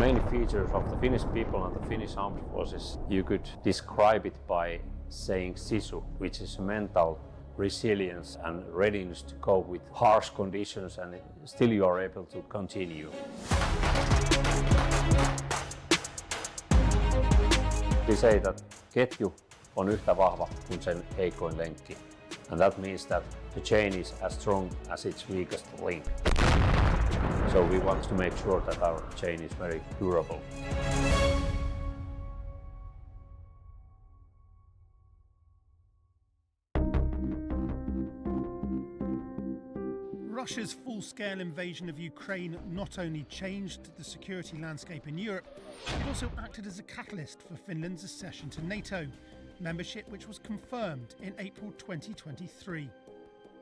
main features of the Finnish people and the Finnish armed forces, you could describe it by saying sisu, which is mental resilience and readiness to cope with harsh conditions, and still you are able to continue. We say that ketju on yhtä vahva kuin sen heikoin lenkki. And that means that the chain is as strong as its weakest link. So we want to make sure that our chain is very durable. Russia's full-scale invasion of Ukraine not only changed the security landscape in Europe, it also acted as a catalyst for Finland's accession to NATO, membership which was confirmed in April 2023.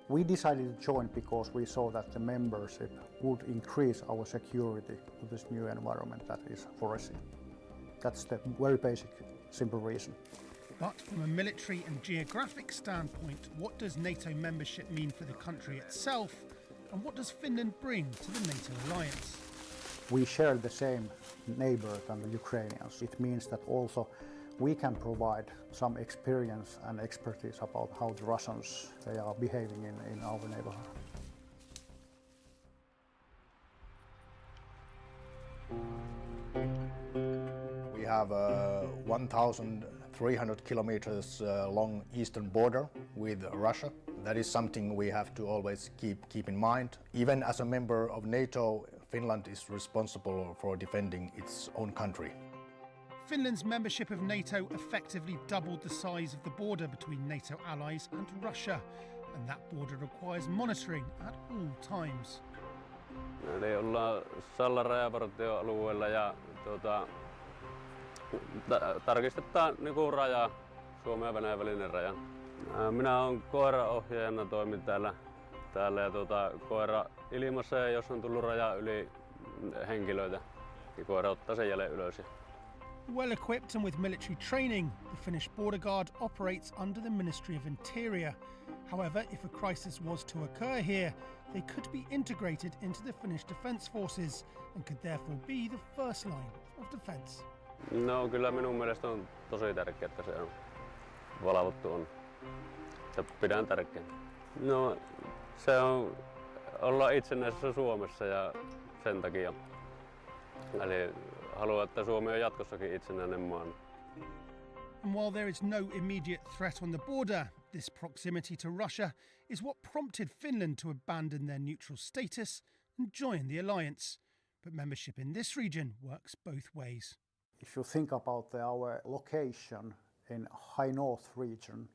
We decided to join because we saw that the membership would increase our security to this new environment that is foreseen. That's the very basic, simple reason. But from a military and geographic standpoint, what does NATO membership mean for the country itself, and what does Finland bring to the NATO alliance? We share the same neighbor than the Ukrainians. It means that also we can provide some experience and expertise about how the Russians they are behaving in our neighborhood. We have a 1,300 kilometers long eastern border with Russia. That is something we have to always keep in mind. Even as a member of NATO, Finland is responsible for defending its own country. Finland's membership of NATO effectively doubled the size of the border between NATO allies and Russia, and that border requires monitoring at all times. Eli ollaan Sallan rajavartioalueella ja tarkistetaan rajaa, Suomen ja Venäjän välinen raja. Minä olen koiraohjaajana, toimin täällä ja koira ilmassa, ja jos on tullut raja yli henkilöitä, niin koira ottaa sen jälleen ylös. Well equipped and with military training, the Finnish border guard operates under the Ministry of Interior. However, if a crisis was to occur here, they could be integrated into the Finnish Defence Forces and could therefore be the first line of defence. No kyllä minun mielestä on tosi tärkeää, että se on valvottu on. Se pidän tärkeänä. No se on olla itsenäisessä Suomessa ja sen takia. Eli haluan, että Suomi on jatkossakin itsenäinen maa. And while there is no immediate threat on the border, this proximity to Russia is what prompted Finland to abandon their neutral status and join the alliance. But membership in this region works both ways. If you think about our location in High North region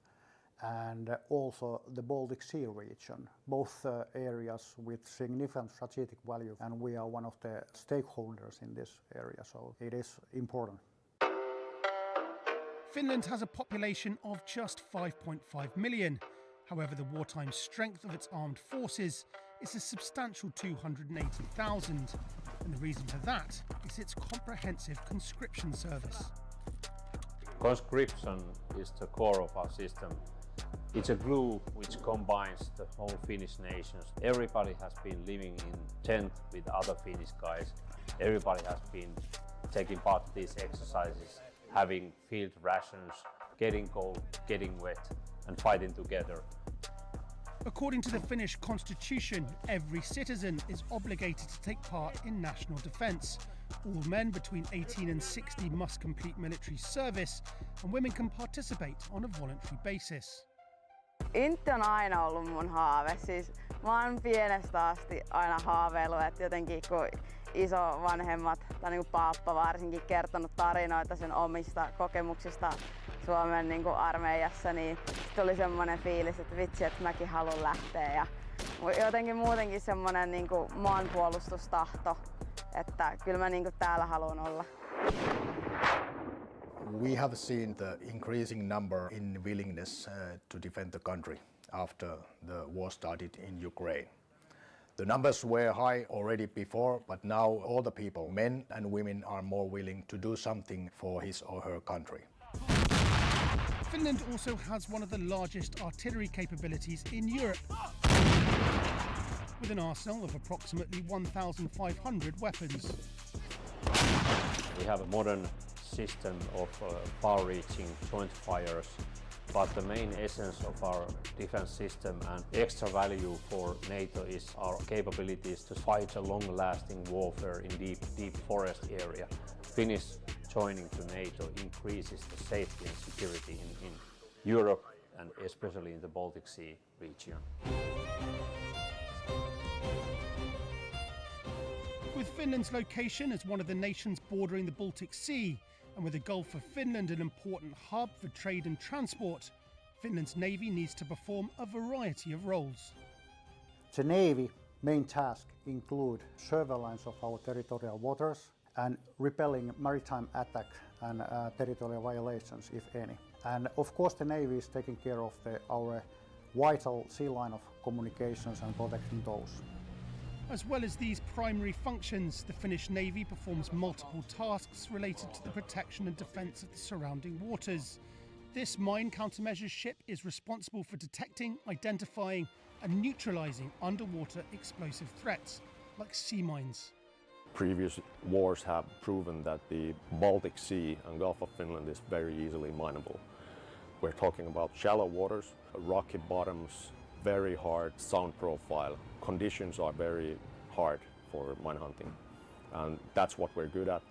and also the Baltic Sea region, both areas with significant strategic value, and we are one of the stakeholders in this area, so it is important. Finland has a population of just 5.5 million. However, the wartime strength of its armed forces is a substantial 280,000, and the reason for that is its comprehensive conscription service. Conscription is the core of our system. It's a glue which combines the whole Finnish nation. Everybody has been living in tent with other Finnish guys. Everybody has been taking part in these exercises, having field rations, getting cold, getting wet, and fighting together. According to the Finnish constitution, every citizen is obligated to take part in national defence. All men between 18 and 60 must complete military service, and women can participate on a voluntary basis. Intti on aina ollut mun haave. Siis mä oon pienestä asti aina haaveillut, että jotenkin kun isovanhemmat tai niin kuin paappa varsinkin kertonut tarinoita sen omista kokemuksista Suomen armeijassa, niin sitten oli semmoinen fiilis, että vitsi, että mäkin haluan lähteä. Ja jotenkin muutenkin semmoinen maanpuolustustahto, että kyllä mä täällä haluan olla. We have seen the increasing number in willingness to defend the country after the war started in Ukraine. The numbers were high already before, but now all the people, men and women, are more willing to do something for his or her country. Finland also has one of the largest artillery capabilities in Europe, with an arsenal of approximately 1,500 weapons. We have a modern system of far-reaching joint fires, but the main essence of our defense system and extra value for NATO is our capabilities to fight a long-lasting warfare in deep forest area. Finnish joining to NATO increases the safety and security in Europe and especially in the Baltic Sea region. With Finland's location as one of the nations bordering the Baltic Sea, and with the Gulf of Finland an important hub for trade and transport, Finland's Navy needs to perform a variety of roles. The Navy main task include surveillance of our territorial waters and repelling maritime attack and territorial violations, if any. And of course the Navy is taking care of our vital sea line of communications and protecting those. As well as these primary functions, the Finnish Navy performs multiple tasks related to the protection and defence of the surrounding waters. This mine countermeasures ship is responsible for detecting, identifying and neutralising underwater explosive threats, like sea mines. Previous wars have proven that the Baltic Sea and Gulf of Finland is very easily mineable. We're talking about shallow waters, rocky bottoms, very hard sound profile. Conditions are very hard for mine hunting, and that's what we're good at,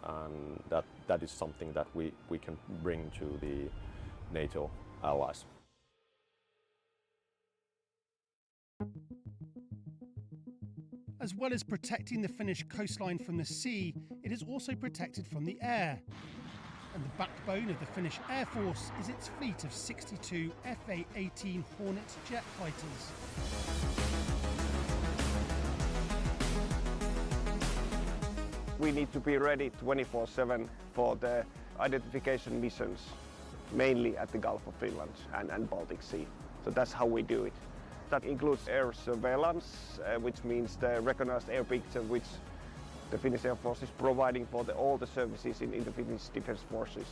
and that is something that we can bring to the NATO allies. As well as protecting the Finnish coastline from the sea, it is also protected from the air. And the backbone of the Finnish Air Force is its fleet of 62 Fa-18 Hornet jet fighters. We need to be ready 24/7 for the identification missions, mainly at the Gulf of Finland and Baltic Sea. So that's how we do it. That includes air surveillance, which means the recognized air picture which the Finnish Air Force is providing for all the services in the Finnish Defence Forces.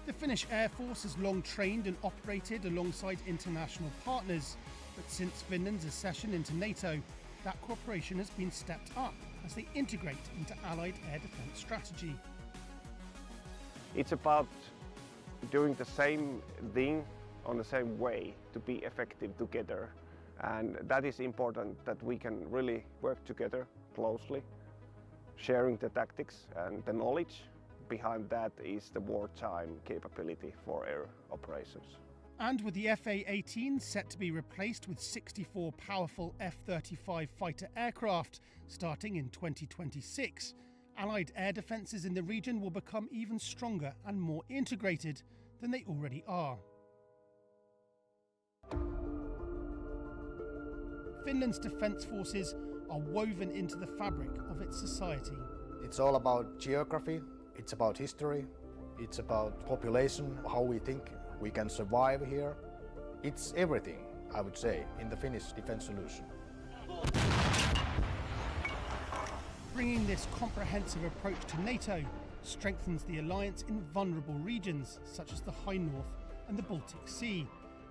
The Finnish Air Force has long trained and operated alongside international partners, but since Finland's accession into NATO, that cooperation has been stepped up as they integrate into Allied air defence strategy. It's about doing the same thing on the same way to be effective together, and that is important that we can really work together closely, sharing the tactics and the knowledge. Behind that is the wartime capability for air operations. And with the Fa-18 set to be replaced with 64 powerful F-35 fighter aircraft starting in 2026, Allied air defences in the region will become even stronger and more integrated than they already are. Finland's defence forces are woven into the fabric of its society. It's all about geography, it's about history, it's about population, how we think we can survive here. It's everything, I would say, in the Finnish defence solution. Bringing this comprehensive approach to NATO strengthens the alliance in vulnerable regions such as the High North and the Baltic Sea,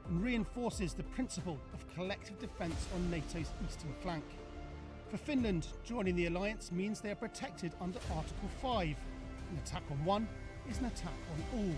and reinforces the principle of collective defence on NATO's eastern flank. For Finland, joining the alliance means they are protected under Article 5. An attack on one is an attack on all.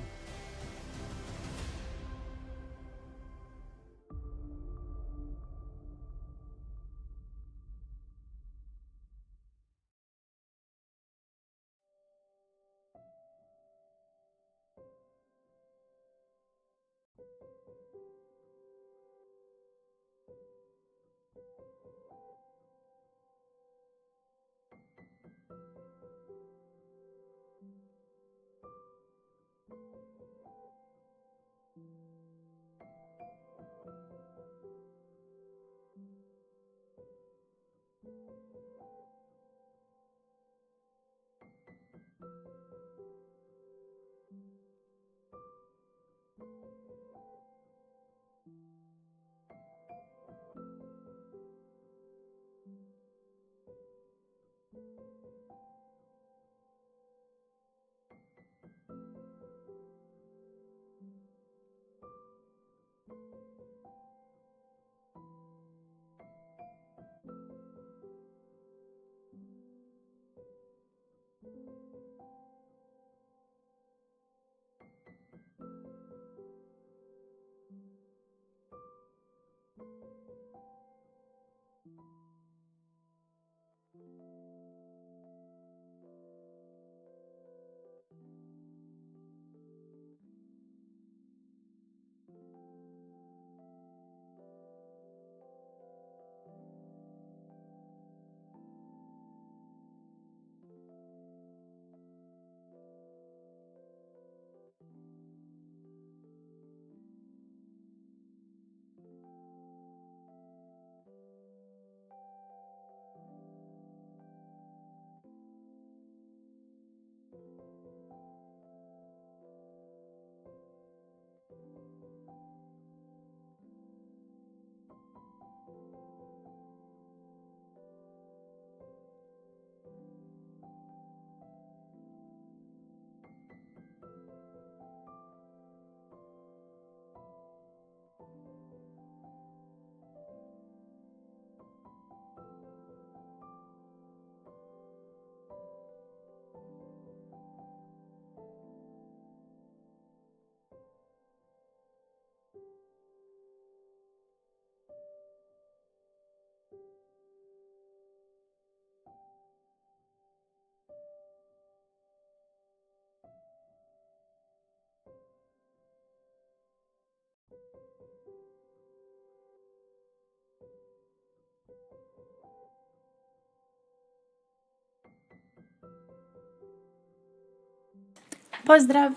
Pozdrav.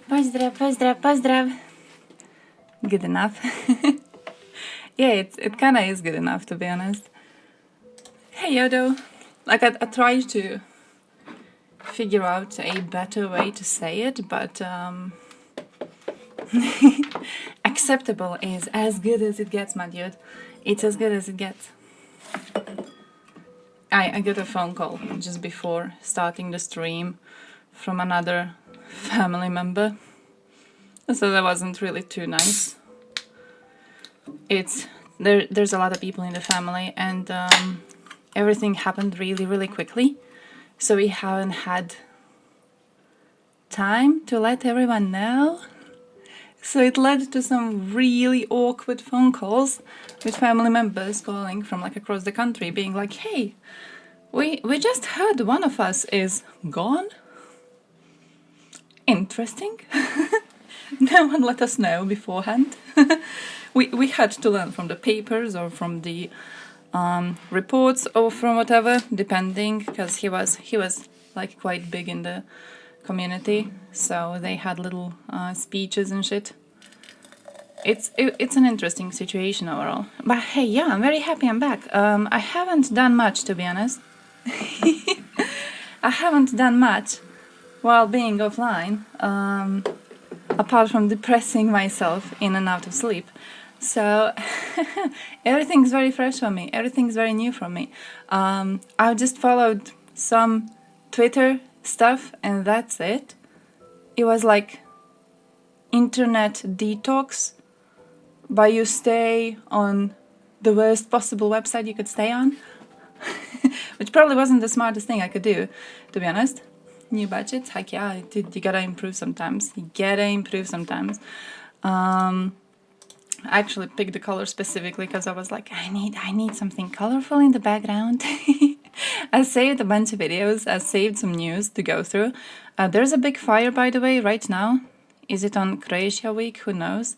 Pozdrav, pozdrav, pozdrav. Good enough. Yeah, it kind of is good enough, to be honest. Hey, Yodo. Like, I try to figure out a better way to say it, but acceptable is as good as it gets, my dude. It's as good as it gets. I got a phone call just before starting the stream from another family member, so that wasn't really too nice. There's a lot of people in the family, and everything happened really quickly, so we haven't had time to let everyone know. So it led to some really awkward phone calls with family members calling from like across the country, being like, hey, we just heard one of us is gone. Interesting. No one let us know beforehand. We had to learn from the papers or from the reports or from whatever, depending, because he was like quite big in the community, so they had little speeches and shit. It's an interesting situation overall. But hey, yeah, I'm very happy I'm back. I haven't done much, to be honest. I haven't done much while being offline, apart from depressing myself in and out of sleep. So everything's very fresh for me. Everything's very new for me. I've just followed some Twitter stuff and that's it. It was like internet detox, but you stay on the worst possible website you could stay on, which probably wasn't the smartest thing I could do, to be honest. New budgets, heck yeah, you gotta improve sometimes. I actually picked the color specifically because I was like, I need something colorful in the background. I saved a bunch of videos, I saved some news to go through. There's a big fire, by the way, right now. Is it on Croatia Week? Who knows?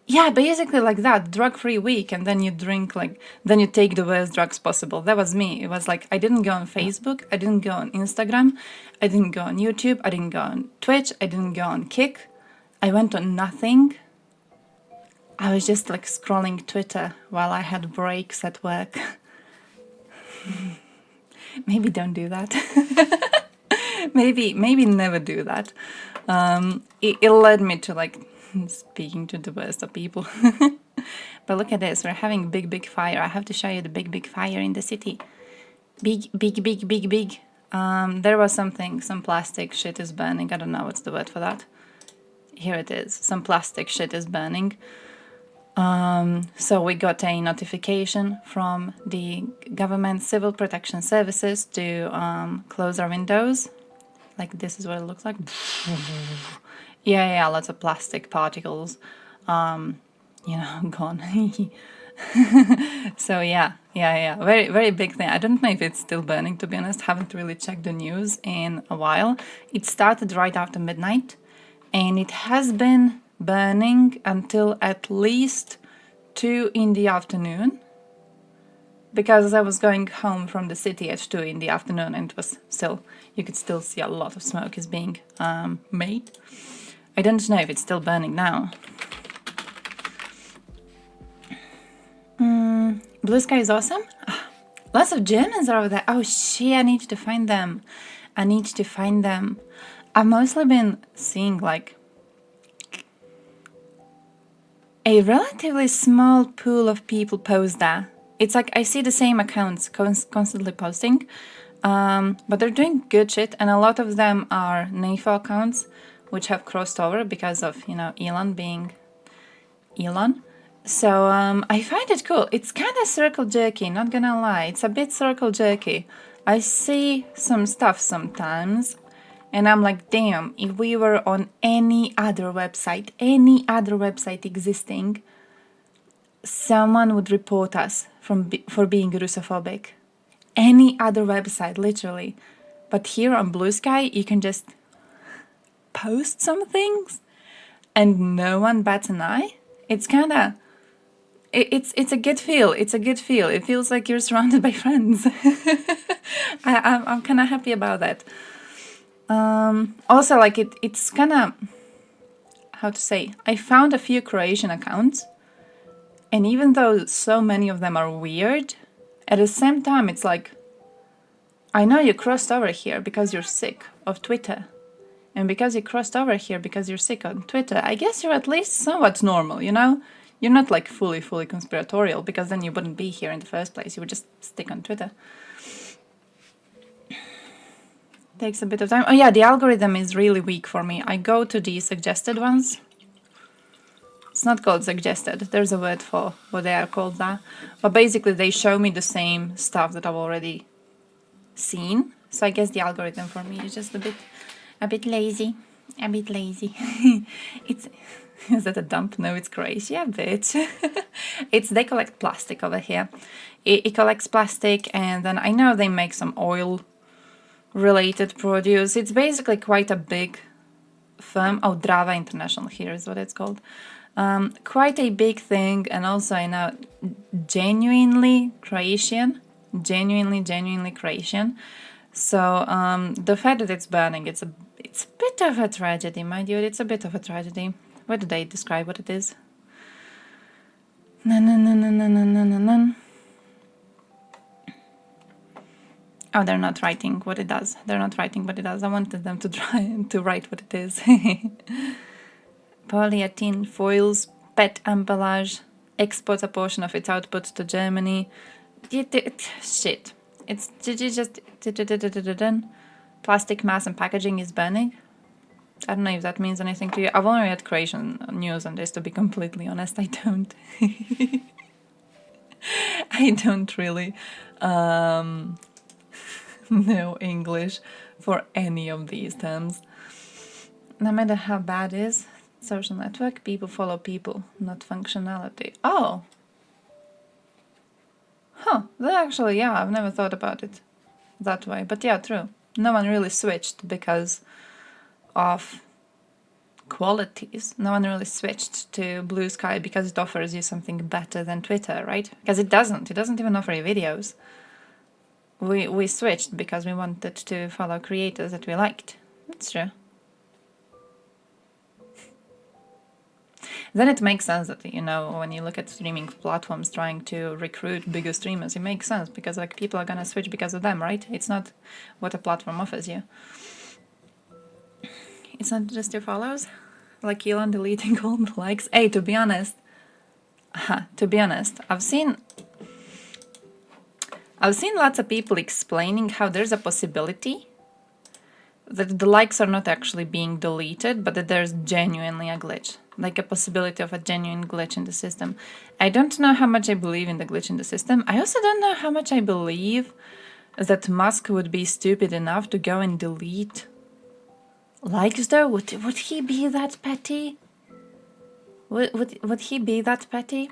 Yeah, basically like that, drug-free week, and then you drink, like, then you take the worst drugs possible. That was me. It was like, I didn't go on Facebook, I didn't go on Instagram, I didn't go on YouTube, I didn't go on Twitch, I didn't go on Kick. I went on nothing. I was just like scrolling Twitter while I had breaks at work. Maybe don't do that. maybe never do that. It led me to like speaking to the worst of people. But look at this, we're having big fire. I have to show you the big fire in the city. Big. There was some plastic shit is burning. I don't know what's the word for that. Here it is, some plastic shit is burning. So we got a notification from the government civil protection services to close our windows. Like this is what it looks like. Yeah, lots of plastic particles, gone. So yeah, very big thing. I don't know if it's still burning, to be honest. Haven't really checked the news in a while. It started right after midnight, and it has been burning until at least 2 in the afternoon, because I was going home from the city at 2 in the afternoon, and it was still, you could still see a lot of smoke is being made. I don't know if it's still burning now. Blue sky is awesome. Lots of Germans are over there. Oh shit, I need to find them. I need to find them. I've mostly been seeing like a relatively small pool of people post that. It's like I see the same accounts constantly posting, but they're doing good shit, and a lot of them are NAFO accounts, which have crossed over because of, you know, Elon being Elon. So I find it cool. It's kind of circle jerky, not gonna lie. It's a bit circle jerky. I see some stuff sometimes, and I'm like, damn, if we were on any other website existing, someone would report us for being Russophobic. Any other website, literally. But here on Blue Sky, you can just post some things and no one bats an eye. It's kind of... It's a good feel. It's a good feel. It feels like you're surrounded by friends. I'm kind of happy about that. Also, like it's kind of, how to say, I found a few Croatian accounts, and even though so many of them are weird, at the same time it's like, I know you crossed over here because you're sick of Twitter, and because you crossed over here because you're sick of Twitter, I guess you're at least somewhat normal, you know? You're not like fully conspiratorial, because then you wouldn't be here in the first place. You would just stick on Twitter. Takes a bit of time. Oh yeah, the algorithm is really weak for me. I go to the suggested ones. It's not called suggested. There's a word for what they are called that. But basically they show me the same stuff that I've already seen. So I guess the algorithm for me is just a bit lazy. A bit lazy. It's... Is that a dump? No, it's Croatia, bitch. They collect plastic over here. It collects plastic, and then I know they make some oil-related produce. It's basically quite a big firm. Oh, Drava International here is what it's called. Quite a big thing, and also I know genuinely Croatian. Genuinely Croatian. So the fact that it's burning, it's a bit of a tragedy, my dude. It's a bit of a tragedy. Where do they describe what it is? No. Oh, they're not writing what it does. They're not writing what it does. I wanted them to try to write what it is. Polyethylene foils, PET emballage, exports a portion of its output to Germany. Shit. It's just... Plastic mass and packaging is burning. I don't know if that means anything to you. I've only read Croatian news on this, to be completely honest. I don't. I don't really know English for any of these terms. No matter how bad it is, social network, people follow people, not functionality. Oh! Huh, that actually, yeah, I've never thought about it that way. But yeah, true. No one really switched because of qualities. No one really switched to Blue Sky because it offers you something better than Twitter, right? Because it doesn't even offer you videos. We switched because we wanted to follow creators that we liked. That's true. Then it makes sense that, you know, when you look at streaming platforms trying to recruit bigger streamers, it makes sense because like people are gonna switch because of them, right? It's not what a platform offers you. It's not just your follows, like Elon deleting all the likes. Hey, to be honest, I've seen lots of people explaining how there's a possibility that the likes are not actually being deleted, but that there's genuinely a glitch, like a possibility of a genuine glitch in the system. I don't know how much I believe in the glitch in the system. I also don't know how much I believe that Musk would be stupid enough to go and delete likes, though. Would he be that petty? Would he be that petty?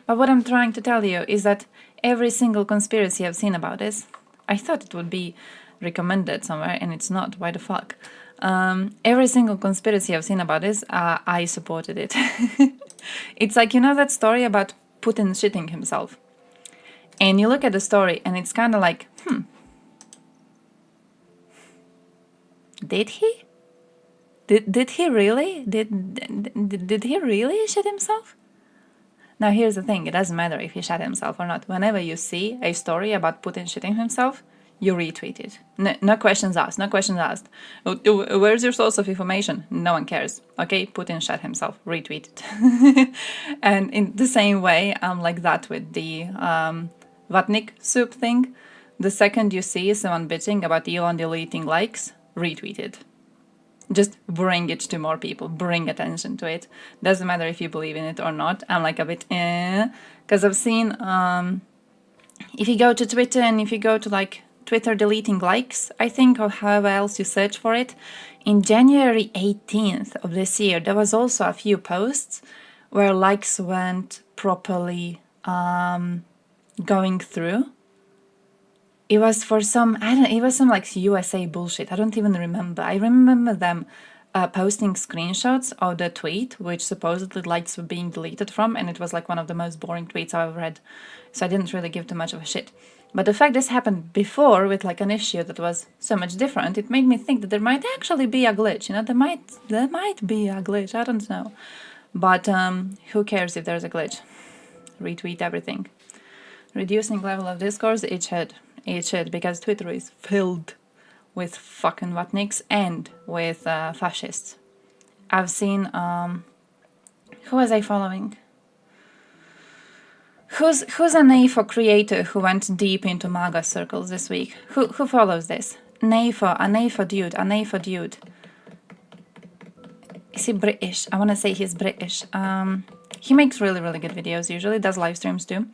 But what I'm trying to tell you is that every single conspiracy I've seen about this, I thought it would be recommended somewhere, and it's not. Why the fuck? Every single conspiracy I've seen about this, I supported it. It's like, you know that story about Putin shitting himself? And you look at the story, and it's kind of like, Did he? Did he really? Did he really shit himself? Now here's the thing, it doesn't matter if he shot himself or not. Whenever you see a story about Putin shitting himself, you retweet it. No questions asked, no questions asked. Where's your source of information? No one cares. Okay, Putin shot himself, retweet it. And in the same way, I'm like that with the Vatnik soup thing. The second you see someone bitching about Elon deleting likes, retweet it. Just bring it to more people, bring attention to it. Doesn't matter if you believe in it or not. I'm like a bit because I've seen if you go to Twitter and if you go to like Twitter deleting likes, I think, or however else you search for it, in January 18th of this year, there was also a few posts where likes went properly going through. It was for some, it was some like USA bullshit. I don't even remember. I remember them posting screenshots of the tweet, which supposedly likes were being deleted from, and it was like one of the most boring tweets I've ever read. So I didn't really give too much of a shit. But the fact this happened before with like an issue that was so much different, it made me think that there might actually be a glitch. You know, there might be a glitch. I don't know. But who cares if there's a glitch? Retweet everything. Reducing level of discourse, it should, because Twitter is filled with fucking Vatniks and with fascists. I've seen, who was I following? Who's a NAFO creator who went deep into MAGA circles this week? Who follows this? A NAFO dude. Is he British? I want to say he's British. He makes really, really good videos, usually does live streams too.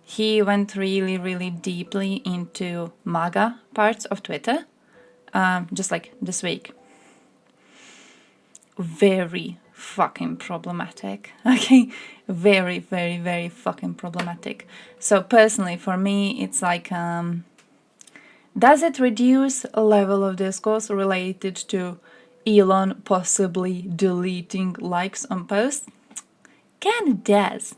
He went really, really deeply into MAGA parts of Twitter, just like this week. Very fucking problematic. Okay, very, very, very fucking problematic. So personally, for me, it's like, does it reduce a level of discourse related to Elon possibly deleting likes on posts? Kinda does.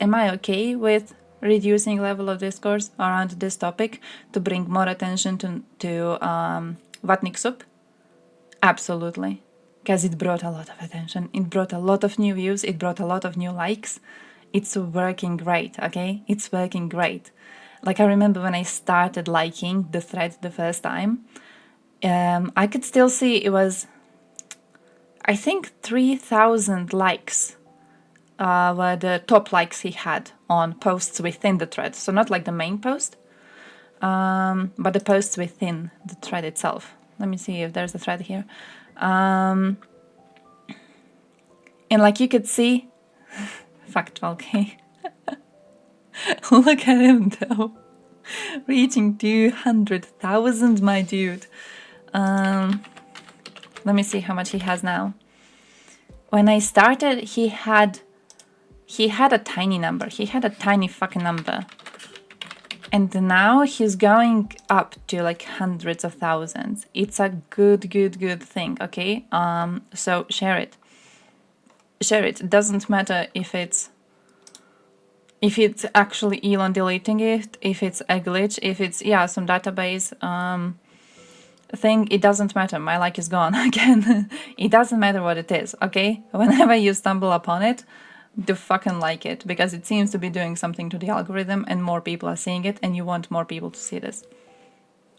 Am I okay with reducing level of discourse around this topic to bring more attention to Vatnik soup? Absolutely. Because it brought a lot of attention. It brought a lot of new views. It brought a lot of new likes. It's working great, okay? It's working great. Like I remember when I started liking the thread the first time, I could still see it was, I think 3,000 likes were the top likes he had on posts within the thread. So not like the main post, but the posts within the thread itself. Let me see if there's a thread here. And like you could see, fuck 12k. Look at him though, reaching 200,000, my dude. Let me see how much he has now. When I started, he had a tiny number. He had a tiny fucking number. And now he's going up to like hundreds of thousands. It's a good thing, okay? So share it. It doesn't matter if it's actually Elon deleting it, if it's a glitch, if it's some database thing. It doesn't matter. My like is gone again. It doesn't matter what it is, okay? Whenever you stumble upon it, do fucking like it, because it seems to be doing something to the algorithm and more people are seeing it, and you want more people to see this.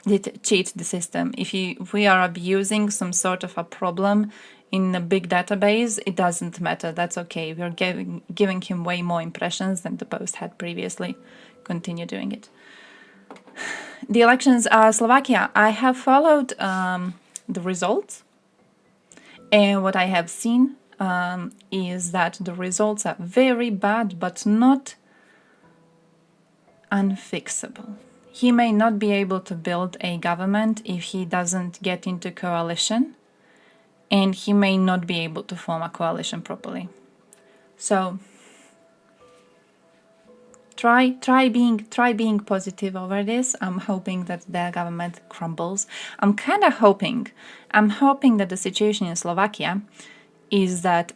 It cheats the system. If we are abusing some sort of a problem in a big database, it doesn't matter. That's okay. We're giving him way more impressions than the post had previously. Continue doing it. The elections are Slovakia. I have followed the results, and what I have seen is that the results are very bad, but not unfixable. He may not be able to build a government if he doesn't get into coalition, and he may not be able to form a coalition properly. So try being positive over this. I'm hoping that their government crumbles. I'm hoping that the situation in Slovakia is that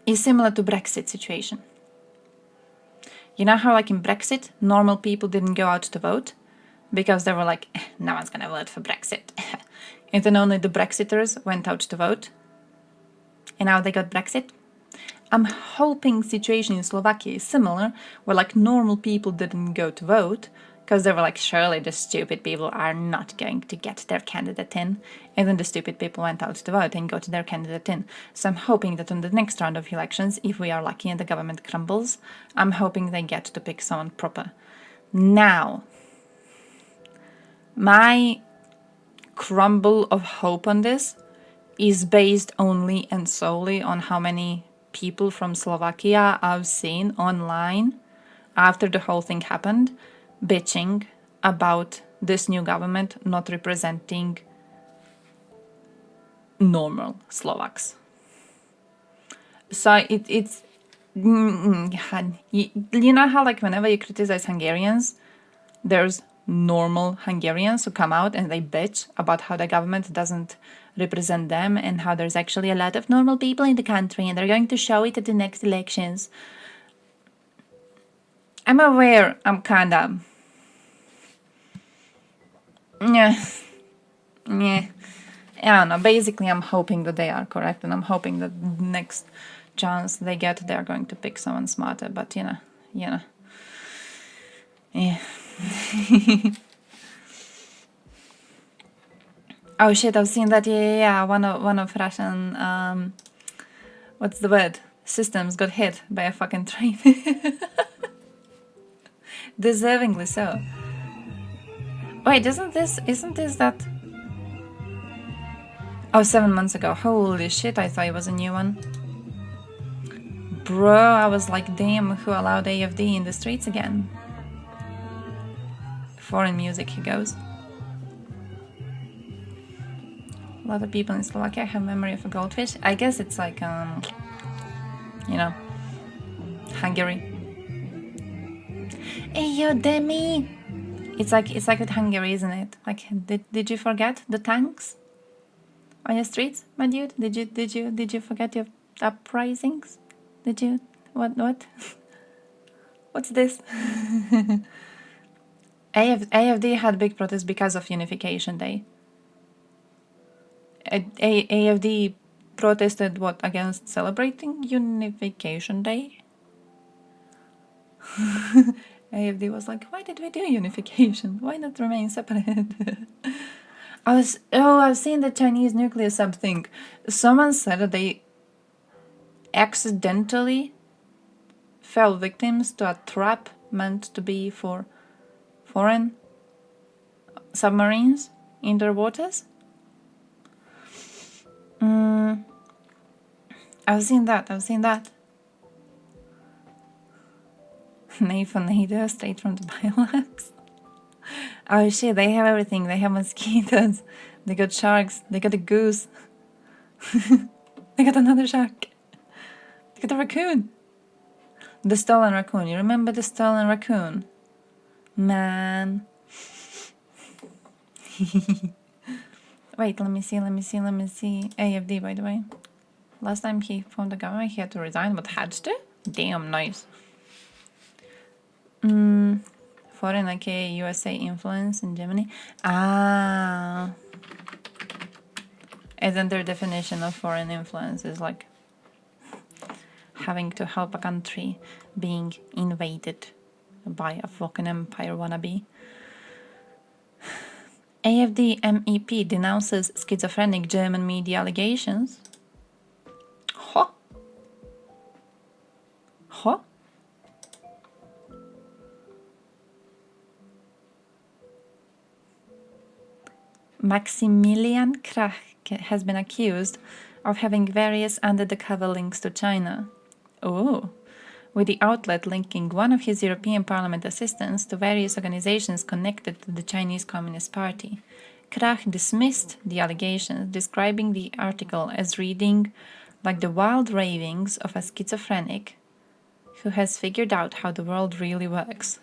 is similar to Brexit situation. You know how like in Brexit, normal people didn't go out to vote because they were like, no one's gonna vote for Brexit. And then only the Brexiters went out to vote. And now they got Brexit. I'm hoping situation in Slovakia is similar, where like normal people didn't go to vote Because they were like, surely the stupid people are not going to get their candidate in. And then the stupid people went out to vote and got their candidate in. So I'm hoping that on the next round of elections, if we are lucky and the government crumbles, I'm hoping they get to pick someone proper. Now, my crumble of hope on this is based only and solely on how many people from Slovakia I've seen online after the whole thing happened, bitching about this new government not representing normal Slovaks. So it's you know how like whenever you criticize Hungarians, there's normal Hungarians who come out and they bitch about how the government doesn't represent them and how there's actually a lot of normal people in the country and they're going to show it at the next elections. I'm aware I'm kind of... Yeah. I don't know. Basically, I'm hoping that they are correct and I'm hoping that the next chance they get, they're going to pick someone smarter. But, you know. Yeah. Oh shit, I've seen that. Yeah. One of Russian, what's the word? Systems got hit by a fucking train. Deservingly so. Wait, isn't this that... Oh, 7 months ago. Holy shit, I thought it was a new one. Bro, I was like, damn, who allowed AFD in the streets again? Foreign music, he goes. A lot of people in Slovakia have memory of a goldfish. I guess it's like, you know, Hungary. Hey, yo, Demi! It's like with Hungary, isn't it? Like, did you forget the tanks on your streets, my dude? Did you forget your uprisings? Did you? What? What's this? AFD had big protests because of Unification Day. AFD protested what, against celebrating Unification Day? AFD was like, why did we do unification? Why not remain separate? I've seen the Chinese nuclear sub thing. Someone said that they accidentally fell victims to a trap meant to be for foreign submarines in their waters. I've seen that. Nathan straight from the biolabs. Oh shit, they have everything. They have mosquitoes, they got sharks, they got a goose, they got another shark, they got a raccoon. The stolen raccoon. You remember the stolen raccoon? Man. Wait, let me see. AFD, by the way. Last time he formed the government, he had to resign, but had to? Damn, nice. Foreign, aka USA influence in Germany. And then their definition of foreign influence is like having to help a country being invaded by a fucking empire wannabe. AFD MEP denounces schizophrenic German media allegations. Huh? Maximilian Krach has been accused of having various under-the-cover links to China. Oh, with the outlet linking one of his European Parliament assistants to various organizations connected to the Chinese Communist Party. Krach dismissed the allegations, describing the article as reading like the wild ravings of a schizophrenic who has figured out how the world really works.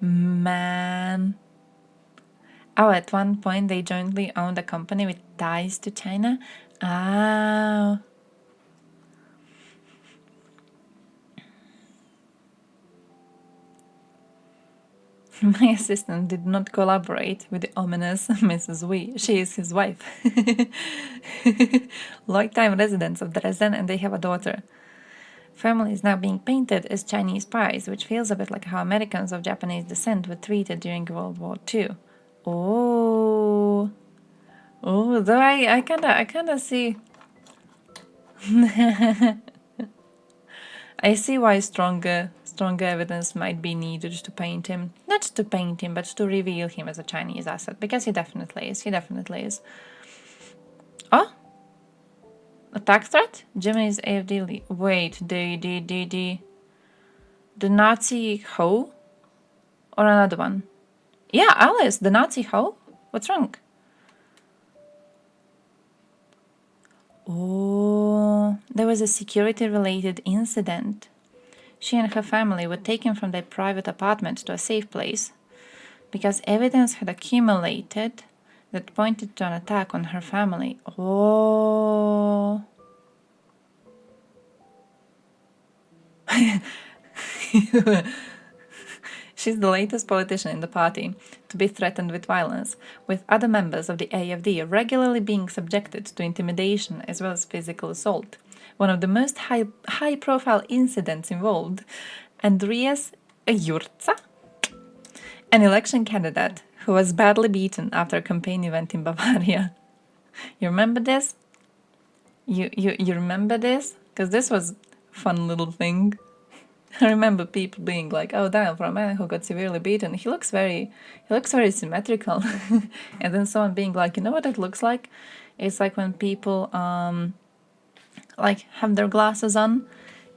Man. Oh, at one point they jointly owned a company with ties to China. Oh. My assistant did not collaborate with the ominous Mrs. Wee. She is his wife. Long-time residents of Dresden, and they have a daughter. Family is now being painted as Chinese spies, which feels a bit like how Americans of Japanese descent were treated during World War II. Oh, though I kinda see. I see why stronger evidence might be needed to paint him. Not to paint him, but to reveal him as a Chinese asset, because he definitely is. Oh? Attack threat? Germany's AfD lead. Wait, the Nazi Ho? Or another one? Yeah, Alice, the Nazi Ho? What's wrong? Oh, there was a security-related incident. She and her family were taken from their private apartment to a safe place because evidence had accumulated that pointed to an attack on her family. Oh. She's the latest politician in the party to be threatened with violence, with other members of the AfD regularly being subjected to intimidation as well as physical assault. One of the most high-profile incidents involved Andreas Jurza, an election candidate who was badly beaten after a campaign event in Bavaria. You remember this? You remember this? Because this was a fun little thing. I remember people being like, "Oh, damn, for a man who got severely beaten, he looks very symmetrical." And then someone being like, "You know what it looks like? It's like when people like have their glasses on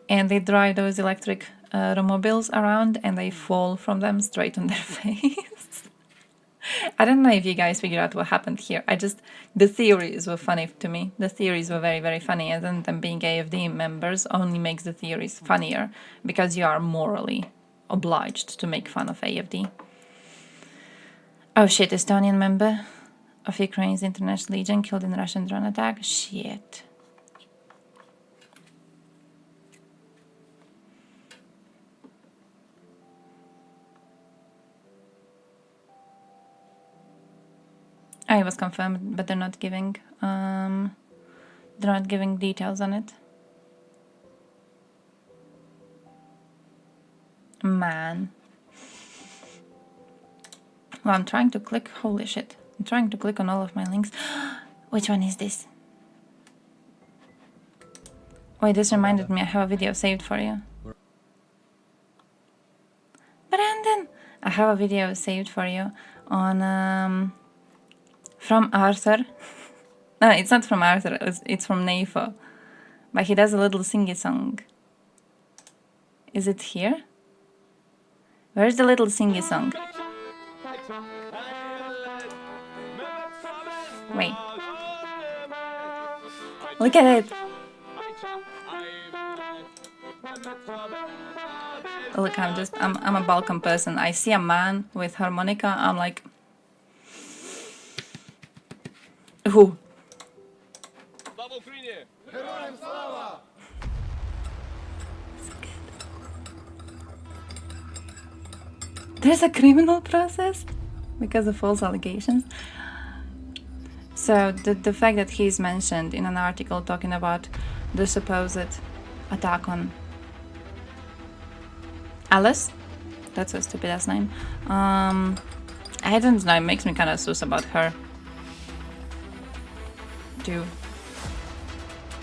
and they drive those electric automobiles around and they fall from them straight on their face." I don't know if you guys figured out what happened here. The theories were funny to me. The theories were very, very funny, and then them being AfD members only makes the theories funnier because you are morally obliged to make fun of AfD. Oh shit, Estonian member of Ukraine's International Legion killed in a Russian drone attack. Shit. It was confirmed, but they're not giving details on it. Man. Well, I'm trying to click. Holy shit! I'm trying to click on all of my links. Which one is this? Wait, this reminded me. I have a video saved for you. Brandon, I have a video saved for you on from Arthur. No, it's not from Arthur, it's from Neifo. But he does a little singy song. Is it here? Where's the little singy song? Wait. Look at it! Look, I'm a Balkan person. I see a man with harmonica, I'm like... Ooh. There's a criminal process because of false allegations. So the fact that he's mentioned in an article talking about the supposed attack on Alice, that's a stupid ass name. I don't know, it makes me kind of sus about her. Too.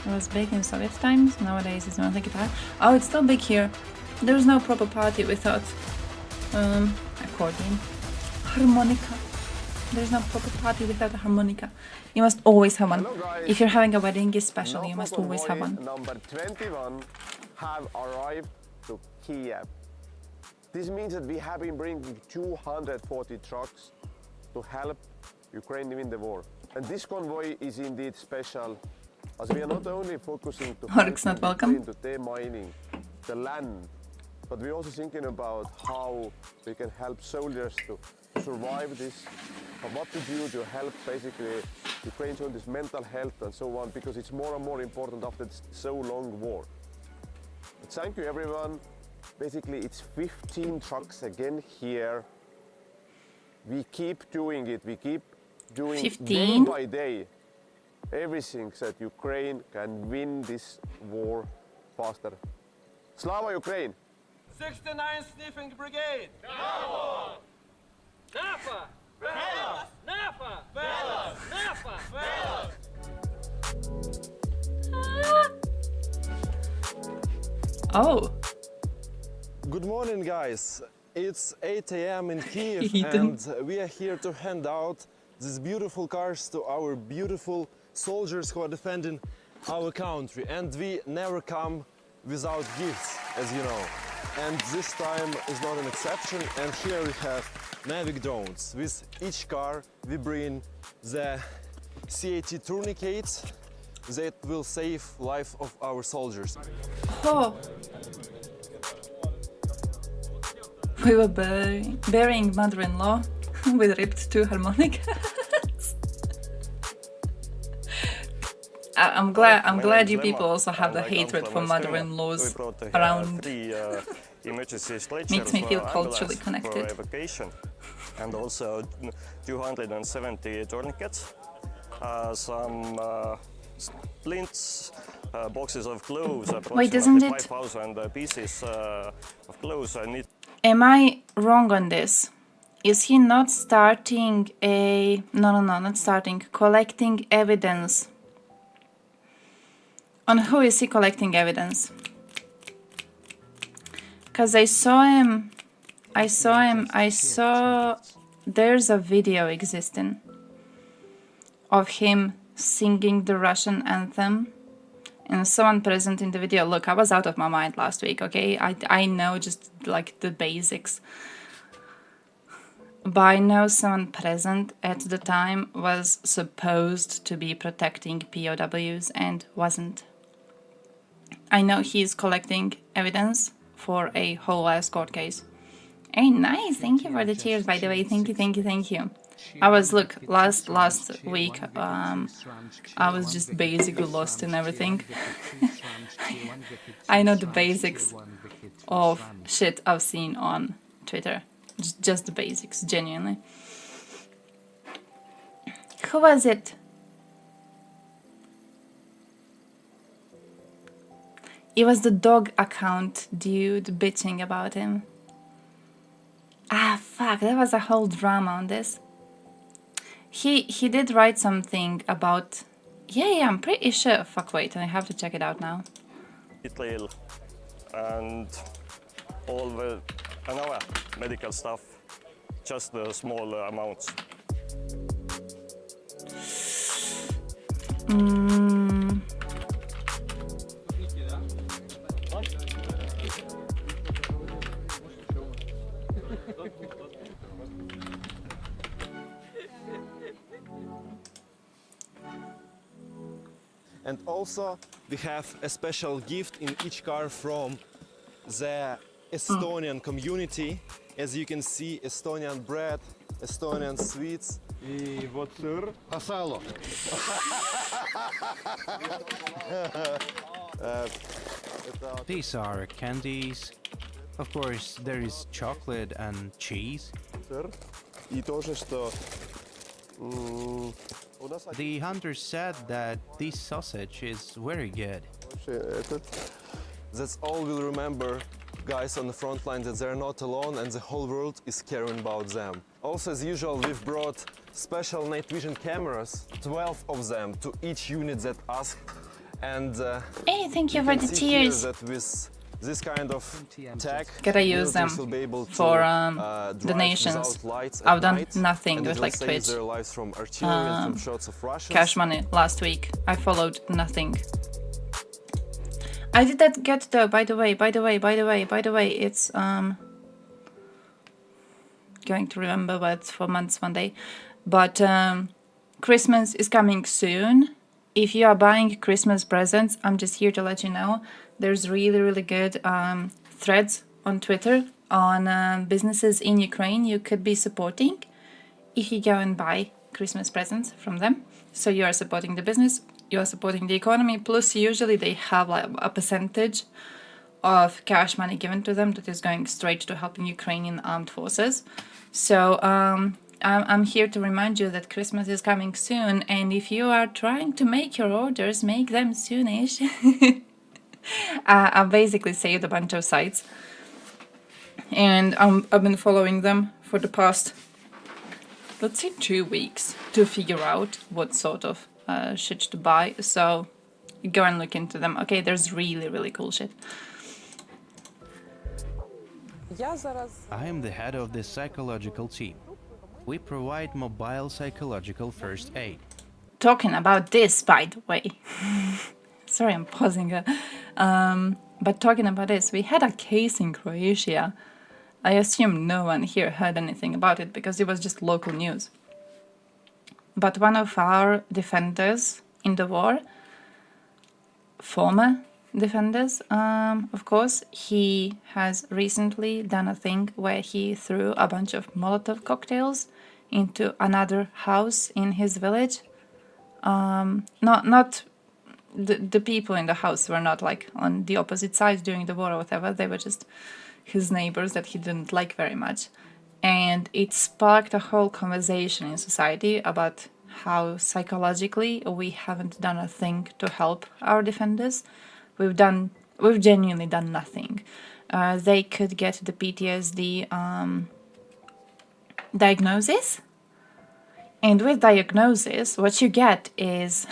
It was big in Soviet times, nowadays it's not like guitar. Oh, it's still big here. There's no proper party without accordion. Harmonica. There's no proper party without a harmonica. You must always have one. If you're having a wedding especially, you must always have one. Number 21 have arrived to Kiev. This means that we have been bringing 240 trucks to help Ukraine win the war. And this convoy is indeed special, as we are not only focusing to demining the land, but we're also thinking about how we can help soldiers to survive this, and what to do to help basically Ukraine on this mental health and so on, because it's more and more important after this so long war. But thank you everyone. Basically it's 15 trucks again here we keep doing it. We keep doing 15. day by day everything that Ukraine can win this war faster. Slava Ukraine! 69th Sniffing Brigade! Bravo! NAFA! Velos! NAFA! Velos! NAFA! Velos! Oh, Good morning, guys. It's 8 a.m. in Kiev, Ethan. and we are here to hand out these beautiful cars to our beautiful soldiers who are defending our country. And we never come without gifts, as you know. And this time is not an exception. And here we have Mavic drones. With each car, we bring the CAT tourniquets that will save life of our soldiers. oh. We were burying mother-in-law with ripped 2 harmonicas. I'm glad you people also have the hatred for mother-in-laws around. Makes me feel culturally connected. And also 270 tourniquets, some splints, boxes of clothes, Wait, isn't it? 5,000 pieces of clothes. I need. Am I wrong on this? Is he not starting a... No, not starting. Collecting evidence. On who is he collecting evidence? Because I saw... There's a video existing of him singing the Russian anthem. And someone present in the video, look, I was out of my mind last week, okay? I know just like the basics. But I know someone present at the time was supposed to be protecting POWs and wasn't. I know he's collecting evidence for a whole ass court case. Hey, nice, thank you for the cheers, by the way, thank you. I was, look, last week, I was just basically lost in everything. I know the basics of shit I've seen on Twitter. Just the basics, genuinely. Who was it? It was the dog account dude bitching about him. Ah, fuck, there was a whole drama on this. He did write something about... Yeah, I'm pretty sure... Fuck, wait, I have to check it out now. Detail and all the medical stuff, just the small amounts. And also, we have a special gift in each car from the Estonian community. As you can see, Estonian bread, Estonian sweets. И вот сыр. Асало. These are candies. Of course, there is chocolate and cheese. Сыр. И тоже что... The hunter said that this sausage is very good. That's all we'll remember, guys on the front line, that they're not alone and the whole world is caring about them. Also, as usual, we've brought special night vision cameras, 12 of them, to each unit that asked. And hey, thank you for the cheers. That with this kind of tech, gotta use them for donations. I've done nothing with like Twitch cash money last week. I followed nothing. I did that get though, by the way, it's going to remember what for months one day. But Christmas is coming soon. If you are buying Christmas presents, I'm just here to let you know. There's really good threads on Twitter on businesses in Ukraine you could be supporting if you go and buy Christmas presents from them. So you are supporting the business, you are supporting the economy, plus usually they have like a percentage of cash money given to them that is going straight to helping Ukrainian armed forces. So I'm here to remind you that Christmas is coming soon, and if you are trying to make your orders, make them soonish. I basically saved a bunch of sites, and I've been following them for the past, let's say, 2 weeks to figure out what sort of shit to buy. So go and look into them. Okay, there's really, really cool shit. I am the head of the psychological team. We provide mobile psychological first aid. Talking about this, by the way. Sorry, I'm pausing. But talking about this, we had a case in Croatia. I assume no one here heard anything about it because it was just local news. But one of our defenders in the war, former defenders, of course, he has recently done a thing where he threw a bunch of Molotov cocktails into another house in his village. Not the people in the house were not like on the opposite side during the war or whatever. They were just his neighbors that he didn't like very much. And it sparked a whole conversation in society about how psychologically we haven't done a thing to help our defenders. We've genuinely done nothing. They could get the PTSD diagnosis, and with diagnosis, what you get is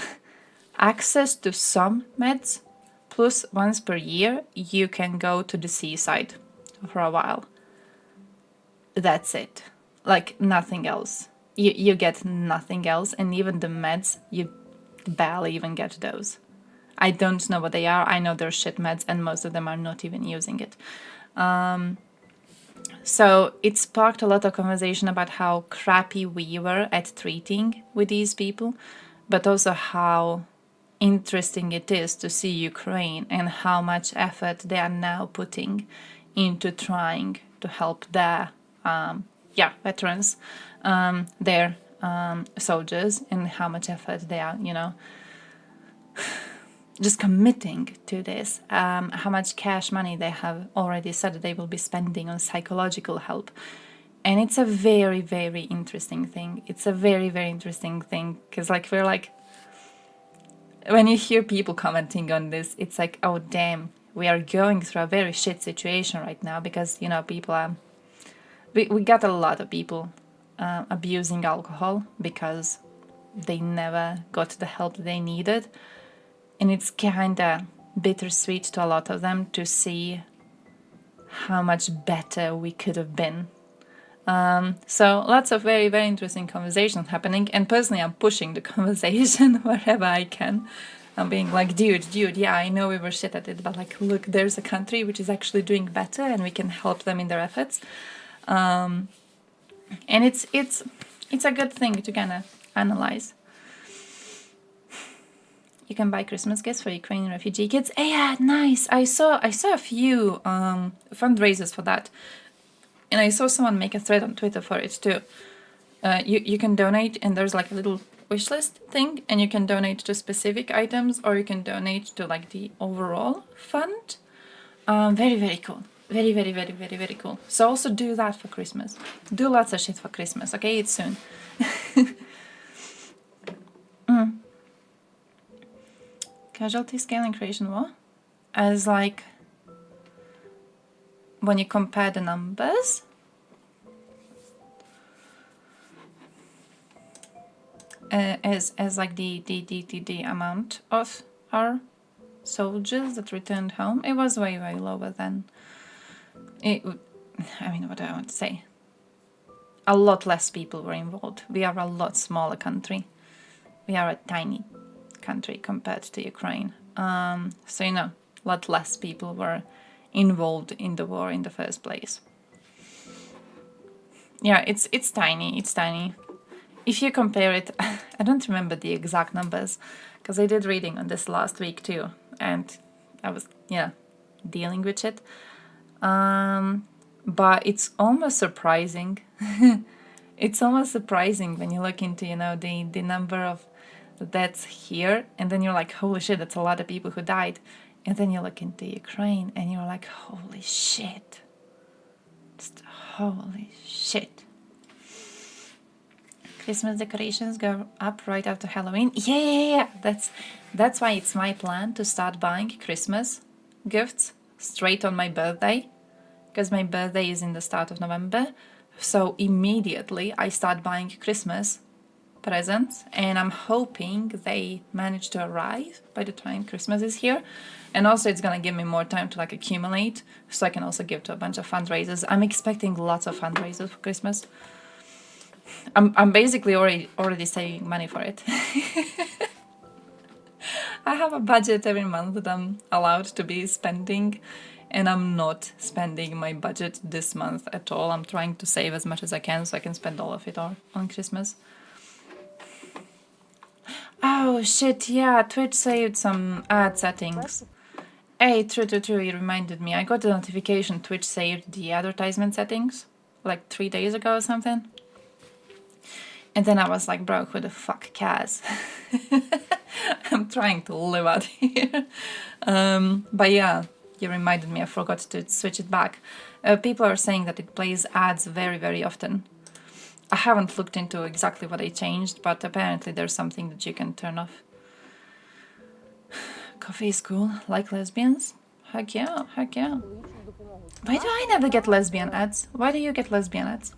access to some meds, plus once per year you can go to the seaside for a while. That's it. Like nothing else. You get nothing else, and even the meds, you barely even get those. I don't know what they are. I know they're shit meds, and most of them are not even using it. So it sparked a lot of conversation about how crappy we were at treating with these people, but also how interesting it is to see Ukraine and how much effort they are now putting into trying to help their veterans, their soldiers, and how much effort they are, just committing to this, how much cash money they have already said that they will be spending on psychological help. And it's a very, very interesting thing. It's a very, very interesting thing because we're like, when you hear people commenting on this, it's like, oh damn, we are going through a very shit situation right now because, people are, we got a lot of people abusing alcohol because they never got the help they needed. And it's kind of bittersweet to a lot of them to see how much better we could have been. So lots of very, very interesting conversations happening. And personally, I'm pushing the conversation wherever I can. I'm being like, dude, yeah, I know we were shit at it, but look, there's a country which is actually doing better and we can help them in their efforts. And it's a good thing to kind of analyze. You can buy Christmas gifts for Ukrainian refugee kids. Yeah, nice. I saw a few fundraisers for that, and I saw someone make a thread on Twitter for it too. You can donate, and there's a little wish list thing, and you can donate to specific items, or you can donate to the overall fund. Very, very cool. Very, very, very, very, very cool. So also do that for Christmas. Do lots of shit for Christmas. Okay, it's soon. Casualty scale in Croatian war as when you compare the numbers, as the amount of our soldiers that returned home, it was way, way lower than it. What do I want to say? A lot less people were involved. We are a lot smaller country. We are a tiny country compared to Ukraine. So a lot less people were involved in the war in the first place. Yeah, it's tiny. It's tiny. If you compare it, I don't remember the exact numbers because I did reading on this last week too, and I was dealing with it. But it's almost surprising. It's almost surprising when you look into the number of deaths here, and then you're like, holy shit, that's a lot of people who died. And then you look into Ukraine and you're like, holy shit. Just holy shit. Christmas decorations go up right after Halloween. Yeah. That's why it's my plan to start buying Christmas gifts straight on my birthday, because my birthday is in the start of November. So immediately I start buying Christmas presents, and I'm hoping they manage to arrive by the time Christmas is here. And also it's gonna give me more time to like accumulate, so I can also give to a bunch of fundraisers. I'm expecting lots of fundraisers for Christmas. I'm basically already saving money for it. I have a budget every month that I'm allowed to be spending, and I'm not spending my budget this month at all. I'm trying to save as much as I can so I can spend all of it on Christmas. Oh shit, yeah, Twitch saved some ad settings. Hey, true, you reminded me. I got a notification Twitch saved the advertisement settings like 3 days ago or something. And then I was like, bro, who the fuck cares? I'm trying to live out here. But yeah, you reminded me, I forgot to switch it back. People are saying that it plays ads very, very often. I haven't looked into exactly what I changed, but apparently there's something that you can turn off. Coffee is cool, like lesbians? Heck yeah, heck yeah. Why do I never get lesbian ads? Why do you get lesbian ads?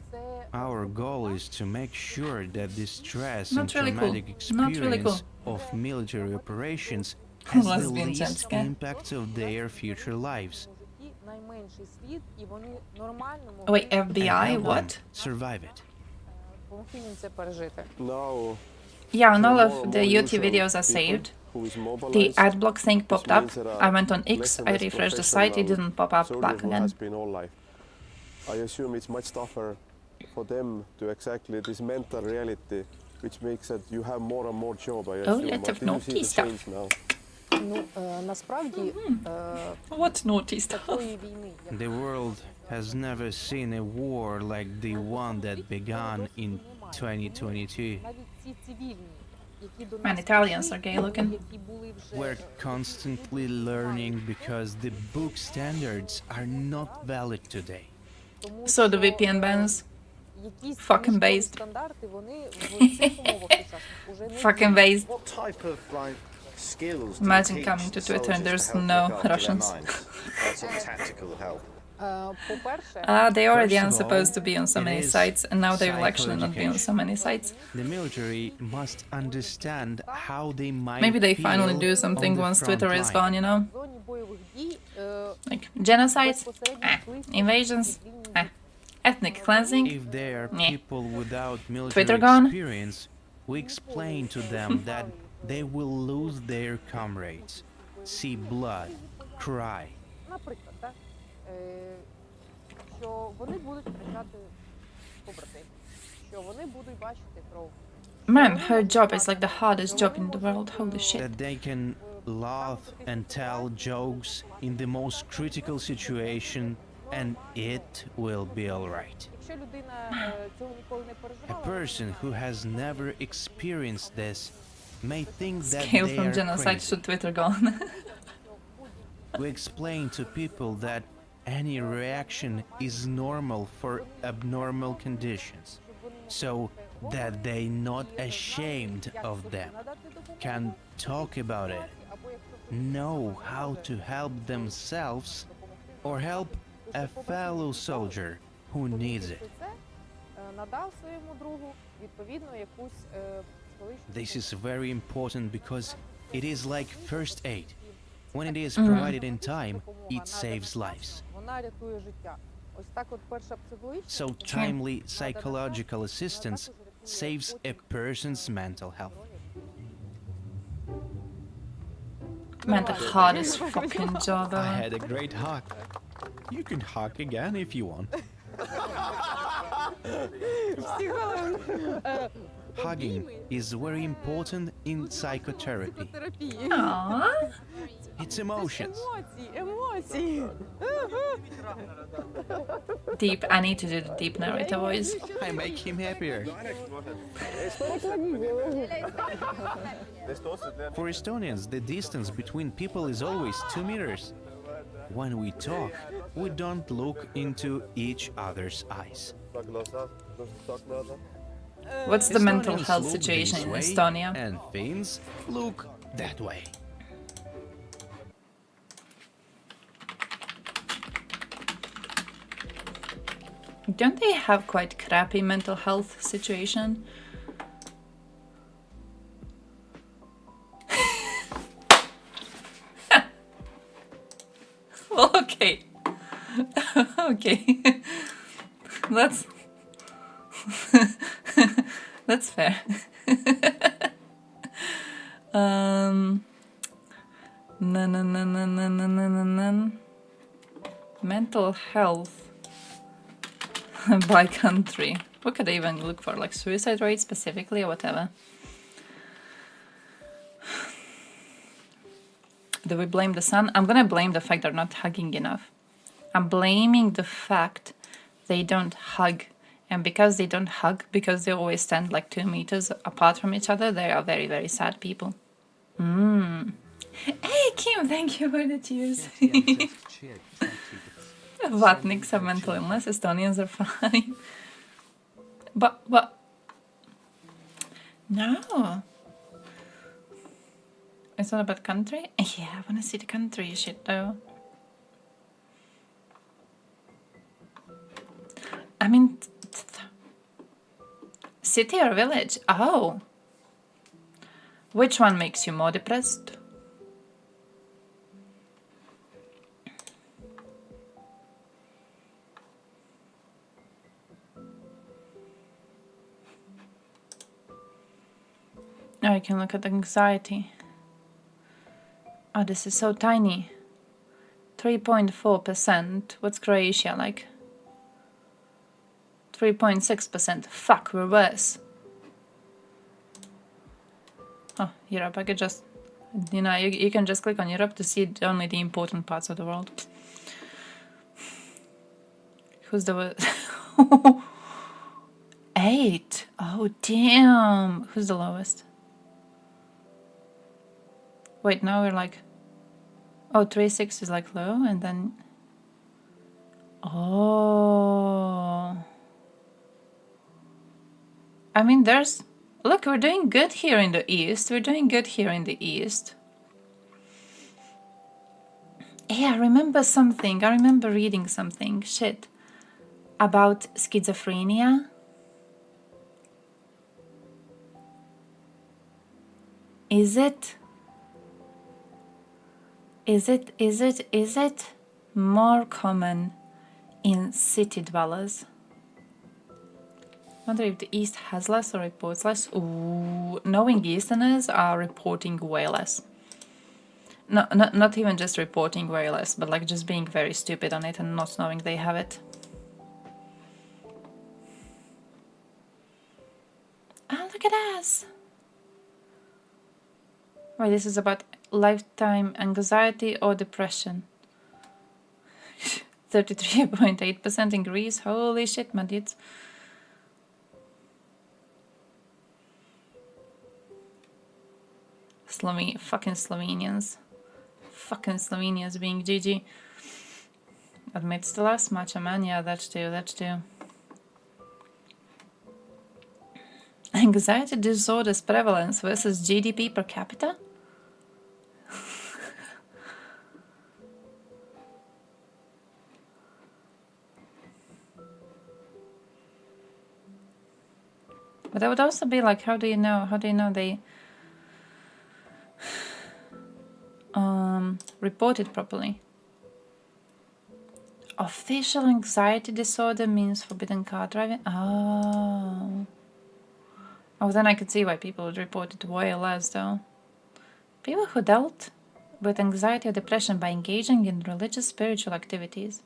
Our goal is to make sure that the stress Not and really traumatic cool. Not really experience cool. of military operations has the Lesbian least Jessica. impact of their future lives. Wait, and FBI? help What? them survive it. Now, Yeah, and all more of and the more YouTube usual videos are people saved. who is The mobilized. ad block thing popped This up. means there are I went on less X, and I less refreshed the site, it professional didn't pop up soldier back who again. has been all life. I assume it's much tougher for them to exactly this mental reality, which makes that you have more and more job. I assume. lot But of do you see naughty the stuff. change now? Насправді What naughty stuff? такої війни, як The world has never seen a war like the one that began in 2022. навіть ці цивільні, які до Man, нас Italians прийшли, are gay looking. які були вже We're constantly learning because the book standards are not valid today. тому So the що, VPN bans. якісь Fucking військові based. стандарти, вони в цих умовах сучасних уже не Fucking діють. based. What type of like skills do you Imagine teach coming to the Twitter and soldiers there's to help no look after their Russians. minds? What sort of tactical help? По-перше, They already First of aren't supposed all, to be on so it many is sites, and now they will actually not be on psychoeducation. so many sites. The military must understand how they might Maybe they finally feel do on something the once front Twitter is line. gone, you know? в зоні бойових дій Like genocides? Invasions? Ethnic cleansing? If they are Meh. people without military Twitter gone? experience, we explain to them that they will lose their comrades, see blood, cry. наприклад, так, що вони будуть втрачати побратимів, що вони будуть бачити кров. Man, her job is like the hardest job in the world, holy shit. That they can laugh and tell jokes in the most critical situation and it will be alright. Якщо людина цього ніколи не A переживала, person who has never experienced this may think that Scale they from are genocide crazy. to Twitter gone. We explain to people that any reaction is normal for abnormal conditions, so that they not ashamed of them, can talk about it, know how to help themselves or help a fellow soldier who needs it. це надав своєму другу відповідно якусь психологічну This is very important because it is like first aid. When it is Mhm. provided in time, it saves lives. вона рятує життя. Ось так от перша психологічна So timely psychological assistance saves a person's mental health. Man, the hardest fucking job I ever. had a great hug. You can hug again if you want. Hugging is very important in psychotherapy. Aww. It's emotions. емоції. Deep, I need to do the deep narrator voice. I make him happier. For Estonians, the distance between people is always 2 meters. When we talk, we don't look into each other's eyes. What's the mental Estonians health look situation this in way, Estonia? And Finns look that way. Don't they have quite crappy mental health situation? Okay. Okay. That's that's fair. Mental health by country. What could I even look for? Like suicide rate specifically or whatever? Do we blame the sun? I'm gonna blame the fact they're not hugging enough. I'm blaming the fact they don't hug. And because they don't hug, because they always stand like 2 meters apart from each other, they are very, very sad people. Hey Kim, thank you for the cheers. Vatniks have mental illness, Estonians are fine. But, no. It's not about country? Yeah, I wanna see the country shit though. I mean, city or village? Oh. Which one makes you more depressed? Now I can look at anxiety. Oh, this is so tiny. 3.4%. What's Croatia like? 3.6%. Fuck, we're worse. Oh, Europe. I could just, you know, you can just click on Europe to see only the important parts of the world. Who's the worst? 8. Oh, damn. Who's the lowest? Wait, now we're like... Oh, 3.6 is like low, and then... Oh... I mean, there's... Look, we're doing good here in the east. We're doing good here in the east. Yeah, I remember something. I remember reading something. Shit. About schizophrenia. Is it more common in city dwellers? I wonder if the East has less or reports less. Ooh, knowing Easterners are reporting way less. No, not even just reporting way less, but like just being very stupid on it and not knowing they have it. Oh, look at us! Wait, this is about lifetime anxiety or depression. 33.8% in Greece. Holy shit, my dudes. Fucking Slovenians. Fucking Slovenians being GG. Admits the last match, man. Yeah, that's too. Anxiety disorders prevalence versus GDP per capita? But that would also be like, how do you know they reported properly? Official anxiety disorder means forbidden car driving. Oh, then I could see why people would report it way less though. People who dealt with anxiety or depression by engaging in religious spiritual activities.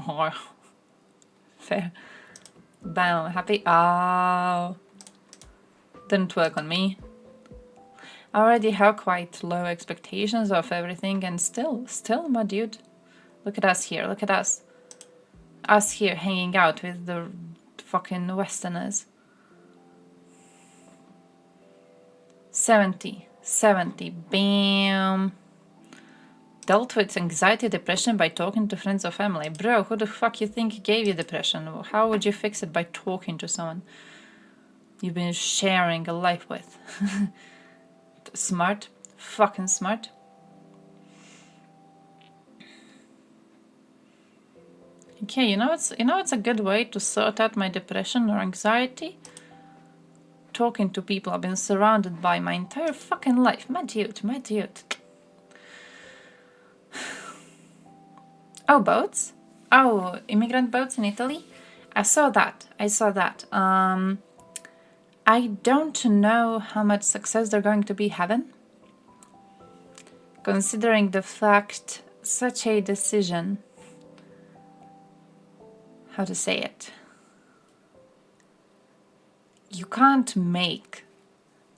Oh, fair. Bam, happy. Oh, didn't work on me. I already have quite low expectations of everything, and still, my dude. Look at us here, look at us. Us here hanging out with the fucking Westerners. 70, bam. dealt with anxiety, depression by talking to friends or family. Bro, who the fuck you think gave you depression? How would you fix it by talking to someone you've been sharing a life with? Smart. Fucking smart. Okay, you know it's a good way to sort out my depression or anxiety? Talking to people I've been surrounded by my entire fucking life. My dude, my dude. Oh, boats? Oh, immigrant boats in Italy? I saw that. I don't know how much success they're going to be having. Considering the fact such a decision, how to say it? You can't make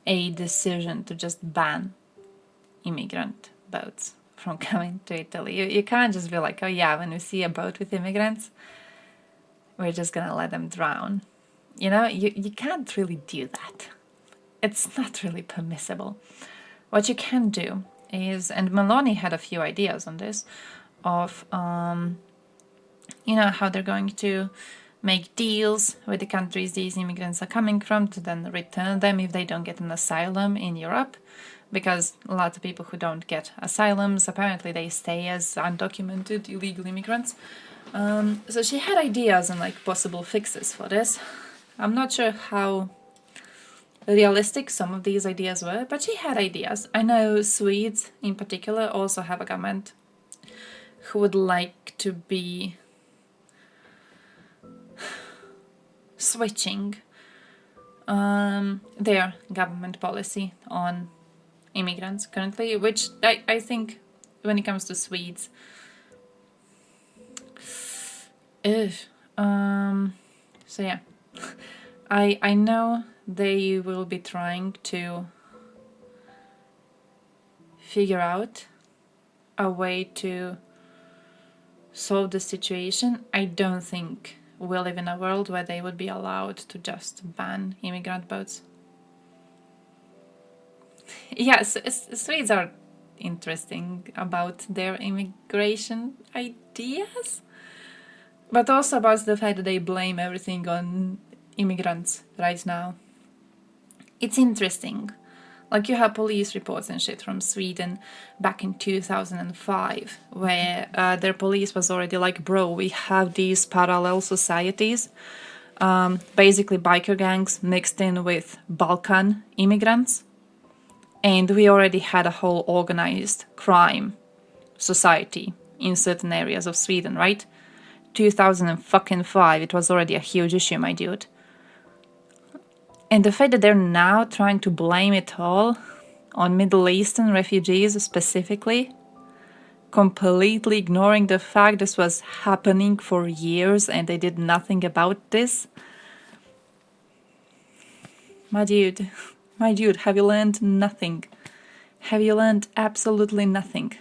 a decision to just ban immigrant boats from coming to Italy. You can't just be like, oh yeah, when we see a boat with immigrants, we're just gonna let them drown. You know, you can't really do that. It's not really permissible. What you can do is, and Meloni had a few ideas on this, of, you know, how they're going to make deals with the countries these immigrants are coming from to then return them if they don't get an asylum in Europe. Because a lot of people who don't get asylums, apparently they stay as undocumented illegal immigrants. So she had ideas and like possible fixes for this. I'm not sure how realistic some of these ideas were, but she had ideas. I know Swedes in particular also have a government who would like to be switching their government policy on immigrants currently, which I think when it comes to Swedes, so yeah, I know they will be trying to figure out a way to solve the situation. I don't think we live in a world where they would be allowed to just ban immigrant boats. Yes, Swedes are interesting about their immigration ideas, but also about the fact that they blame everything on immigrants right now. It's interesting. Like, you have police reports and shit from Sweden back in 2005, where their police was already like, bro, we have these parallel societies, basically biker gangs mixed in with Balkan immigrants, and we already had a whole organized crime society in certain areas of Sweden, right? 2005, it was already a huge issue, my dude. And the fact that they're now trying to blame it all on Middle Eastern refugees specifically, completely ignoring the fact this was happening for years and they did nothing about this. My dude, have you learned nothing? Have you learned absolutely nothing?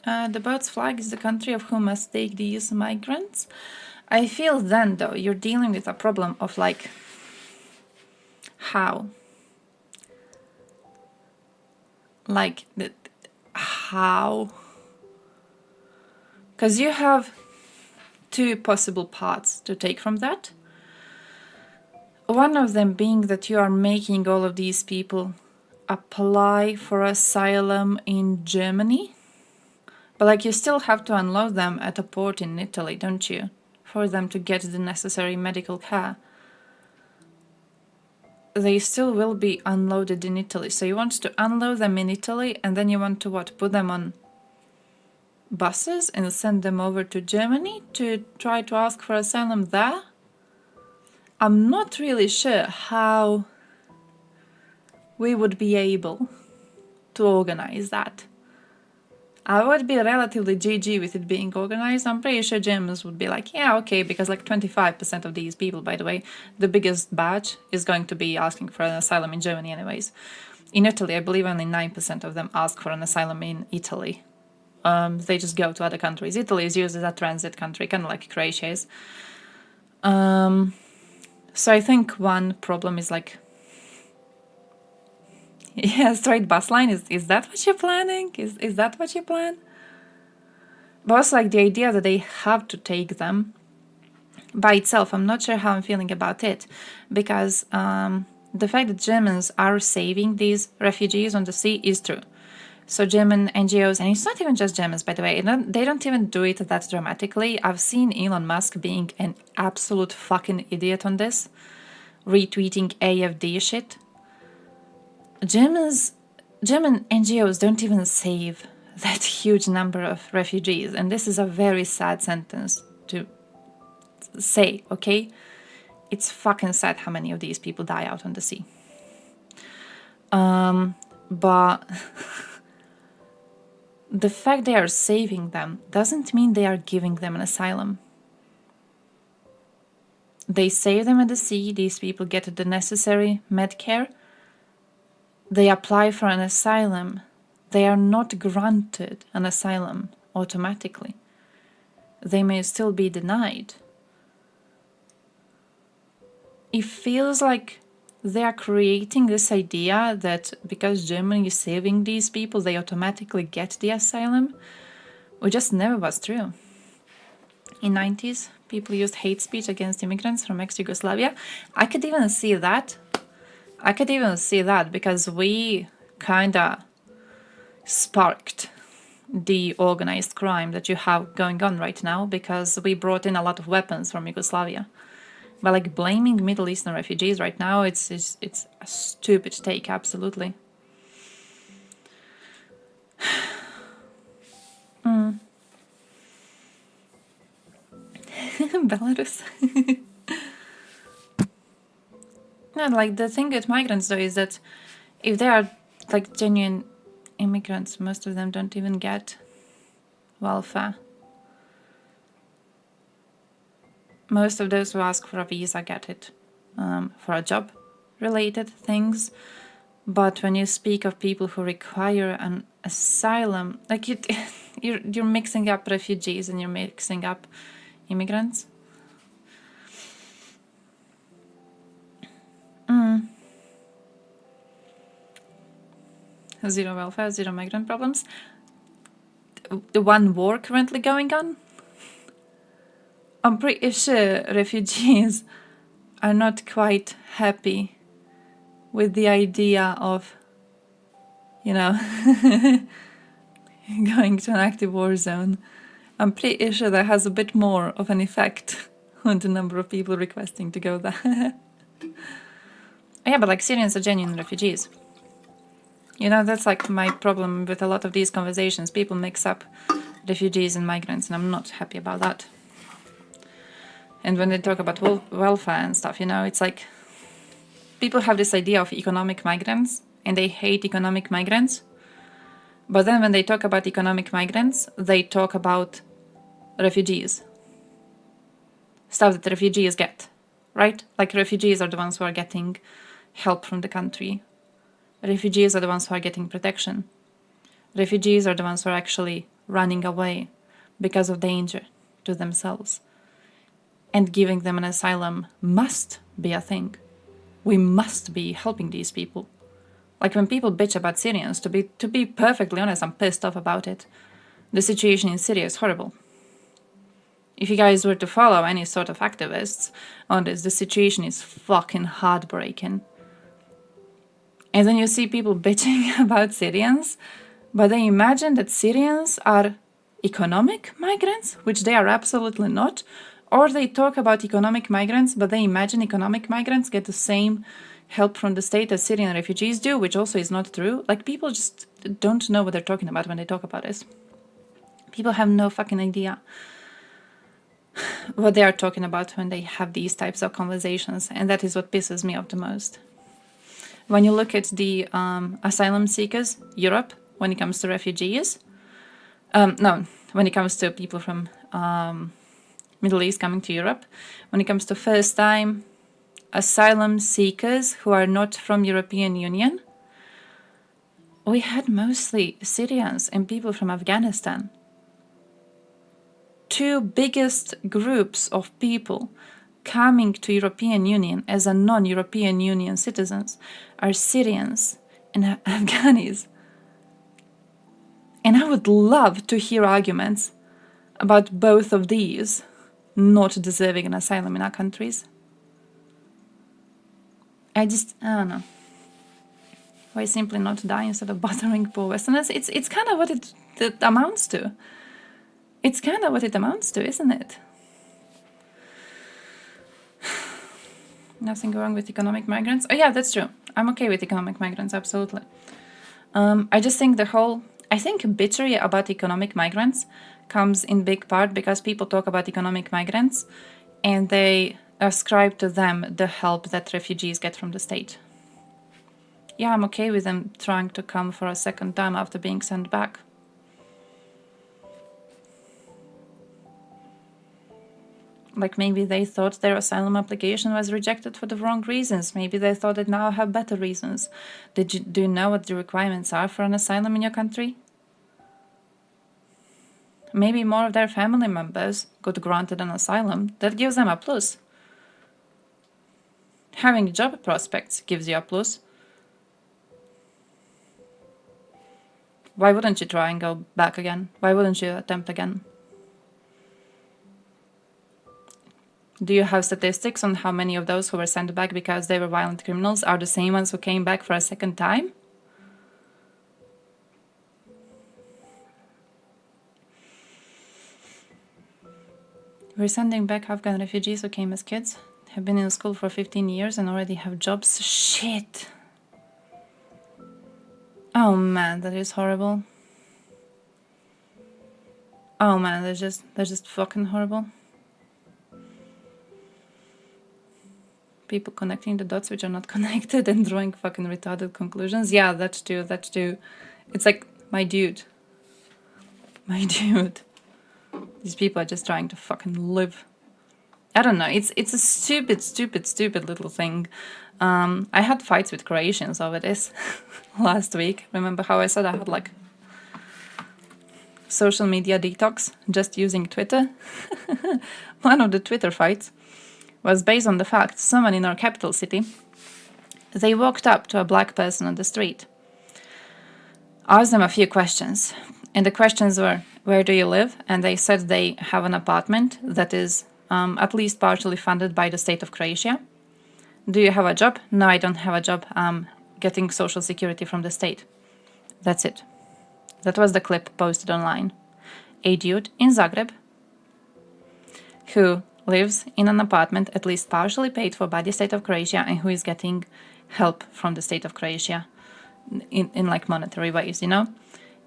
The boat's flag is the country of whom must take these migrants. I feel then, though, you're dealing with a problem of, like, how? Like, how? Because you have two possible paths to take from that. One of them being that you are making all of these people apply for asylum in Germany. But, like, you still have to unload them at a port in Italy, don't you? For them to get the necessary medical care. They still will be unloaded in Italy. So you want to unload them in Italy and then you want to what? Put them on buses and send them over to Germany to try to ask for asylum there? I'm not really sure how we would be able to organize that. I would be relatively GG with it being organized. I'm pretty sure Germans would be like, yeah, okay, because like 25% of these people, by the way, the biggest batch is going to be asking for an asylum in Germany anyways. In Italy, I believe only 9% of them ask for an asylum in Italy. They just go to other countries. Italy is used as a transit country, kind of like Croatia is. So I think one problem is like, Yeah, straight bus line. Is that what you're planning? Is that what you plan? But also like the idea that they have to take them by itself, I'm not sure how I'm feeling about it, because the fact that Germans are saving these refugees on the sea is true. So German NGOs, and it's not even just Germans, by the way, they don't even do it that dramatically. I've seen Elon Musk being an absolute fucking idiot on this, retweeting AFD shit. German NGOs don't even save that huge number of refugees, and this is a very sad sentence to say, okay? It's fucking sad how many of these people die out on the sea. But the fact they are saving them doesn't mean they are giving them an asylum. They save them at the sea, these people get the necessary med care, they apply for an asylum. They are not granted an asylum automatically. They may still be denied. It feels like they are creating this idea that because Germany is saving these people, they automatically get the asylum, which just never was true. In 90s, people used hate speech against immigrants from ex-Yugoslavia. I could even see that. Because we kinda sparked the organized crime that you have going on right now, because we brought in a lot of weapons from Yugoslavia. But like blaming Middle Eastern refugees right now, it's a stupid take, absolutely. Belarus. No, like the thing with migrants though is that if they are like genuine immigrants, most of them don't even get welfare. Most of those who ask for a visa get it for a job related things. But when you speak of people who require an asylum, like you're mixing up refugees and you're mixing up immigrants. Zero welfare, zero migrant problems. The one war currently going on. I'm pretty sure refugees are not quite happy with the idea of, you know, going to an active war zone. I'm pretty sure that has a bit more of an effect on the number of people requesting to go there. Yeah, but like Syrians are genuine refugees. You know, that's like my problem with a lot of these conversations. People mix up refugees and migrants, and I'm not happy about that. And when they talk about welfare and stuff, you know, it's like people have this idea of economic migrants and they hate economic migrants. But then when they talk about economic migrants, they talk about refugees. Stuff that refugees get, right? Like refugees are the ones who are getting help from the country. Refugees are the ones who are getting protection. Refugees are the ones who are actually running away because of danger to themselves. And giving them an asylum must be a thing. We must be helping these people. Like when people bitch about Syrians, to be perfectly honest, I'm pissed off about it. The situation in Syria is horrible. If you guys were to follow any sort of activists on this, the situation is fucking heartbreaking. And then you see people bitching about Syrians, but they imagine that Syrians are economic migrants, which they are absolutely not. Or they talk about economic migrants, but they imagine economic migrants get the same help from the state as Syrian refugees do, which also is not true. Like, people just don't know what they're talking about when they talk about this. People have no fucking idea what they are talking about when they have these types of conversations, and that is what pisses me off the most. When you look at the asylum seekers, Europe, when it comes to refugees, when it comes to people from Middle East coming to Europe, when it comes to first-time asylum seekers who are not from European Union, we had mostly Syrians and people from Afghanistan. Two biggest groups of people coming to European Union as a non-European Union citizens are Syrians and Afghanis. And I would love to hear arguments about both of these not deserving an asylum in our countries. I don't know. Why simply not die instead of bothering poor Westerners? It's kind of what it amounts to. It's kind of what it amounts to, isn't it? Nothing wrong with economic migrants. Oh yeah, that's true. I'm okay with economic migrants, absolutely. I just think bigotry about economic migrants comes in big part because people talk about economic migrants and they ascribe to them the help that refugees get from the state. Yeah, I'm okay with them trying to come for a second time after being sent back. Like maybe they thought their asylum application was rejected for the wrong reasons. Maybe they thought it now have better reasons. Do you know what the requirements are for an asylum in your country? Maybe more of their family members got granted an asylum. That gives them a plus. Having job prospects gives you a plus. Why wouldn't you try and go back again? Why wouldn't you attempt again? Do you have statistics on how many of those who were sent back because they were violent criminals are the same ones who came back for a second time? We're sending back Afghan refugees who came as kids, have been in school for 15 years and already have jobs. Shit! Oh man, that is horrible. Oh man, that's just fucking horrible. People connecting the dots which are not connected and drawing fucking retarded conclusions. Yeah, that too. It's like, my dude. These people are just trying to fucking live. I don't know, it's a stupid little thing. I had fights with Croatians over this last week. Remember how I said I had like social media detox just using Twitter? One of the Twitter fights was based on the fact someone in our capital city, they walked up to a black person on the street, asked them a few questions, and the questions were, where do you live? And they said they have an apartment that is at least partially funded by the state of Croatia. Do you have a job? No, I don't have a job. I'm getting social security from the state. That's it. That was the clip posted online. A dude in Zagreb who lives in an apartment at least partially paid for by the state of Croatia and who is getting help from the state of Croatia in like monetary ways, you know?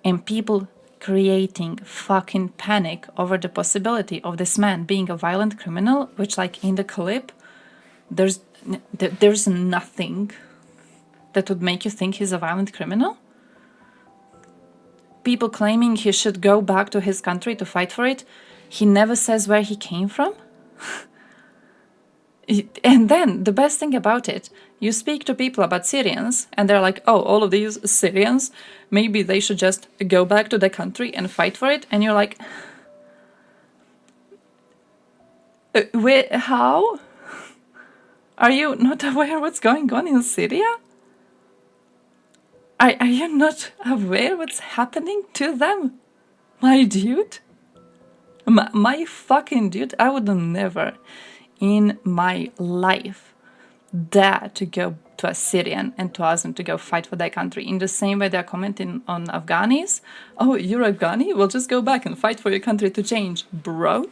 And people creating fucking panic over the possibility of this man being a violent criminal, which like in the clip, there's nothing that would make you think he's a violent criminal. People claiming he should go back to his country to fight for it. He never says where he came from. And then the best thing about it, you speak to people about Syrians and they're like, oh, all of these Syrians, maybe they should just go back to their country and fight for it. And you're like, wait, how? Are you not aware what's going on in Syria? Are you not aware what's happening to them? My dude? My fucking dude, I would never in my life dare to go to a Syrian and to ask them to go fight for their country. In the same way they're commenting on Afghanis. Oh, you're Afghani? Well, just go back and fight for your country to change. Bro.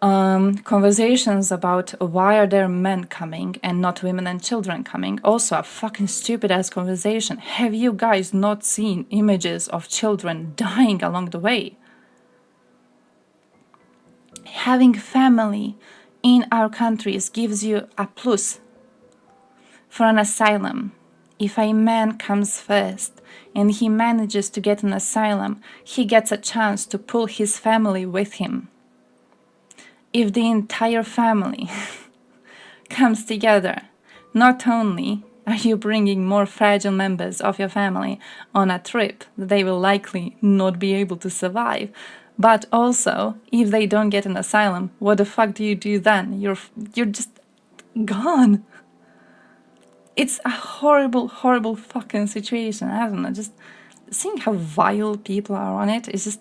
Conversations about why are there men coming and not women and children coming. Also a fucking stupid ass conversation. Have you guys not seen images of children dying along the way? Having family in our countries gives you a plus for an asylum. If a man comes first and he manages to get an asylum, he gets a chance to pull his family with him. If the entire family comes together, not only are you bringing more fragile members of your family on a trip that they will likely not be able to survive, but also, if they don't get an asylum, what the fuck do you do then? You're just gone. It's a horrible, horrible fucking situation. I don't know, just seeing how vile people are on it is just...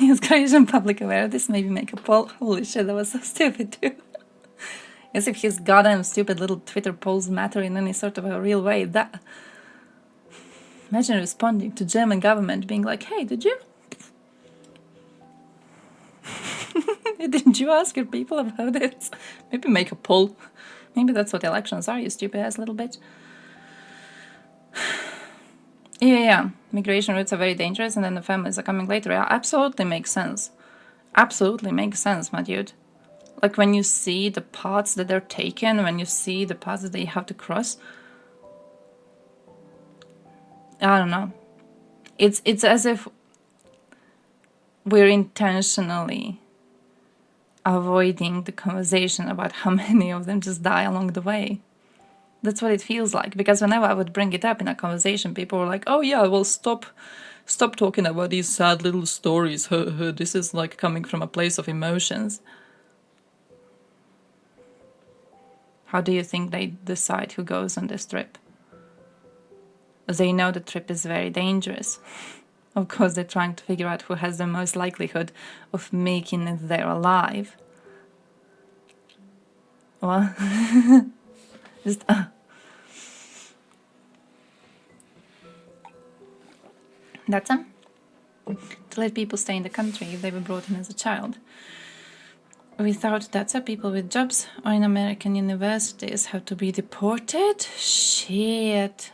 Is Croatian public aware of this? Maybe make a poll. Holy shit, that was so stupid too. As if his goddamn stupid little Twitter polls matter in any sort of a real way. That... Imagine responding to German government being like, hey, did you? Didn't you ask your people about it? Maybe make a poll. Maybe that's what elections are, you stupid ass little bitch. Yeah. Migration routes are very dangerous and then the families are coming later. Yeah, absolutely makes sense. Absolutely makes sense, my dude. Like when you see the paths that they're taken, when you see the paths that they have to cross. I don't know. It's as if we're intentionally avoiding the conversation about how many of them just die along the way. That's what it feels like, because whenever I would bring it up in a conversation, people were like, oh yeah, well stop talking about these sad little stories. This is like coming from a place of emotions. How do you think they decide who goes on this trip? They know the trip is very dangerous. Of course, they're trying to figure out who has the most likelihood of making it there alive. Well, just... That's to let people stay in the country if they were brought in as a child. Without that, people with jobs or in American universities have to be deported? Shit.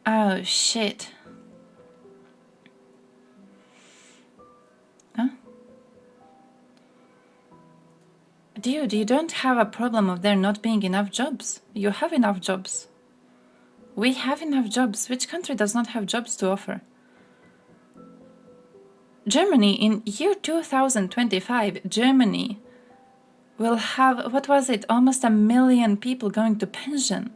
Oh, shit. Huh? Dude, you don't have a problem of there not being enough jobs. You have enough jobs. We have enough jobs. Which country does not have jobs to offer? Germany, in year 2025, Germany will have, what was it, almost 1 million people going to pension.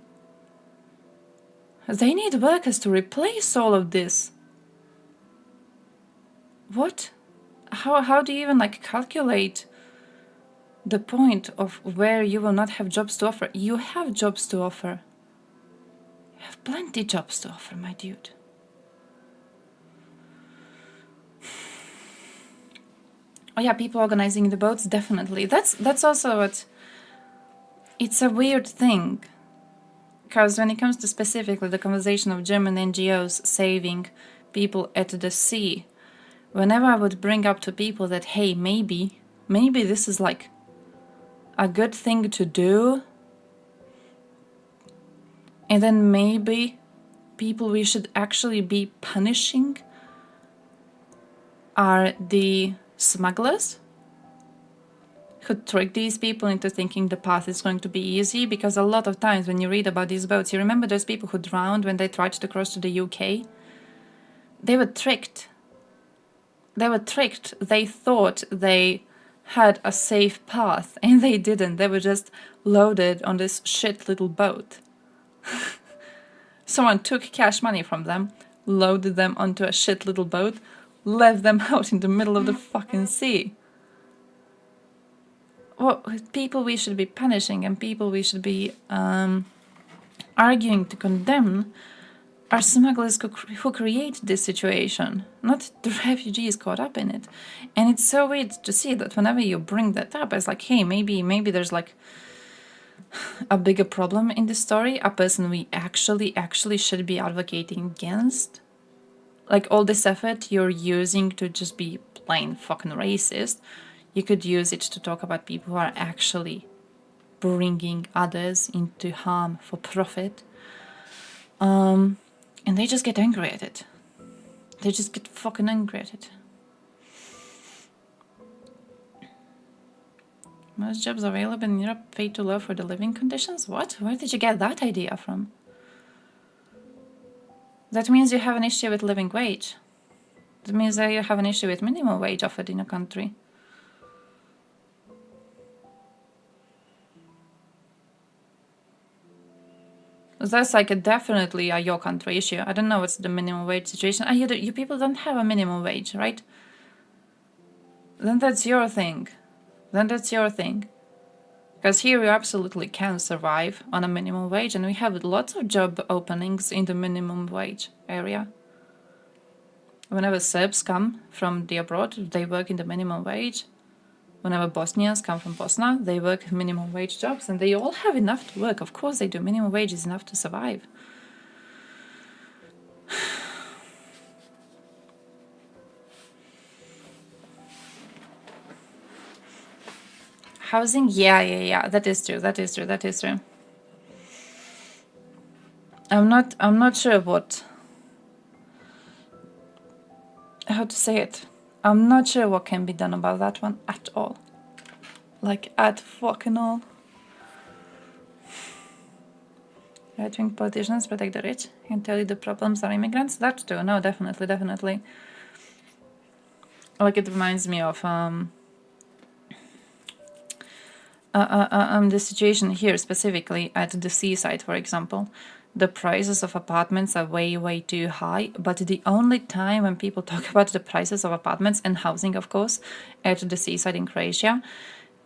They need workers to replace all of this. What? How do you even like calculate the point of where you will not have jobs to offer? You have jobs to offer. You have plenty jobs to offer, my dude. Oh yeah, people organizing the boats, definitely. That's also what... It's a weird thing. Because when it comes to specifically the conversation of German NGOs saving people at the sea, whenever I would bring up to people that, hey, maybe this is like a good thing to do, and then maybe people we should actually be punishing are the smugglers who trick these people into thinking the path is going to be easy, because a lot of times when you read about these boats, you remember those people who drowned when they tried to cross to the UK? They were tricked. They were tricked. They thought they had a safe path, and they didn't. They were just loaded on this shit little boat. Someone took cash money from them, loaded them onto a shit little boat, left them out in the middle of the fucking sea. Well, people we should be punishing and people we should be arguing to condemn are smugglers who create this situation, not the refugees caught up in it. And it's so weird to see that whenever you bring that up, it's like, hey, maybe there's like a bigger problem in the story, a person we actually should be advocating against. Like all this effort you're using to just be plain fucking racist, you could use it to talk about people who are actually bringing others into harm for profit. And they just get angry at it. They just get fucking angry at it. Most jobs available in Europe pay too low for the living conditions? What? Where did you get that idea from? That means you have an issue with living wage. That means that you have an issue with minimum wage offered in a country. That's like definitely a your country issue. I don't know what's the minimum wage situation. You people don't have a minimum wage, right? then that's your thing. Then that's your thing. Because here you absolutely can survive on a minimum wage, and we have lots of job openings in the minimum wage area. Whenever Serbs come from the abroad, they work in the minimum wage. Whenever Bosnians come from Bosnia, they work minimum wage jobs, and they all have enough to work. Of course they do. Minimum wage is enough to survive. Housing? Yeah. That is true. I'm not sure what... how to say it. I'm not sure what can be done about that one at all. Like, at fucking all. Right-wing politicians protect the rich and tell you the problems are immigrants. That too. No, definitely. Like, it reminds me of the situation here, specifically at the seaside, for example. The prices of apartments are way too high, but the only time when people talk about the prices of apartments and housing, of course, at the seaside in Croatia,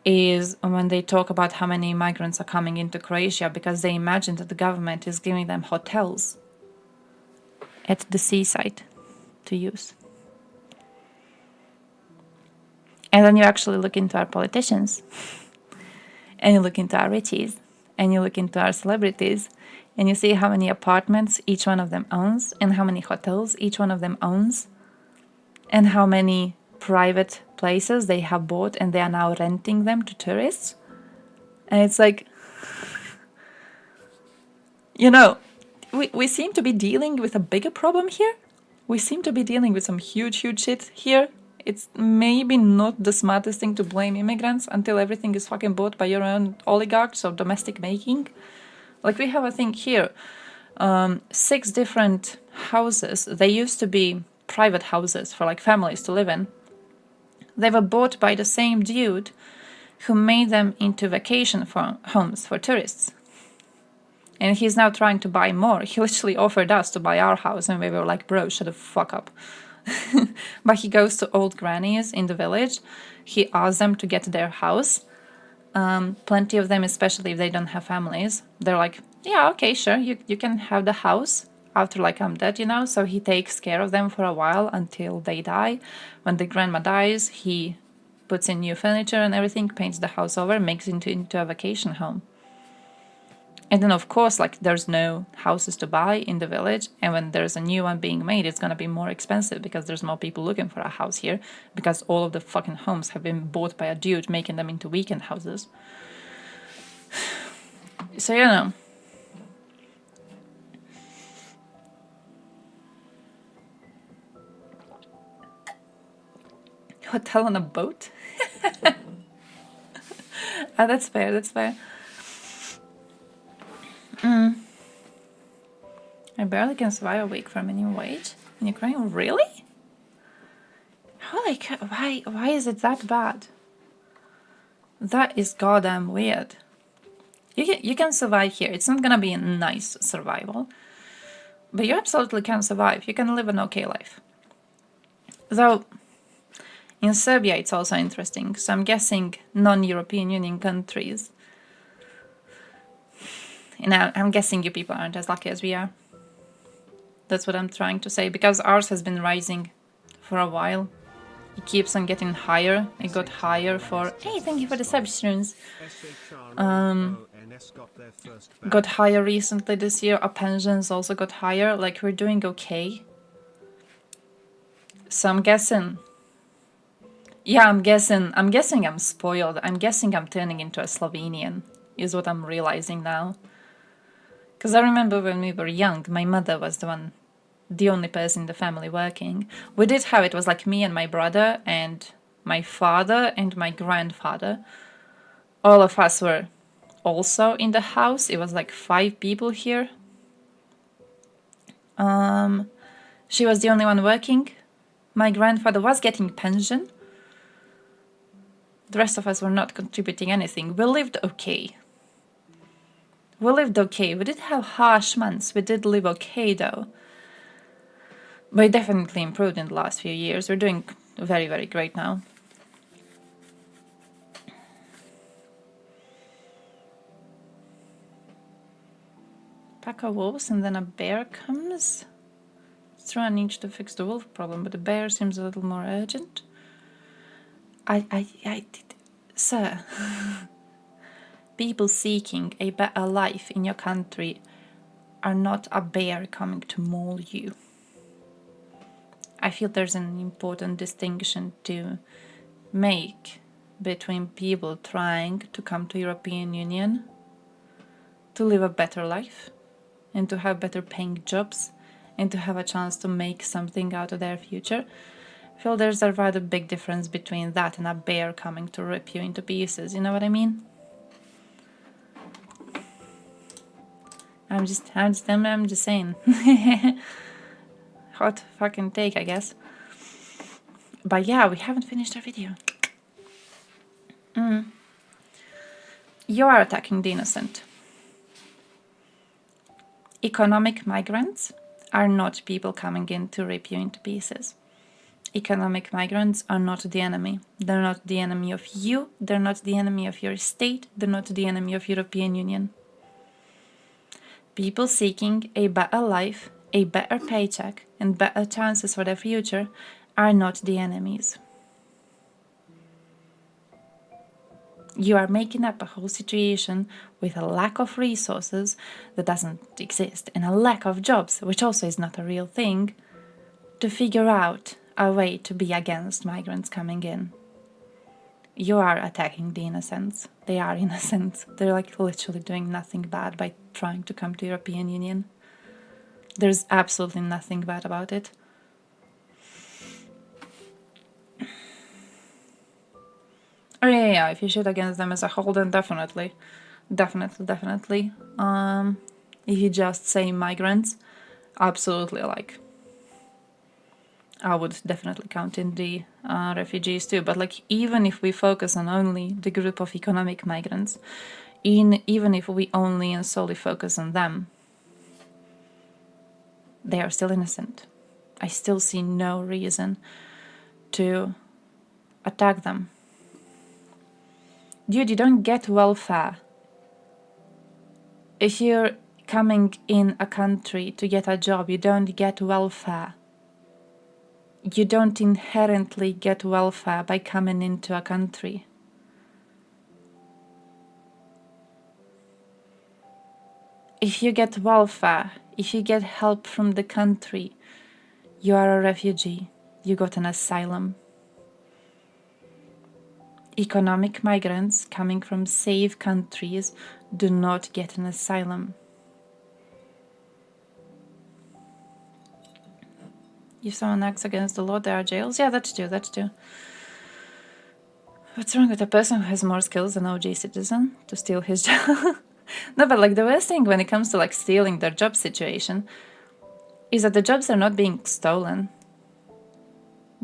is when they talk about how many migrants are coming into Croatia, because they imagine that the government is giving them hotels at the seaside to use. And then you actually look into our politicians, and you look into our richies, and you look into our celebrities, and you see how many apartments each one of them owns, and how many hotels each one of them owns, and how many private places they have bought and they are now renting them to tourists. And it's like, you know, we seem to be dealing with a bigger problem here. We seem to be dealing with some huge shit here. It's maybe not the smartest thing to blame immigrants until everything is fucking bought by your own oligarchs of domestic making. Like, we have a thing here. 6 different houses. They used to be private houses for like families to live in. They were bought by the same dude who made them into vacation homes for tourists. And he's now trying to buy more. He literally offered us to buy our house, and we were like, bro, shut the fuck up. But he goes to old grannies in the village. He asks them to get their house. Plenty of them, especially if they don't have families, they're like, yeah, okay, sure, you can have the house after like I'm dead, you know. So he takes care of them for a while until they die. When the grandma dies, he puts in new furniture and everything, paints the house over, makes it into a vacation home. And then, of course, like, there's no houses to buy in the village, and when there's a new one being made, it's gonna be more expensive because there's more people looking for a house here, because all of the fucking homes have been bought by a dude, making them into weekend houses. So, you know. Hotel on a boat? Ah, that's fair. I barely can survive a week for a minimum wage in Ukraine. Really? Why is it that bad? That is goddamn weird. You can survive here. It's not gonna be a nice survival, but you absolutely can survive. You can live an okay life. Though in Serbia it's also interesting. So I'm guessing non-European Union countries. And I'm guessing you people aren't as lucky as we are. That's what I'm trying to say, because ours has been rising for a while. It keeps on getting higher. It got higher for... Hey, thank you for the subscriptions. Got higher recently this year. Our pensions also got higher. Like, we're doing okay. So I'm guessing... Yeah, I'm guessing I'm spoiled. I'm guessing I'm turning into a Slovenian, is what I'm realizing now. Because I remember when we were young, my mother was the only person in the family working. We did have, it was like me and my brother and my father and my grandfather. All of us were also in the house. It was like 5 people here. She was the only one working. My grandfather was getting pension. The rest of us were not contributing anything. We lived okay. We did have harsh months. We did live okay, though. But it definitely improved in the last few years. We're doing very, very great now. pack of wolves and then a bear comes. It's true I need to fix the wolf problem, but the bear seems a little more urgent. Sir, people seeking a better life in your country are not a bear coming to maul you. I feel there's an important distinction to make between people trying to come to European Union to live a better life and to have better paying jobs and to have a chance to make something out of their future. I feel there's a rather big difference between that and a bear coming to rip you into pieces, you know what I mean? I'm just saying. Hot fucking take, I guess. But yeah, we haven't finished our video. You are attacking the innocent. Economic migrants are not people coming in to rip you into pieces. Economic migrants are not the enemy. They're not the enemy of you. They're not the enemy of your state. They're not the enemy of European Union. People seeking a better life, a better paycheck, and better chances for their future are not the enemies. You are making up a whole situation with a lack of resources that doesn't exist and a lack of jobs, which also is not a real thing, to figure out a way to be against migrants coming in. You are attacking the innocents. They are innocent. They're like literally doing nothing bad by trying to come to European Union. There's absolutely nothing bad about it. Oh yeah, if you shoot against them as a whole, then definitely. If you just say migrants, absolutely, like, I would definitely count in the refugees too. But like, even if we focus on only the group of economic migrants, even if we only and solely focus on them, they are still innocent. I still see no reason to attack them. Dude, you don't get welfare. If you're coming in a country to get a job, you don't get welfare. You don't inherently get welfare by coming into a country. If you get welfare, if you get help from the country, you are a refugee. You got an asylum. Economic migrants coming from safe countries do not get an asylum. If someone acts against the law, there are jails. Yeah, that's true. What's wrong with a person who has more skills than OG citizen to steal his job? No, but like the worst thing when it comes to like stealing their job situation is that the jobs are not being stolen.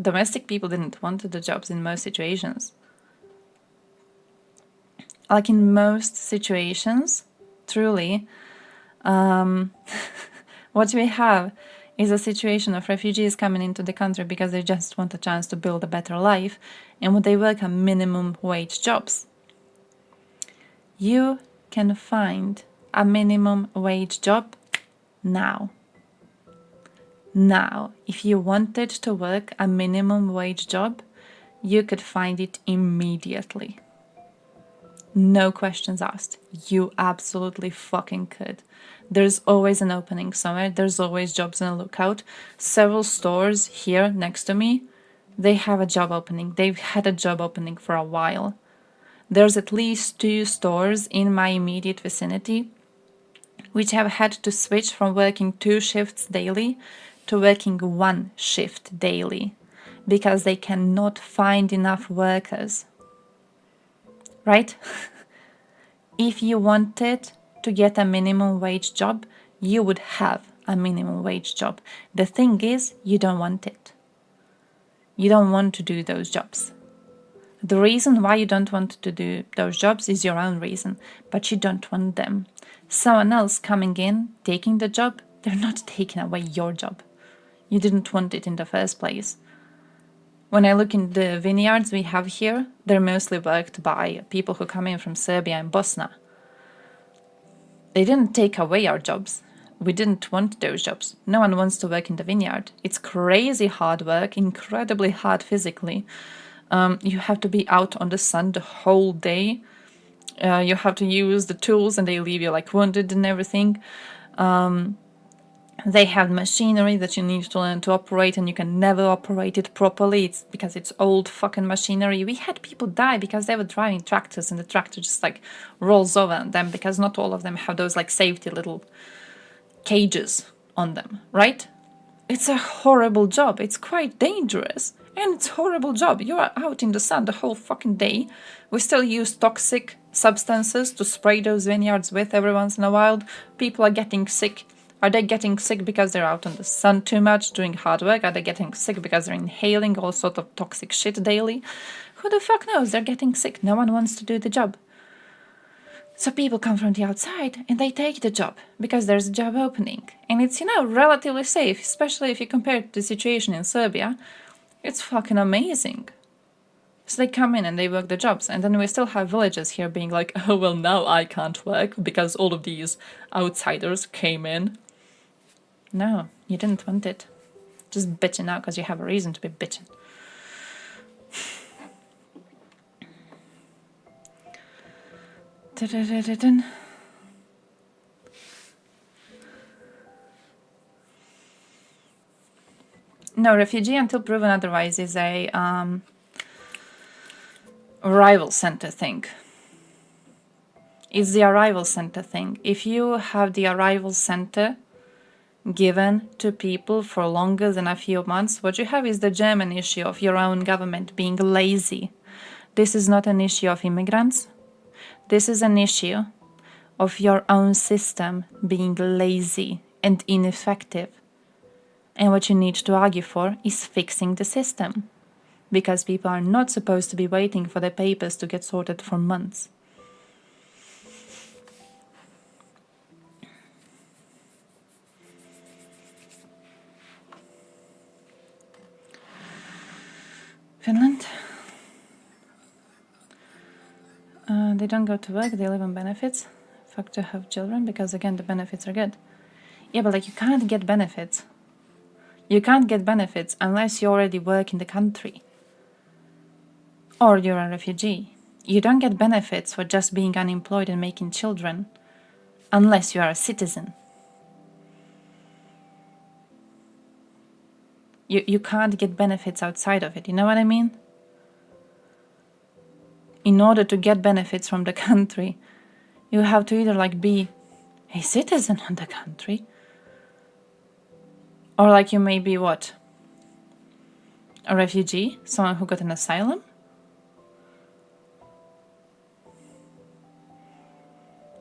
Domestic people didn't want the jobs in most situations. Like in most situations, truly, what we have is a situation of refugees coming into the country because they just want a chance to build a better life and they work on minimum wage jobs. You can find a minimum wage job now. Now, if you wanted to work a minimum wage job, you could find it immediately. No questions asked. You absolutely fucking could. There's always an opening somewhere. There's always jobs on the lookout. Several stores here next to me, they have a job opening. They've had a job opening for a while. There's at least 2 stores in my immediate vicinity which have had to switch from working 2 shifts daily to working 1 shift daily because they cannot find enough workers. Right? If you wanted to get a minimum wage job, you would have a minimum wage job. The thing is, you don't want it. You don't want to do those jobs. The reason why you don't want to do those jobs is your own reason, but you don't want them. Someone else coming in, taking the job, they're not taking away your job. You didn't want it in the first place. When I look in the vineyards we have here, they're mostly worked by people who come in from Serbia and Bosnia. They didn't take away our jobs. We didn't want those jobs. No one wants to work in the vineyard. It's crazy hard work, incredibly hard physically. You have to be out on the sun the whole day. You have to use the tools and they leave you like wounded and everything. They have machinery that you need to learn to operate and you can never operate it properly. It's because it's old fucking machinery. We had people die because they were driving tractors and the tractor just like rolls over them because not all of them have those like safety little cages on them, right? It's a horrible job. It's quite dangerous and it's a horrible job. You are out in the sun the whole fucking day. We still use toxic substances to spray those vineyards with every once in a while. People are getting sick. Are they getting sick because they're out in the sun too much doing hard work? Are they getting sick because they're inhaling all sort of toxic shit daily? Who the fuck knows? They're getting sick. No one wants to do the job. So people come from the outside and they take the job because there's a job opening. And it's, you know, relatively safe, especially if you compare it to the situation in Serbia. It's fucking amazing. So they come in and they work the jobs. And then we still have villagers here being like, oh, well, now I can't work because all of these outsiders came in. No, you didn't want it. Just bitching out because you have a reason to be bitching. No, refugee until proven otherwise is a arrival center thing. It's the arrival center thing. If you have the arrival center given to people for longer than a few months, what you have is the German issue of your own government being lazy. This is not an issue of immigrants. This is an issue of your own system being lazy and ineffective. And what you need to argue for is fixing the system. Because people are not supposed to be waiting for their papers to get sorted for months. Finland. They don't go to work, they live on benefits. Fuck to have children, because again, the benefits are good. Yeah, but like you can't get benefits. You can't get benefits unless you already work in the country. Or you're a refugee. You don't get benefits for just being unemployed and making children. Unless you are a citizen. You can't get benefits outside of it, you know what I mean? In order to get benefits from the country, you have to either like be a citizen of the country, or like you may be what? A refugee? Someone who got an asylum?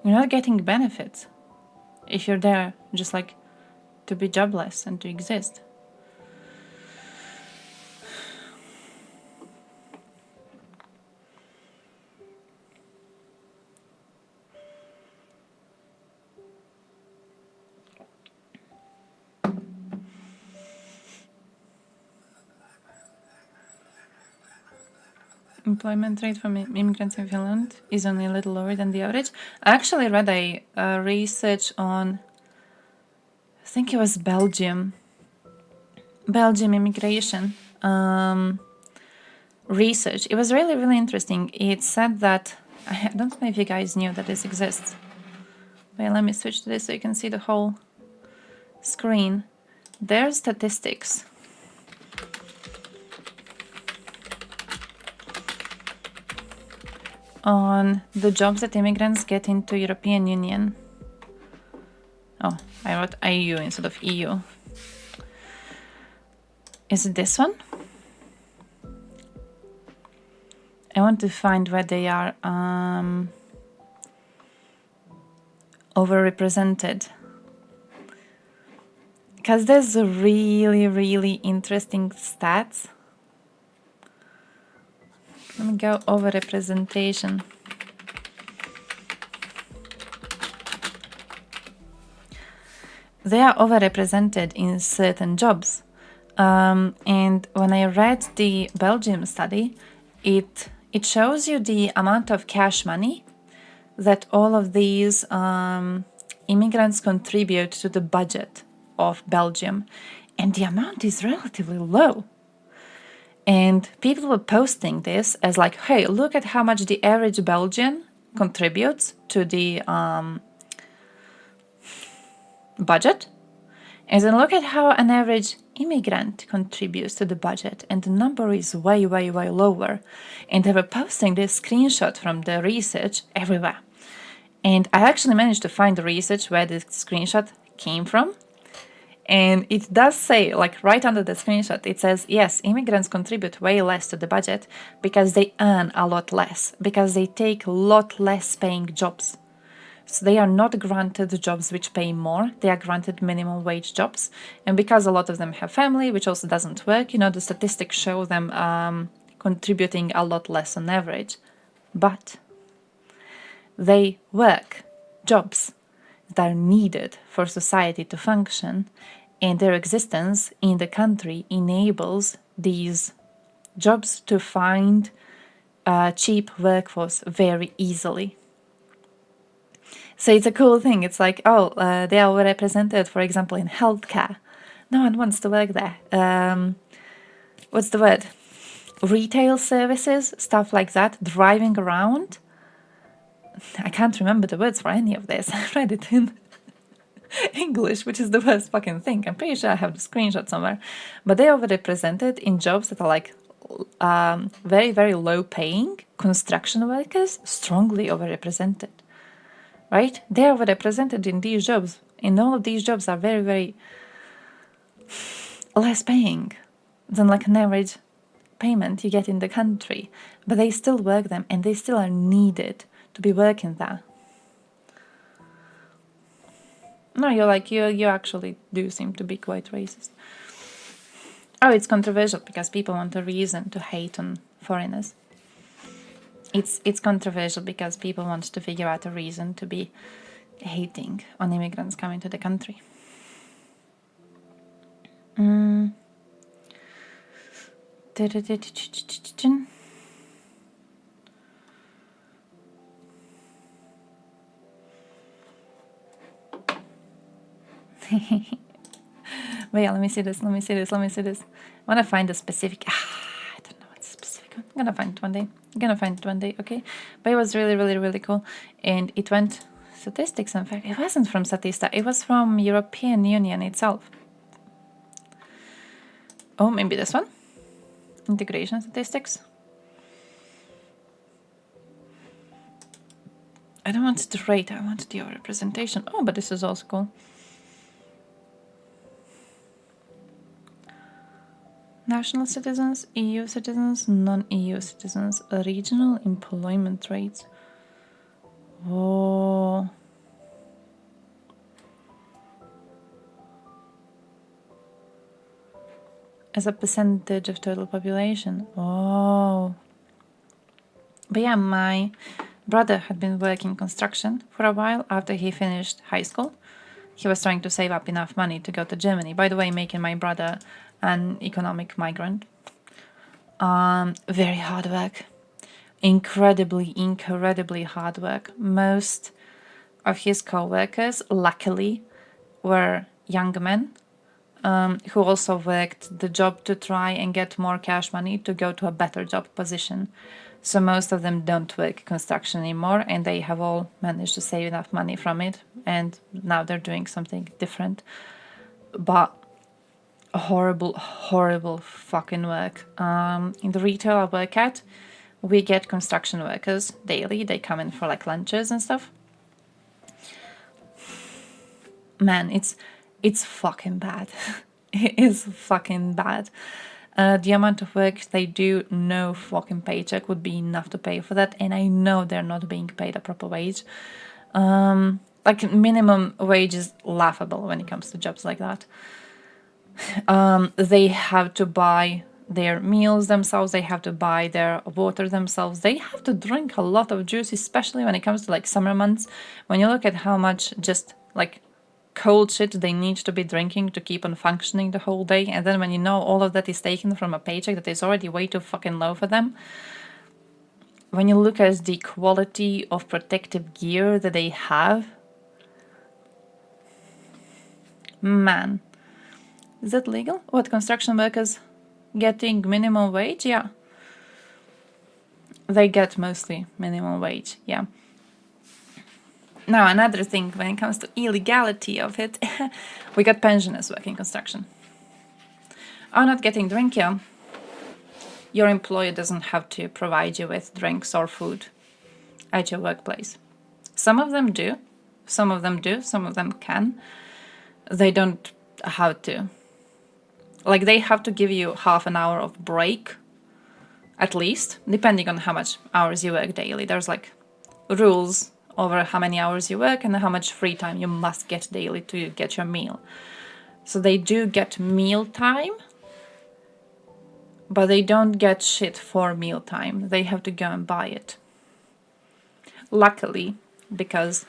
You're not getting benefits if you're there just like to be jobless and to exist. Employment rate for immigrants in Finland is only a little lower than the average. I actually read a research on, I think it was Belgium immigration research. It was really, really interesting. It said that, I don't know if you guys knew that this exists. Wait, let me switch to this so you can see the whole screen. Their statistics on the jobs that immigrants get into European Union. Oh, I wrote IU instead of EU. Is it this one? I want to find where they are overrepresented. Because there's a really, really interesting stats. Let me go over representation. They are overrepresented in certain jobs. And when I read the Belgium study, it shows you the amount of cash money that all of these immigrants contribute to the budget of Belgium, and the amount is relatively low. And people were posting this as like, hey, look at how much the average Belgian contributes to the budget. And then look at how an average immigrant contributes to the budget. And the number is way, way, way lower. And they were posting this screenshot from the research everywhere. And I actually managed to find the research where the screenshot came from. And it does say, like right under the screenshot, it says, yes, immigrants contribute way less to the budget because they earn a lot less, because they take a lot less paying jobs. So they are not granted jobs which pay more, they are granted minimum wage jobs. And because a lot of them have family, which also doesn't work, you know, the statistics show them contributing a lot less on average. But they work jobs that are needed for society to function, and their existence in the country enables these jobs to find a cheap workforce very easily. So it's a cool thing. It's like, oh, they are represented, for example, in healthcare. No one wants to work there. What's the word? Retail services, stuff like that, driving around. I can't remember the words for any of this. I read it in English, which is the worst fucking thing. I'm pretty sure I have the screenshot somewhere. But they are represented in jobs that are like very, very low paying. Construction workers, strongly overrepresented. Right? They are represented in these jobs. And all of these jobs are very, very less paying than like an average payment you get in the country. But they still work them and they still are needed to be working there. No, you're like, you actually do seem to be quite racist. Oh, it's controversial because people want a reason to hate on foreigners. It's controversial because people want to figure out a reason to be hating on immigrants coming to the country. But yeah, let me see this. I want to find a specific... I don't know what's specific one. I'm gonna find it one day, okay? But it was really, really, really cool. And it went... Statistics, in fact. It wasn't from Statista. It was from European Union itself. Oh, maybe this one? Integration statistics. I don't want the rate. I want the overrepresentation. Oh, but this is also cool. National citizens, EU citizens, non-EU citizens, regional employment rates. Oh. As a percentage of total population. Oh. But yeah, my brother had been working construction for a while after he finished high school. He was trying to save up enough money to go to Germany. By the way, making my brother an economic migrant. Very hard work. Incredibly hard work. Most of his co-workers, luckily, were young men who also worked the job to try and get more cash money to go to a better job position. So most of them don't work construction anymore, and they have all managed to save enough money from it, and now they're doing something different. But horrible fucking work. In the retail I work at, we get construction workers daily. They come in for like lunches and stuff. Man, it's fucking bad. It is fucking bad. The amount of work they do, no fucking paycheck would be enough to pay for that, and I know they're not being paid a proper wage. Like minimum wage is laughable when it comes to jobs like that. They have to buy their meals themselves, they have to buy their water themselves, they have to drink a lot of juice, especially when it comes to like summer months. When you look at how much just like cold shit they need to be drinking to keep on functioning the whole day, and then when you know all of that is taken from a paycheck that is already way too fucking low for them, when you look at the quality of protective gear that they have, man. Is that legal? What, construction workers getting minimum wage? Yeah. They get mostly minimum wage, yeah. Now, another thing when it comes to illegality of it, we got pensioners working construction. Are not getting drink, yeah. Your employer doesn't have to provide you with drinks or food at your workplace. Some of them do, some of them can. They don't have to. Like, they have to give you half an hour of break, at least, depending on how much hours you work daily. There's like rules over how many hours you work and how much free time you must get daily to get your meal. So they do get meal time, but they don't get shit for meal time. They have to go and buy it. Luckily, because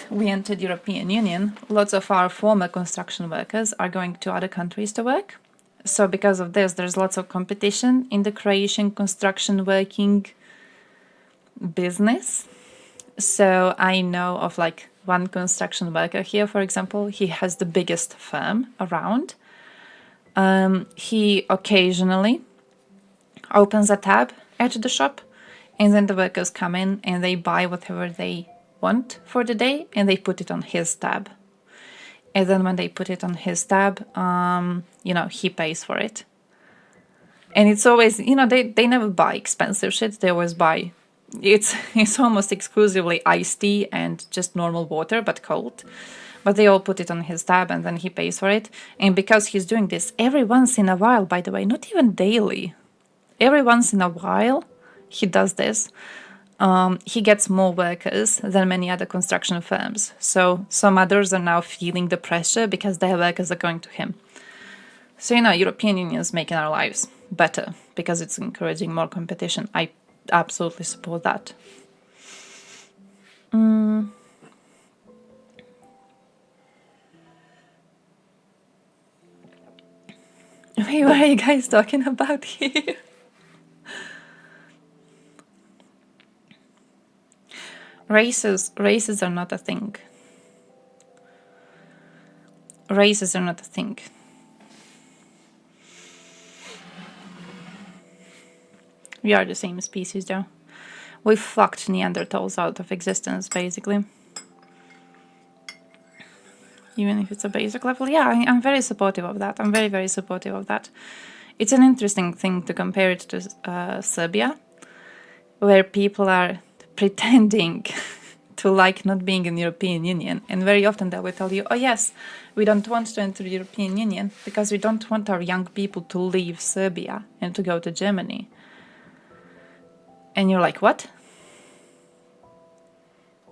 we entered European Union, lots of our former construction workers are going to other countries to work. So because of this, there's lots of competition in the Croatian construction working business. So I know of like one construction worker here, for example. He has the biggest firm around. He occasionally opens a tab at the shop, and then the workers come in and they buy whatever they want for the day and they put it on his tab. And then when they put it on his tab, you know, he pays for it. And it's always, you know, they never buy expensive shit. They always buy, it's almost exclusively iced tea and just normal water, but cold. But they all put it on his tab and then he pays for it. And because he's doing this every once in a while, by the way, not even daily, every once in a while he does this, he gets more workers than many other construction firms. So some others are now feeling the pressure because their workers are going to him. So, you know, European Union is making our lives better because it's encouraging more competition. I absolutely support that. Wait, what are you guys talking about here? Races are not a thing. Races are not a thing. We are the same species, though. We fucked Neanderthals out of existence, basically. Even if it's a basic level. Yeah, I'm very supportive of that. I'm very, very supportive of that. It's an interesting thing to compare it to Serbia, where people are pretending to like not being in the European Union. And very often they will tell you, oh yes, we don't want to enter the European Union because we don't want our young people to leave Serbia and to go to Germany. And you're like, what?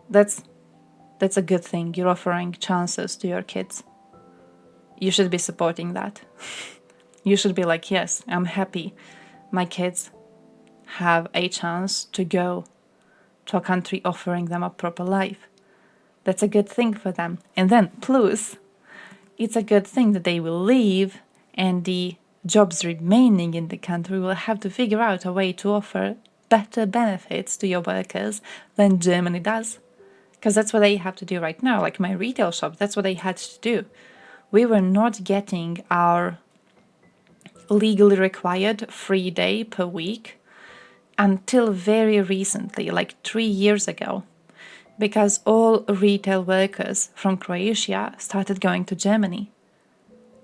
That's a good thing. You're offering chances to your kids. You should be supporting that. You should be like, yes, I'm happy my kids have a chance to go to a country offering them a proper life. That's a good thing for them. And then, plus, it's a good thing that they will leave and the jobs remaining in the country will have to figure out a way to offer better benefits to your workers than Germany does. Because that's what they have to do right now. Like my retail shop, that's what they had to do. We were not getting our legally required free day per week until very recently, like 3 years ago, because all retail workers from Croatia started going to Germany.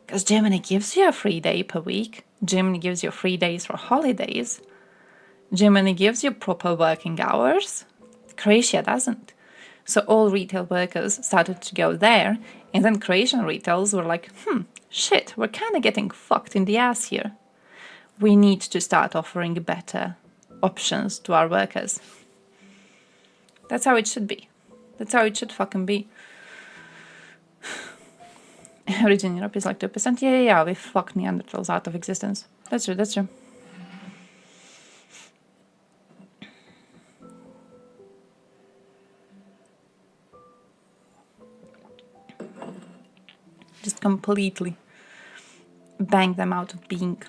Because Germany gives you a free day per week. Germany gives you 3 days for holidays. Germany gives you proper working hours. Croatia doesn't. So all retail workers started to go there, and then Croatian retailers were like, shit, we're kind of getting fucked in the ass here. We need to start offering better options to our workers. That's how it should be. That's how it should fucking be. Average in Europe is like 2%. Yeah, we fucked Neanderthals out of existence. That's true. Just completely bang them out of being.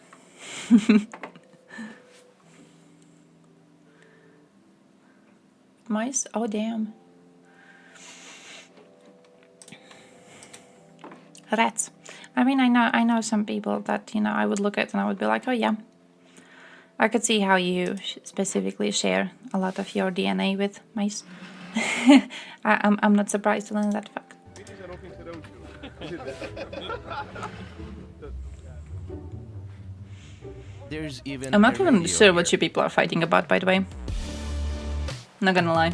Mice? Oh, damn. rats. I mean, I know some people that, you know, I would look at and I would be like, oh yeah, I could see how you specifically share a lot of your DNA with mice. I'm not surprised to learn that fact. There's even I'm not a even radio sure here. what you people are fighting about, by the way. Not gonna lie.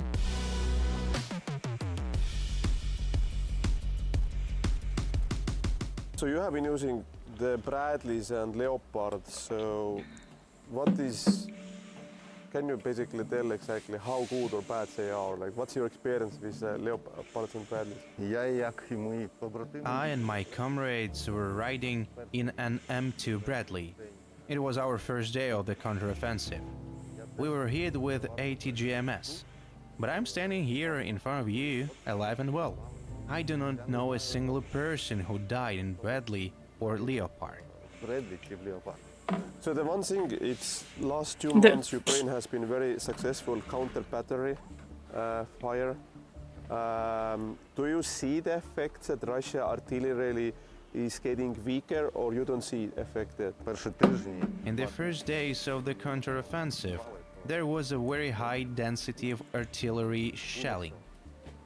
So you have been using the Bradleys and Leopards. So can you basically tell exactly how good or bad they are? Like, what's your experience with Leopards and Bradleys? I and my comrades were riding in an M2 Bradley. It was our first day of the counteroffensive. We were hit with ATGMS. But I'm standing here in front of you, alive and well. I do not know a single person who died in Bradley or Leopard. So the one thing, it's last 2 months Ukraine has been very successful counter-battery fire. Do you see the effects that Russia artillery is getting weaker, or you don't see effect yet? In the first days of the counteroffensive, there was a very high density of artillery shelling.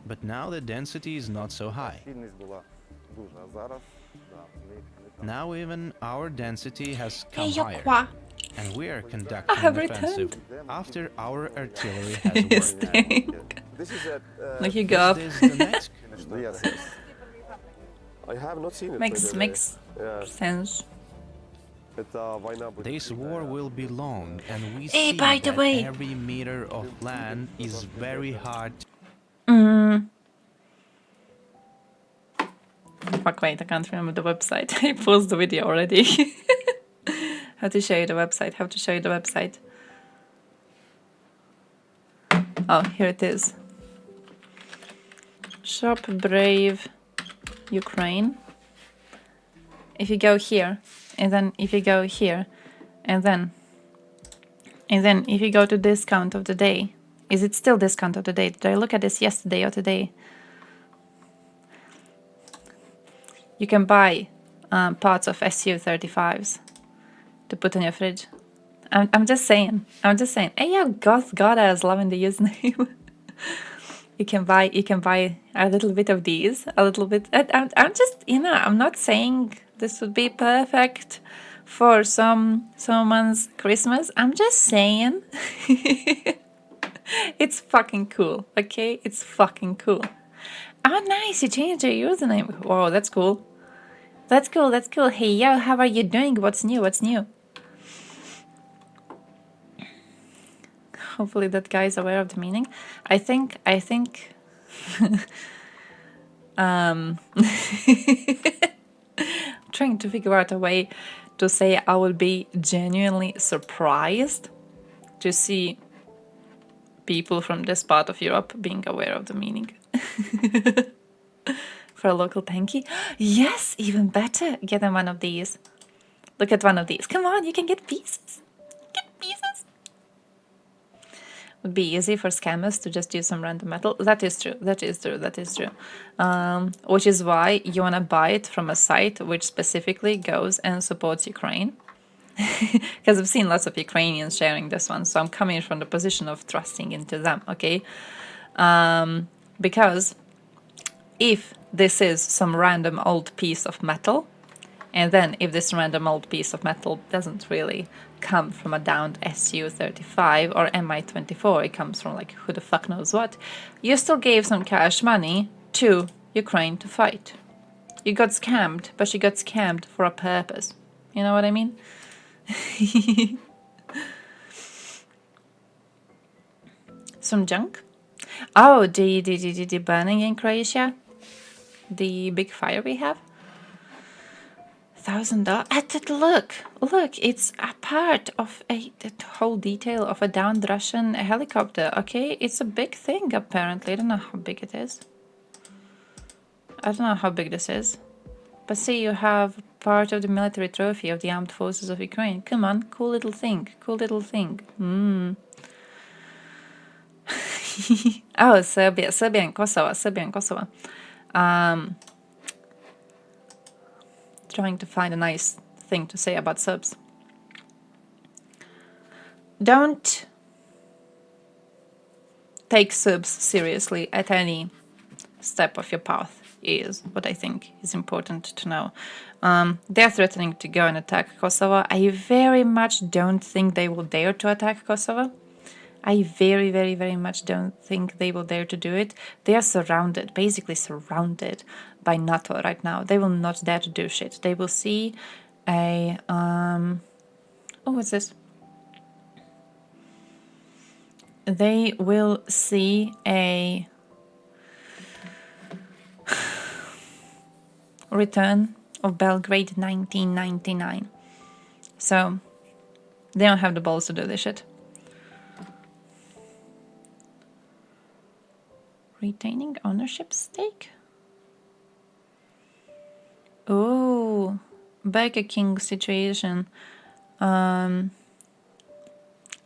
But now the density is not so high. Now even our density has come higher, and we are conducting an offensive after our artillery has worked. Look, you go up. Is this the next? Yes. I have not seen it. Makes sense. This war will be long, and we Hey, see by the that way. every meter of land is very hard. Fuck, wait, I can't remember the website. I paused the video already. How to show you the website, Oh, here it is. Shop Brave Ukraine. If you go here, and then if you go here, and then if you go to discount of the day, is it still discount of the day? Did I look at this yesterday or today? You can buy parts of Su-35s to put on your fridge. I'm just saying. Hey, yeah, Goddess, loving the username. You can buy a little bit of these, a little bit. I'm just, you know, I'm not saying this would be perfect for someone's Christmas. I'm just saying. It's fucking cool, okay? It's fucking cool. Oh, nice, you changed your username. Whoa, that's cool. That's cool. Hey, yo, how are you doing? What's new? Hopefully that guy is aware of the meaning. I think trying to figure out a way to say I will be genuinely surprised to see people from this part of Europe being aware of the meaning. For a local tanky? Yes, even better. Get them one of these. Look at one of these. Come on, you can get pieces. Would be easy for scammers to just use some random metal. That is true. Which is why you want to buy it from a site which specifically goes and supports Ukraine. Because I've seen lots of Ukrainians sharing this one, so I'm coming from the position of trusting into them, okay? Because if this is some random old piece of metal, and then if this random old piece of metal doesn't really come from a downed Su-35 or Mi-24, it comes from like who the fuck knows what, you still gave some cash money to Ukraine to fight. You got scammed, but you got scammed for a purpose. You know what I mean? Some junk? Oh, the burning in Croatia? The big fire we have? $1,000. Look, it's a part of the whole detail of a downed Russian helicopter, okay? It's a big thing, apparently. I don't know how big it is. I don't know how big this is. But see, you have part of the military trophy of the armed forces of Ukraine. Come on, cool little thing. Oh, Serbia and Kosovo. trying to find a nice thing to say about subs. Don't take subs seriously at any step of your path is what I think is important to know. They're threatening to go and attack Kosovo. I very much don't think they will dare to attack Kosovo. I very, very, very much don't think they will dare to do it. They are surrounded, basically surrounded by NATO right now. They will not dare to do shit. They will see a... oh, what's this? They will see a return of Belgrade 1999. So they don't have the balls to do this shit. Retaining ownership stake? Oh, Burger King situation.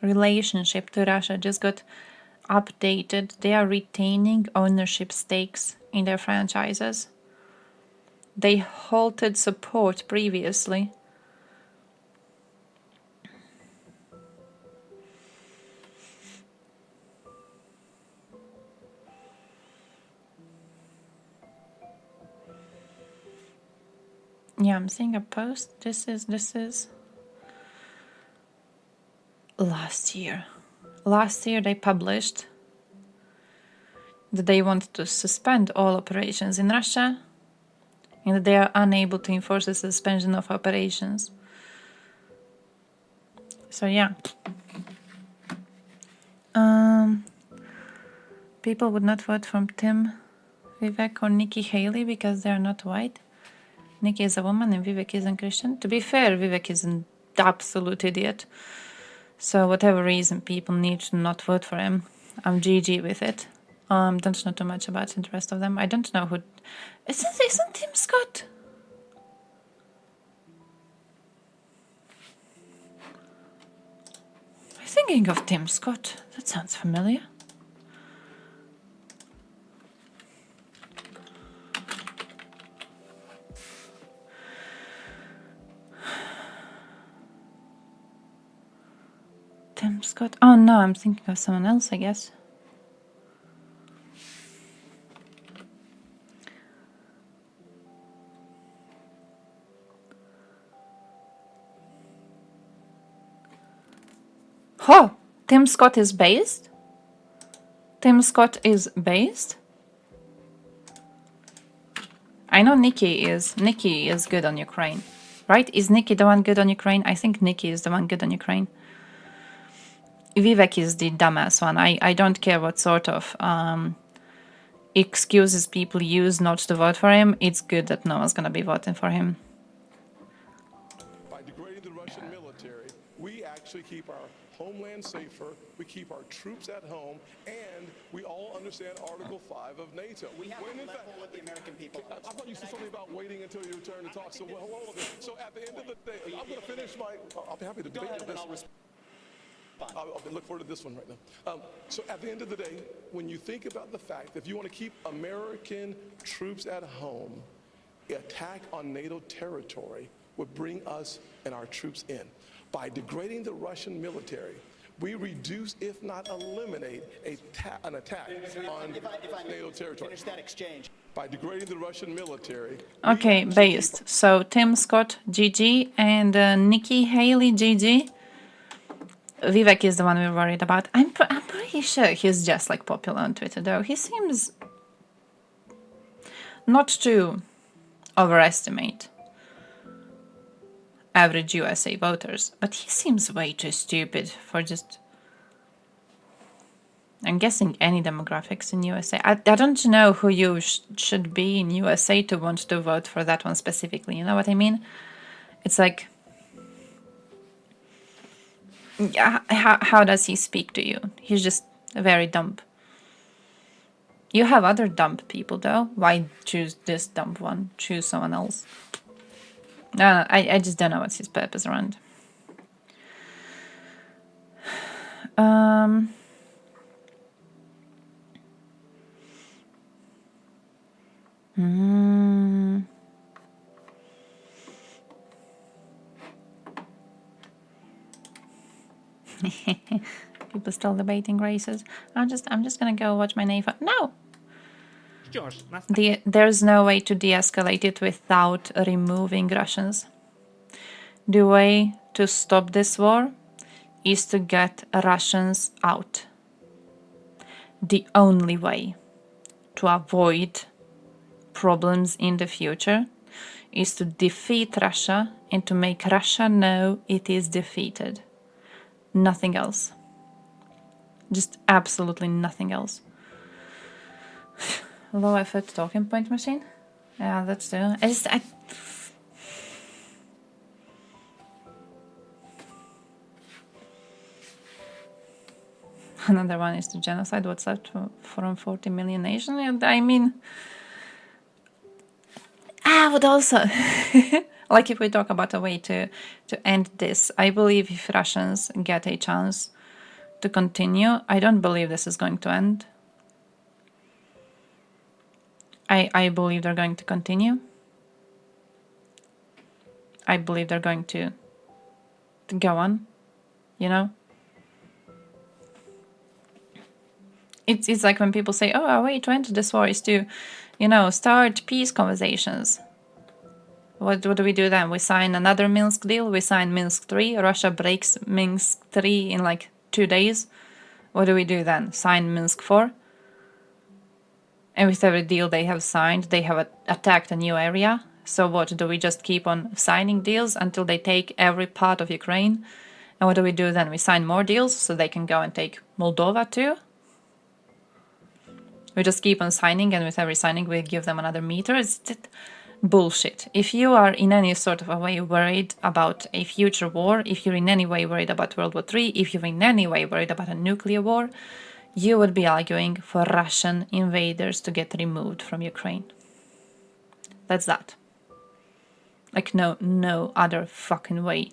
Relationship to Russia just got updated. They are retaining ownership stakes in their franchises. They halted support previously. Yeah, I'm seeing a post. This is last year. Last year they published that they wanted to suspend all operations in Russia and that they are unable to enforce a suspension of operations. So yeah. People would not vote for Tim, Vivek or Nikki Haley because they are not white. Nikki is a woman and Vivek isn't Christian. To be fair, Vivek is an absolute idiot. So whatever reason people need to not vote for him, I'm GG with it. Don't know too much about the rest of them. I don't know who... Isn't Tim Scott? I'm thinking of Tim Scott. That sounds familiar. Tim Scott. Oh no, I'm thinking of someone else, I guess. Oh, Tim Scott is based? Tim Scott is based? I know Nikki is good on Ukraine, right? Is Nikki the one good on Ukraine? I think Nikki is the one good on Ukraine. Vivek is the dumbass one. I don't care what sort of excuses people use not to vote for him. It's good that no one's gonna be voting for him. By degrading the Russian military, we actually keep our homeland safer, we keep our troops at home, and we all understand Article 5 of NATO. We have to level with the American people. I thought you said something about waiting until your turn to talk. So, hold on. So at the end of the day, I'm going to finish my... I'll be happy to debate with this. I'll look forward to this one right now. So at the end of the day, when you think about the fact that if you want to keep American troops at home, an attack on NATO territory would bring us and our troops in. By degrading the Russian military, we reduce, if not eliminate, an attack on NATO territory. That exchange. By degrading the Russian military. Okay, based. So Tim Scott, GG, and Nikki Haley, GG. Vivek is the one we're worried about. I'm pretty sure he's just like popular on Twitter though. He seems not to overestimate average USA voters, but he seems way too stupid for just... I'm guessing any demographics in USA. I don't know who you should be in USA to want to vote for that one specifically, you know what I mean? It's like... Yeah, how does he speak to you? He's just very dumb. You have other dumb people though. Why choose this dumb one? Choose someone else. I just don't know what's his purpose around. People still debating races. I'm just gonna go watch my neighbor. No! There's no way to de-escalate it without removing Russians. The way to stop this war is to get Russians out. The only way to avoid problems in the future is to defeat Russia and to make Russia know it is defeated. Nothing else. Just absolutely nothing else. Low effort talking point machine? Yeah, that's true. Another one is the genocide. What's that? From 40 million nations? I mean, I would also, like if we talk about a way to end this, I believe if Russians get a chance to continue, I don't believe this is going to end. I believe they're going to continue. I believe they're going to go on, you know? It's like when people say, oh, our way to end this war is to, you know, start peace conversations. What do we do then? We sign another Minsk deal, we sign Minsk 3, Russia breaks Minsk 3 in like 2 days. What do we do then? Sign Minsk 4? And with every deal they have signed, they have attacked a new area. So what, do we just keep on signing deals until they take every part of Ukraine? And what do we do then? We sign more deals so they can go and take Moldova too? We just keep on signing, and with every signing we give them another meter. It's bullshit. If you are in any sort of a way worried about a future war, if you're in any way worried about World War III, if you're in any way worried about a nuclear war, you would be arguing for Russian invaders to get removed from Ukraine. That's that. Like no other fucking way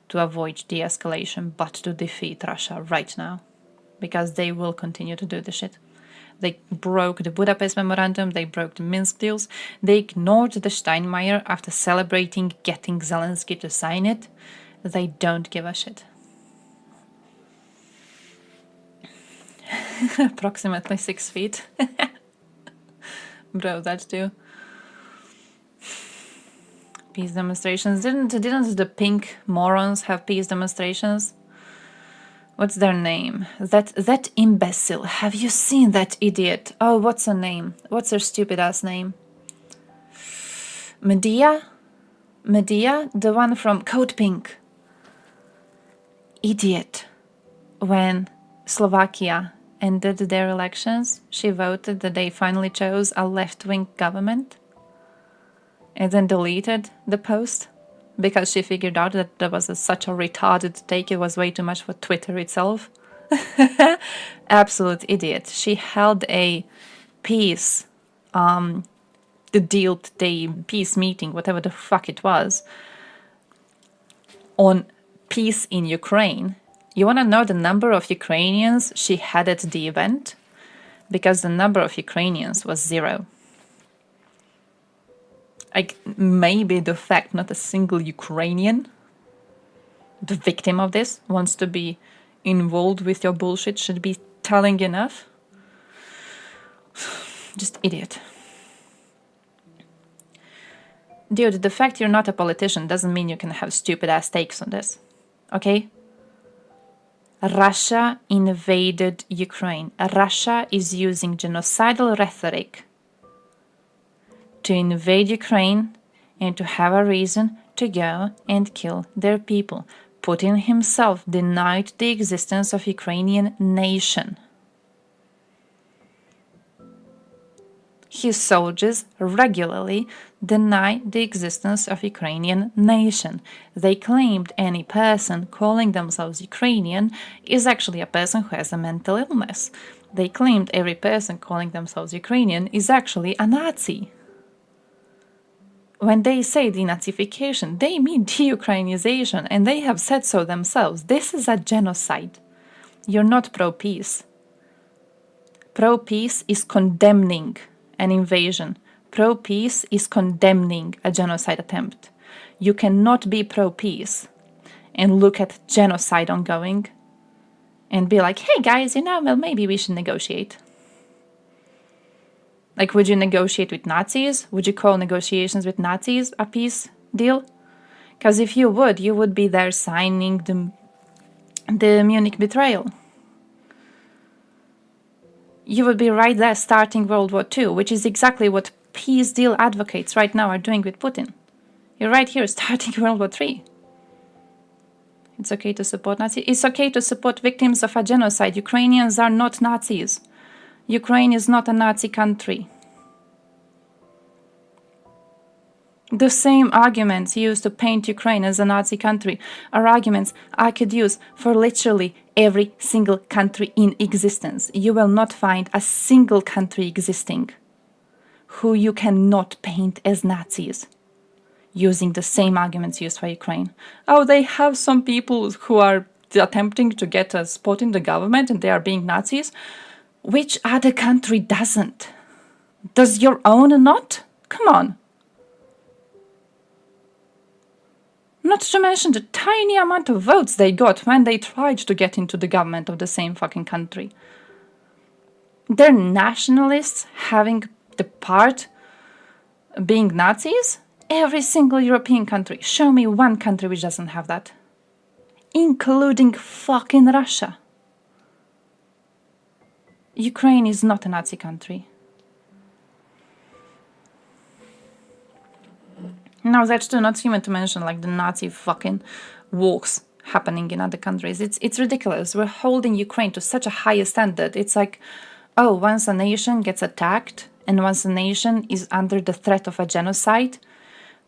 to avoid de-escalation but to defeat Russia right now. Because they will continue to do the shit. They broke the Budapest Memorandum, they broke the Minsk deals, they ignored the Steinmeier after celebrating getting Zelensky to sign it. They don't give a shit. Approximately 6 feet. Bro, that too. Peace demonstrations. Didn't the pink morons have peace demonstrations? What's their name? That imbecile. Have you seen that idiot? Oh, what's her name? What's her stupid ass name? Medea? Medea? The one from Code Pink. Idiot. When Slovakia ended their elections, she voted that they finally chose a left-wing government and then deleted the post. Because she figured out that there was such a retarded take, it was way too much for Twitter itself. Absolute idiot. She held a peace, peace meeting, whatever the fuck it was, on peace in Ukraine. You want to know the number of Ukrainians she had at the event? Because the number of Ukrainians was 0. Like, maybe the fact not a single Ukrainian, the victim of this, wants to be involved with your bullshit should be telling enough. Just idiot. Dude, the fact you're not a politician doesn't mean you can have stupid-ass takes on this. Okay? Russia invaded Ukraine. Russia is using genocidal rhetoric to invade Ukraine and to have a reason to go and kill their people. Putin himself denied the existence of Ukrainian nation. His soldiers regularly deny the existence of Ukrainian nation. They claimed any person calling themselves Ukrainian is actually a person who has a mental illness. They claimed every person calling themselves Ukrainian is actually a Nazi. When they say denazification, they mean de-Ukrainization, and they have said so themselves. This is a genocide. You're not pro-peace. Pro-peace is condemning an invasion. Pro-peace is condemning a genocide attempt. You cannot be pro-peace and look at genocide ongoing and be like, hey guys, well, maybe we should negotiate. Like, would you negotiate with Nazis? Would you call negotiations with Nazis a peace deal? Because if you would be there signing the Munich betrayal. You would be right there starting World War II, which is exactly what peace deal advocates right now are doing with Putin. You're right here starting World War III. It's okay to support Nazis. It's okay to support victims of a genocide. Ukrainians are not Nazis. Ukraine is not a Nazi country. The same arguments used to paint Ukraine as a Nazi country are arguments I could use for literally every single country in existence. You will not find a single country existing who you cannot paint as Nazis using the same arguments used for Ukraine. Oh, they have some people who are attempting to get a spot in the government and they are being Nazis. Which other country doesn't? Does your own not? Come on. Not to mention the tiny amount of votes they got when they tried to get into the government of the same fucking country. They're nationalists having the part being Nazis? Every single European country. Show me one country which doesn't have that. Including fucking Russia. Ukraine is not a Nazi country. Now that's too, not even to mention like the Nazi fucking walks happening in other countries. It's ridiculous. We're holding Ukraine to such a high standard. It's like, oh, once a nation gets attacked and once a nation is under the threat of a genocide,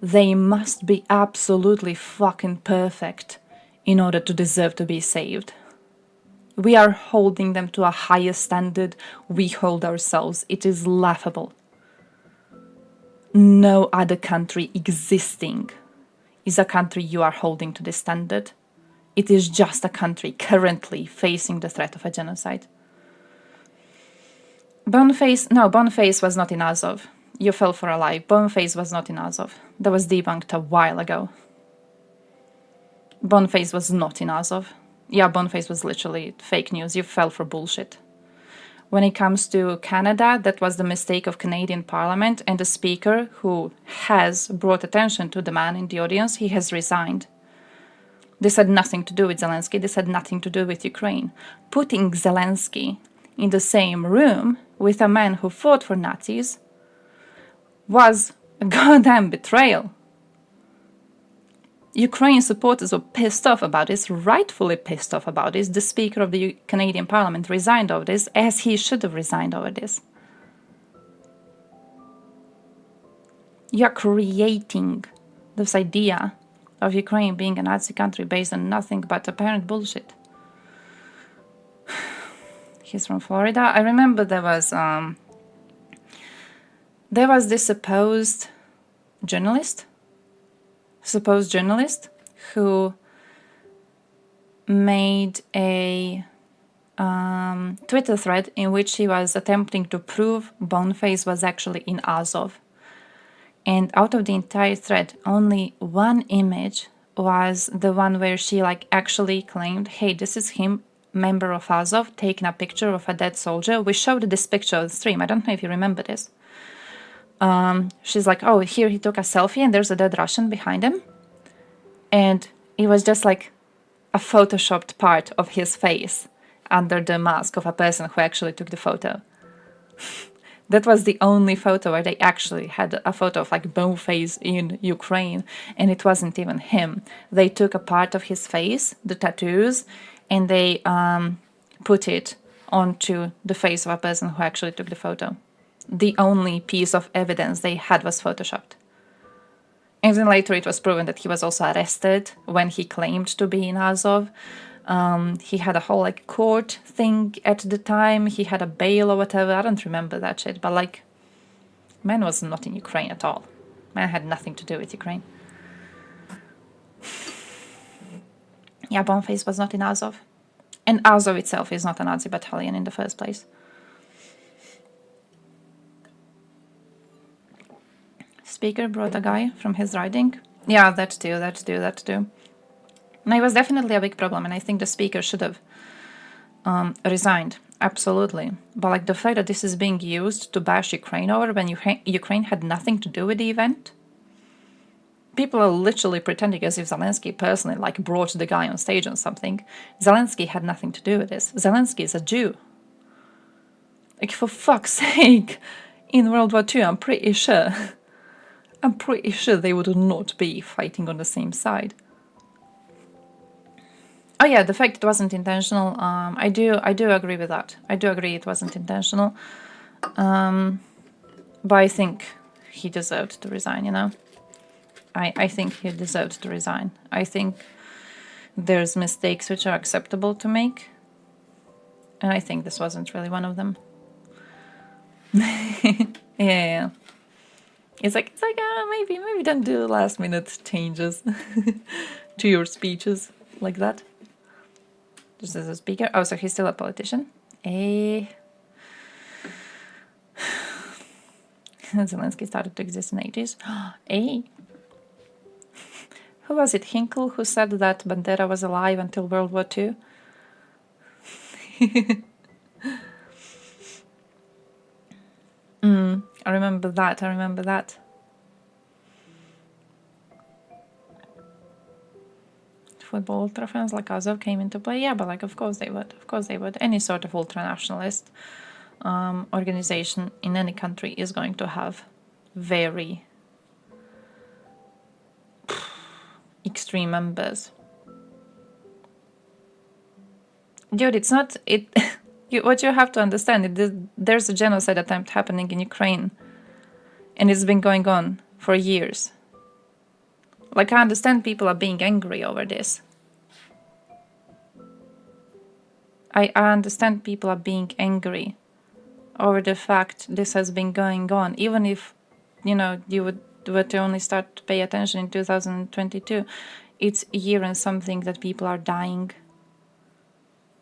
they must be absolutely fucking perfect in order to deserve to be saved. We are holding them to a higher standard we hold ourselves. It is laughable. No other country existing is a country you are holding to this standard. It is just a country currently facing the threat of a genocide. Boniface was not in Azov. You fell for a lie. Boniface was not in Azov. That was debunked a while ago. Boniface was not in Azov. Yeah, Boniface was literally fake news. You fell for bullshit. When it comes to Canada, that was the mistake of Canadian Parliament, and the speaker who has brought attention to the man in the audience, he has resigned. This had nothing to do with Zelensky. This had nothing to do with Ukraine. Putting Zelensky in the same room with a man who fought for Nazis was a goddamn betrayal. Ukraine supporters were pissed off about this, rightfully pissed off about this. The Speaker of the Canadian Parliament resigned over this, as he should have resigned over this. You're creating this idea of Ukraine being a Nazi country based on nothing but apparent bullshit. He's from Florida. I remember there was this supposed journalist who made a Twitter thread in which he was attempting to prove Boniface was actually in Azov. And out of the entire thread, only one image was the one where she actually claimed, hey, this is him, member of Azov, taking a picture of a dead soldier. We showed this picture on stream. I don't know if you remember this. She's like, oh, here he took a selfie and there's a dead Russian behind him. And it was just like a photoshopped part of his face under the mask of a person who actually took the photo. That was the only photo where they actually had a photo of Boniface in Ukraine, and it wasn't even him. They took a part of his face, the tattoos, and they put it onto the face of a person who actually took the photo. The only piece of evidence they had was photoshopped. And then later it was proven that he was also arrested when he claimed to be in Azov. He had a whole court thing at the time. He had a bail or whatever. I don't remember that shit. But man was not in Ukraine at all. Man had nothing to do with Ukraine. Yeah, Boniface was not in Azov. And Azov itself is not a Nazi battalion in the first place. Speaker brought a guy from his riding. Yeah, that too. No, it was definitely a big problem, and I think the speaker should have resigned, absolutely. But like the fact that this is being used to bash Ukraine over when Ukraine had nothing to do with the event. People are literally pretending as if Zelensky personally like brought the guy on stage or something. Zelensky had nothing to do with this. Zelensky is a Jew. Like, for fuck's sake, in World War II, I'm pretty sure they would not be fighting on the same side. Oh yeah, the fact it wasn't intentional, I do agree with that. I do agree it wasn't intentional. But I think he deserved to resign, you know? I think he deserved to resign. I think there's mistakes which are acceptable to make. And I think this wasn't really one of them. Yeah. It's like maybe don't do last minute changes to your speeches like that. Just as a speaker. Oh, so he's still a politician. Zelensky started to exist in the 80s. Who was it? Hinkle who said that Bandera was alive until World War II? I remember that. Football ultra fans like Azov came into play. Yeah, but like, of course they would. Any sort of ultra-nationalist organization in any country is going to have very extreme members. Dude, it's not... What you have to understand is there's a genocide attempt happening in Ukraine, and it's been going on for years. Like, I understand people are being angry over this. I understand people are being angry over the fact this has been going on, even if, you know, you were to only start to pay attention in 2022. It's a year and something that people are dying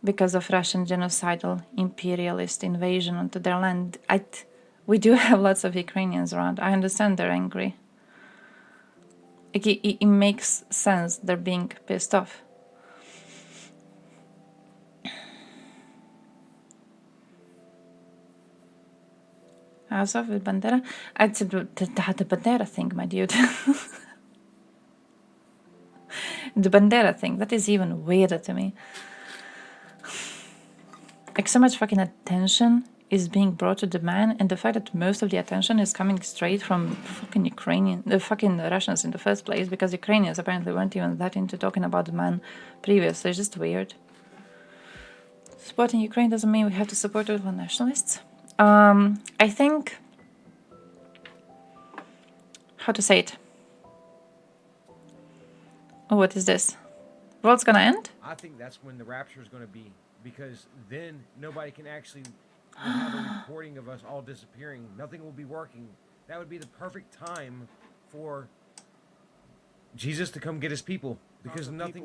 because of Russian genocidal imperialist invasion onto their land. We do have lots of Ukrainians around. I understand they're angry. It makes sense they're being pissed off. As of with Bandera? I'd say the Bandera thing, my dude. The Bandera thing, that is even weirder to me. Like, so much fucking attention is being brought to the man, and the fact that most of the attention is coming straight from fucking the fucking Russians in the first place, because Ukrainians apparently weren't even that into talking about the man previously. It's just weird. Supporting Ukraine doesn't mean we have to support all the nationalists. I think... How to say it? Oh, what is this? World's gonna end? I think that's when the rapture is gonna be, because then nobody can actually have a recording of us all disappearing. Nothing will be working. That would be the perfect time for Jesus to come get his people, because nothing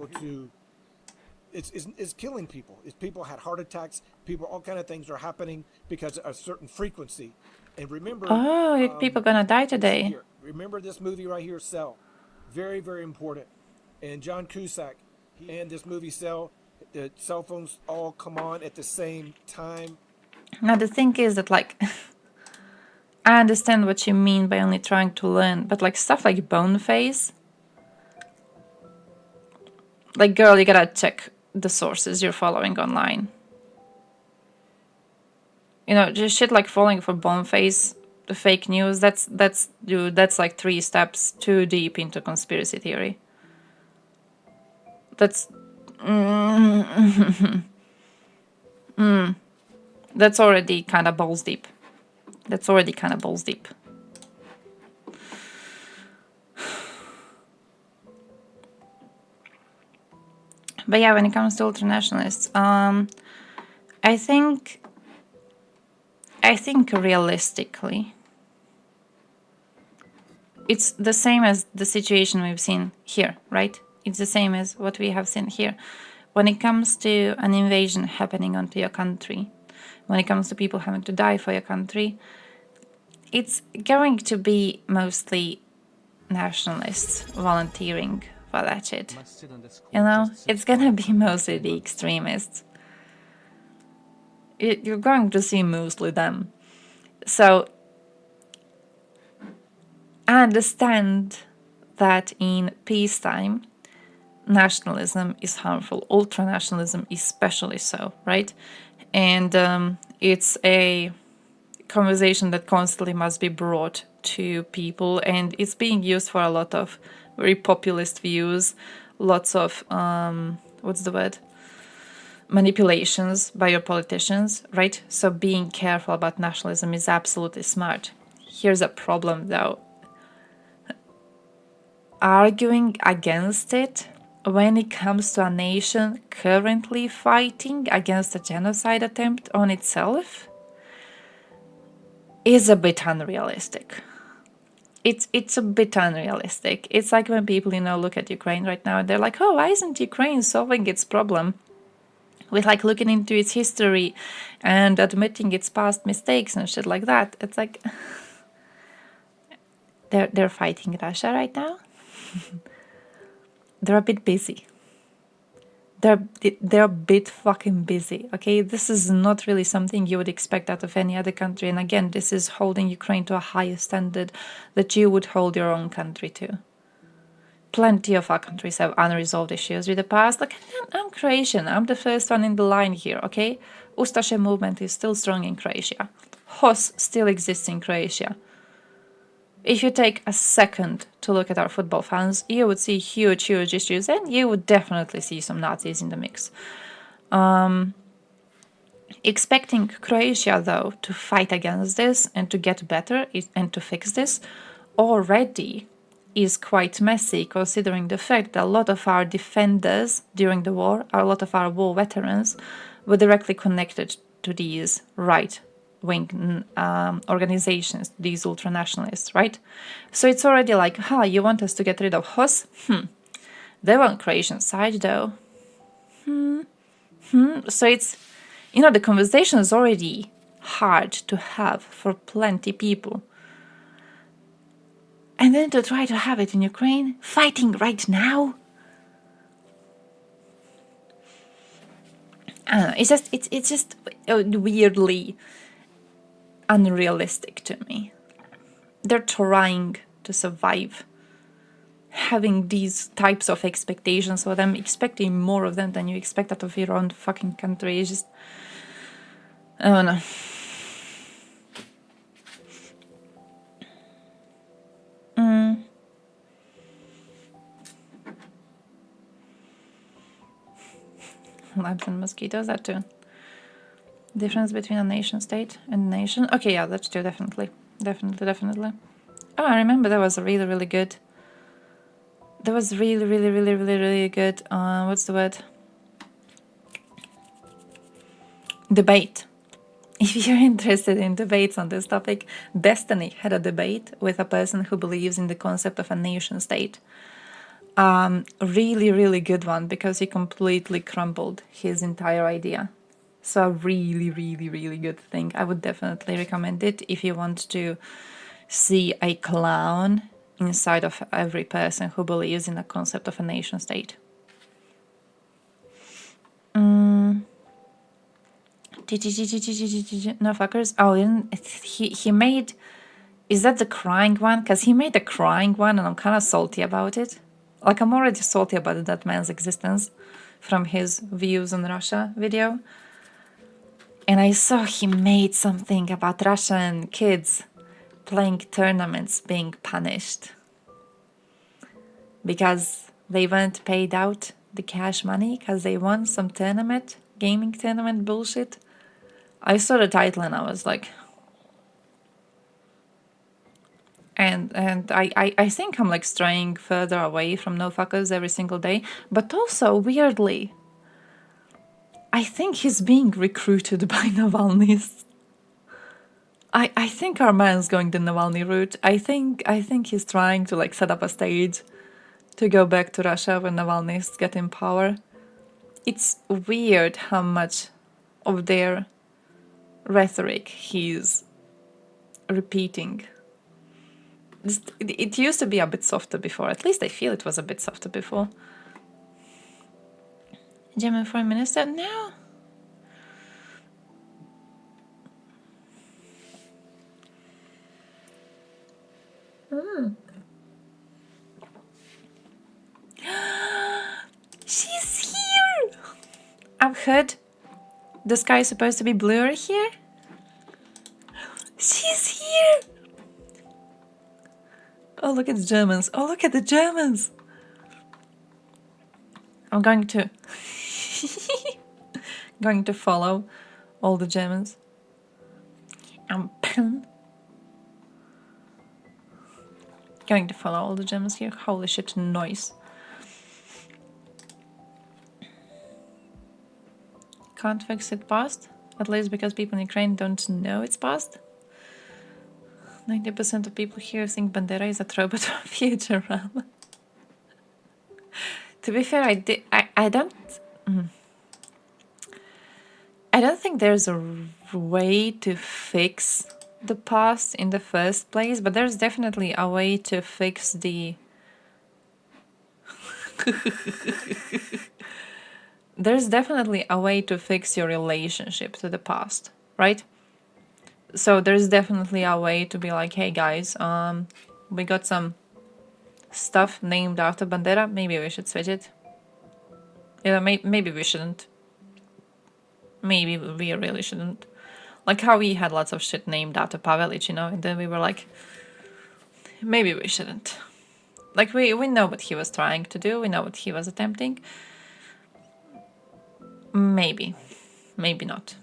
it's killing people. People had heart attacks. People, all kind of things are happening because of a certain frequency. And remember, people gonna die today. Remember this movie right here, Cell. Very, very important. And John Cusack and this movie Cell, the cell phones all come on at the same time. Now the thing is that, like, I understand what you mean by only trying to learn, but like stuff like Boneface, like, girl, you gotta check the sources you're following online. You know, just shit like falling for Boneface, the fake news, that's like 3 steps too deep into conspiracy theory. That's that's already kind of balls deep. But yeah, when it comes to ultranationalists, I think realistically, it's the same as the situation we've seen here, right? It's the same as what we have seen here. When it comes to an invasion happening onto your country, when it comes to people having to die for your country, it's going to be mostly nationalists volunteering for that shit. You know, it's gonna be mostly the extremists. you're going to see mostly them. So I understand that in peacetime, nationalism is harmful, ultranationalism especially so, right? And it's a conversation that constantly must be brought to people, and it's being used for a lot of very populist views, lots of, what's the word? Manipulations by your politicians, right? So being careful about nationalism is absolutely smart. Here's a problem though. Arguing against it when it comes to a nation currently fighting against a genocide attempt on itself is a bit unrealistic. It's a bit unrealistic. It's like when people, look at Ukraine right now and they're like, oh, why isn't Ukraine solving its problem with like looking into its history and admitting its past mistakes and shit like that? It's like they're fighting Russia right now. They're a bit busy. They're a bit fucking busy, okay? This is not really something you would expect out of any other country. And again, this is holding Ukraine to a higher standard that you would hold your own country to. Plenty of our countries have unresolved issues with the past. Like, I'm Croatian. I'm the first one in the line here, okay? Ustaše movement is still strong in Croatia. HOS still exists in Croatia. If you take a second to look at our football fans, you would see huge issues, and you would definitely see some Nazis in the mix. Expecting Croatia, though, to fight against this and to get better and to fix this already is quite messy, considering the fact that a lot of our defenders during the war, a lot of our war veterans, were directly connected to these right-wing organizations, these ultranationalists, right? So it's already like, you want us to get rid of HOS? They were on Croatian side, though. So it's, the conversation is already hard to have for plenty people. And then to try to have it in Ukraine, fighting right now? I don't know, it's just weirdly unrealistic to me. They're trying to survive. Having these types of expectations for them, expecting more of them than you expect out of your own fucking country is just... I don't know. Labs and mosquitoes, that too. Difference between a nation state and a nation. Okay, yeah, that's true, definitely. Definitely. Oh, I remember that was really good. That was really good. What's the word? Debate. If you're interested in debates on this topic, Destiny had a debate with a person who believes in the concept of a nation state. Really good one, because he completely crumbled his entire idea. So a really good thing. I would definitely recommend it if you want to see a clown inside of every person who believes in the concept of a nation state. No fuckers. Oh, he made... Is that the crying one? Because he made the crying one and I'm kind of salty about it. Like, I'm already salty about that man's existence from his views on Russia video. And I saw he made something about Russian kids playing tournaments being punished because they weren't paid out the cash money because they won some tournament, gaming tournament bullshit. I saw the title and I was like... And I think I'm like straying further away from no fuckers every single day. But also, weirdly, I think he's being recruited by Navalny's. I think our man's going the Navalny route. I think he's trying to like set up a stage to go back to Russia when Navalny's get in power. It's weird how much of their rhetoric he's repeating. It used to be a bit softer before. At least I feel it was a bit softer before. German Foreign Minister? No. She's here! I've heard the sky is supposed to be bluer here. She's here! Oh, look at the Germans. Oh, look at the Germans! I'm going to... going to follow all the Germans. I'm going to follow all the Germans here. Holy shit, noise. Can't fix it past, at least because people in Ukraine don't know it's past. 90% of people here think Bandera is a throwback from Futurama. To be fair, I don't think there's a way to fix the past in the first place, but there's definitely a way to fix the there's definitely a way to fix your relationship to the past, right? So there's definitely a way to be like, hey guys, we got some stuff named after Bandera, maybe we should switch it. Yeah, maybe we shouldn't. Maybe we really shouldn't. Like how we had lots of shit named after Pavelic, you know, and then we were like, maybe we shouldn't. Like we know what he was trying to do, we know what he was attempting. Maybe not.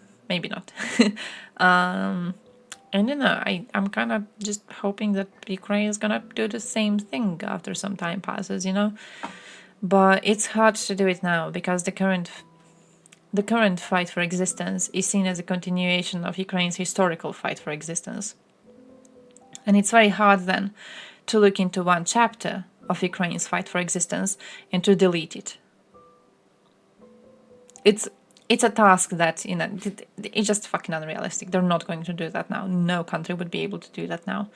And you know, I'm kind of just hoping that Ukraine is gonna do the same thing after some time passes, you know. But it's hard to do it now because the current fight for existence is seen as a continuation of Ukraine's historical fight for existence. And it's very hard then to look into one chapter of Ukraine's fight for existence and to delete it. It's a task that, you know, it's just fucking unrealistic. They're not going to do that now. No country would be able to do that now.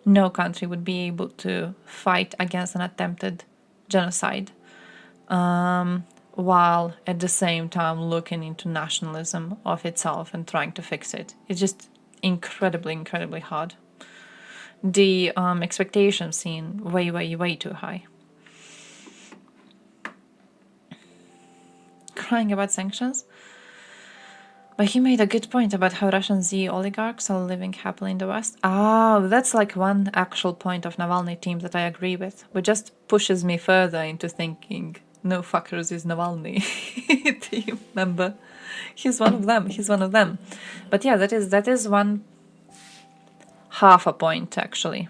No country would be able to fight against an attempted genocide while at the same time looking into nationalism of itself and trying to fix it. It's just incredibly hard. The expectations seem way too high. Crying about sanctions. But he made a good point about how Russian Z oligarchs are living happily in the West. Oh, that's like one actual point of Navalny team that I agree with, which just pushes me further into thinking, no fuckers is Navalny team member. He's one of them. But yeah, that is one half a point actually.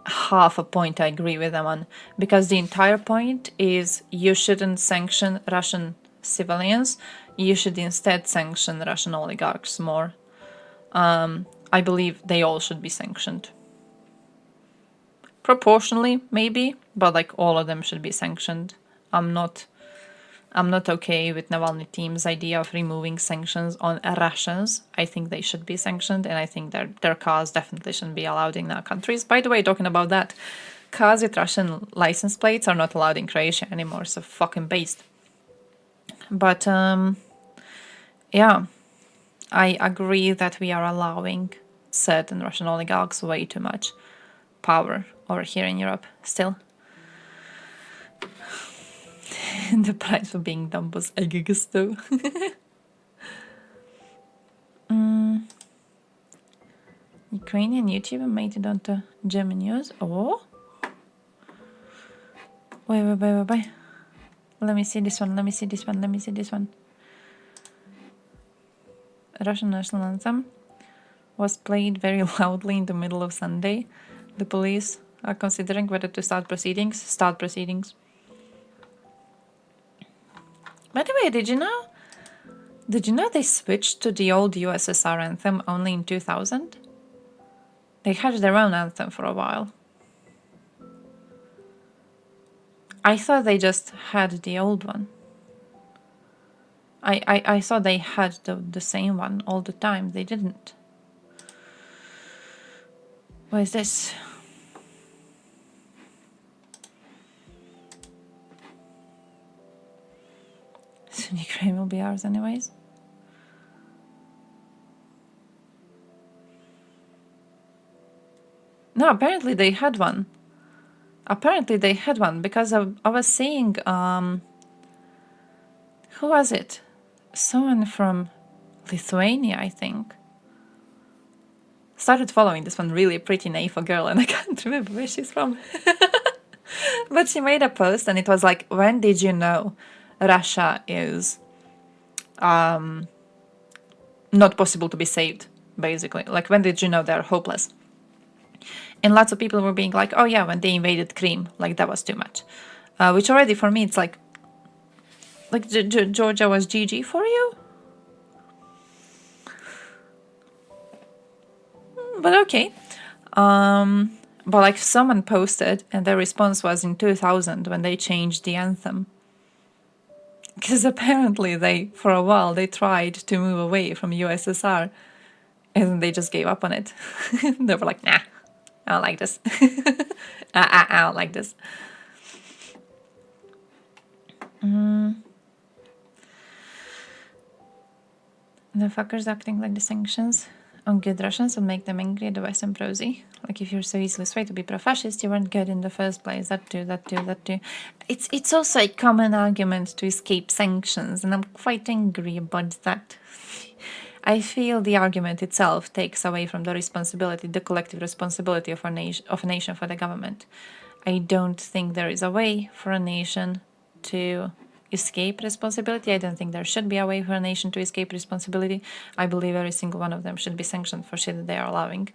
Half a point I agree with them on, because the entire point is you shouldn't sanction Russian civilians, you should instead sanction Russian oligarchs more. I believe they all should be sanctioned. Proportionally, maybe, but like all of them should be sanctioned. I'm not okay with Navalny team's idea of removing sanctions on Russians. I think they should be sanctioned, and I think their cars definitely shouldn't be allowed in our countries. By the way, talking about that, cars with Russian license plates are not allowed in Croatia anymore, so fucking based. But yeah, I agree that we are allowing certain Russian oligarchs way too much power over here in Europe still. The price for being dumb was Egigisto. Ukrainian YouTuber made it onto German news. Oh? Wait. Let me see this one. Russian national anthem was played very loudly in the middle of Sunday. The police are considering whether to start proceedings. By the way, did you know they switched to the old USSR anthem only in 2000? They had their own anthem for a while. I thought they just had the old one. I thought they had the same one all the time. They didn't. What is this? Soon Ukraine will be ours anyways. No, apparently they had one. Apparently they had one because I was seeing, who was it? Someone from Lithuania, I think. Started following this one really pretty NAFO girl, and I can't remember where she's from. But she made a post and it was like, when did you know Russia is not possible to be saved, basically? Like, when did you know they're hopeless? And lots of people were being like, oh yeah, when they invaded Crimea, like that was too much. Which already for me, it's like Georgia was GG for you? But okay. But like someone posted and their response was in 2000 when they changed the anthem. Because apparently for a while, they tried to move away from USSR and they just gave up on it. They were like, nah, I don't like this. I don't like this. The fuckers acting like the sanctions on good Russians will make them angry at the Western prosy. Like, if you're so easily swayed to be pro-fascist, you weren't good in the first place. That too. It's also a common argument to escape sanctions, and I'm quite angry about that. I feel the argument itself takes away from the responsibility, the collective responsibility of a nation for the government. I don't think there is a way for a nation to escape responsibility. I don't think there should be a way for a nation to escape responsibility. I believe every single one of them should be sanctioned for shit that they are allowing.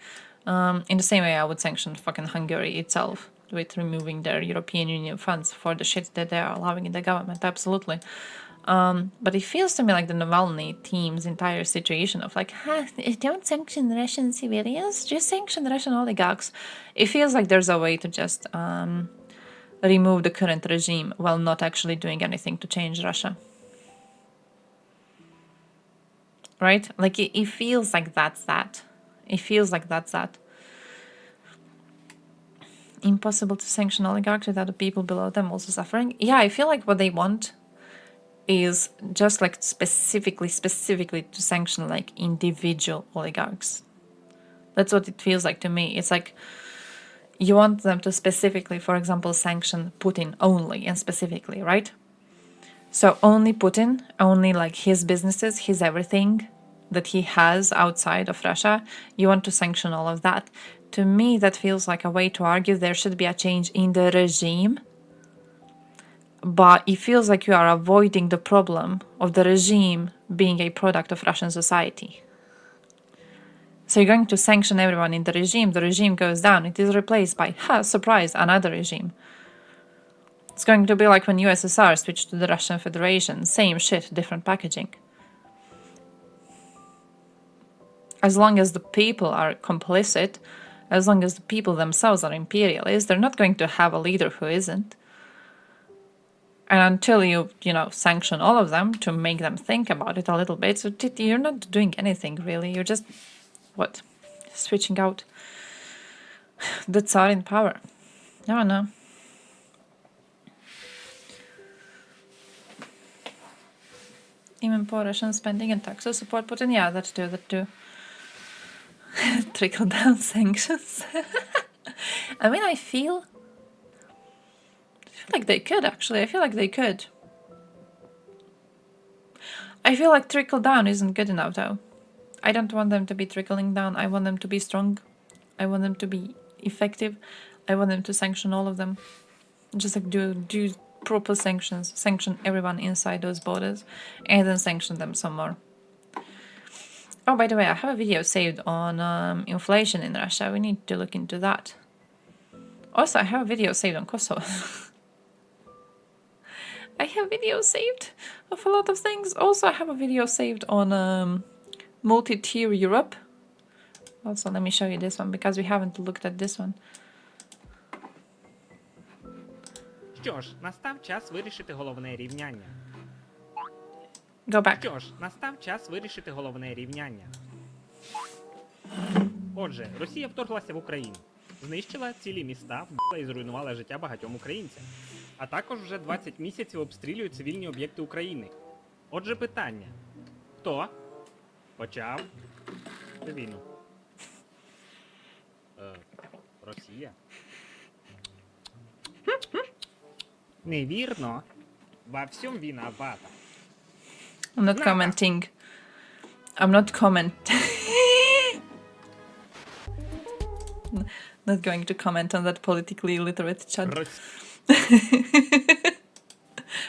In the same way I would sanction fucking Hungary itself with removing their European Union funds for the shit that they are allowing in the government. Absolutely. But it feels to me like the Navalny team's entire situation of like, don't sanction Russian civilians, just sanction Russian oligarchs. It feels like there's a way to just remove the current regime while not actually doing anything to change Russia. Right? Like, it feels like that's that. It feels like that's that. Impossible to sanction oligarchs without the people below them also suffering. Yeah, I feel like what they want is just like specifically to sanction like individual oligarchs. That's what it feels like to me. It's like you want them to specifically, for example, sanction Putin only and specifically, right? So only Putin, only like his businesses, his everything that he has outside of Russia, you want to sanction all of that. To me, that feels like a way to argue there should be a change in the regime, but it feels like you are avoiding the problem of the regime being a product of Russian society. So you're going to sanction everyone in the regime goes down, it is replaced by, surprise, another regime. It's going to be like when USSR switched to the Russian Federation, same shit, different packaging. As long as the people are complicit, as long as the people themselves are imperialists, they're not going to have a leader who isn't. And until you sanction all of them to make them think about it a little bit, so you're not doing anything really. You're just, switching out the Tsar in power. No. Even poor Russian spending and taxes support Putin. Yeah, that too. Trickle-down sanctions. I mean, I feel like they could, actually. I feel like they could. I feel like trickle-down isn't good enough, though. I don't want them to be trickling down. I want them to be strong. I want them to be effective. I want them to sanction all of them. Just like do proper sanctions. Sanction everyone inside those borders. And then sanction them some more. Oh, by the way, I have a video saved on inflation in Russia. We need to look into that. Also, I have a video saved on Kosovo. I have videos saved of a lot of things. Also, I have a video saved on multi-tier Europe. Also, let me show you this one because we haven't looked at this one. Що ж, настав час вирішити головне рівняння. Go back. Що ж, настав час вирішити головне рівняння. Отже, Росія вторглася в Україну. Знищила цілі міста, вбила і зруйнувала життя багатьом українцям. А також вже 20 місяців обстрілюють цивільні об'єкти України. Отже, питання. Хто почав війну? Росія. Невірно. Во всем виновата. I'm not commenting. I'm not not going to comment on that politically illiterate chat.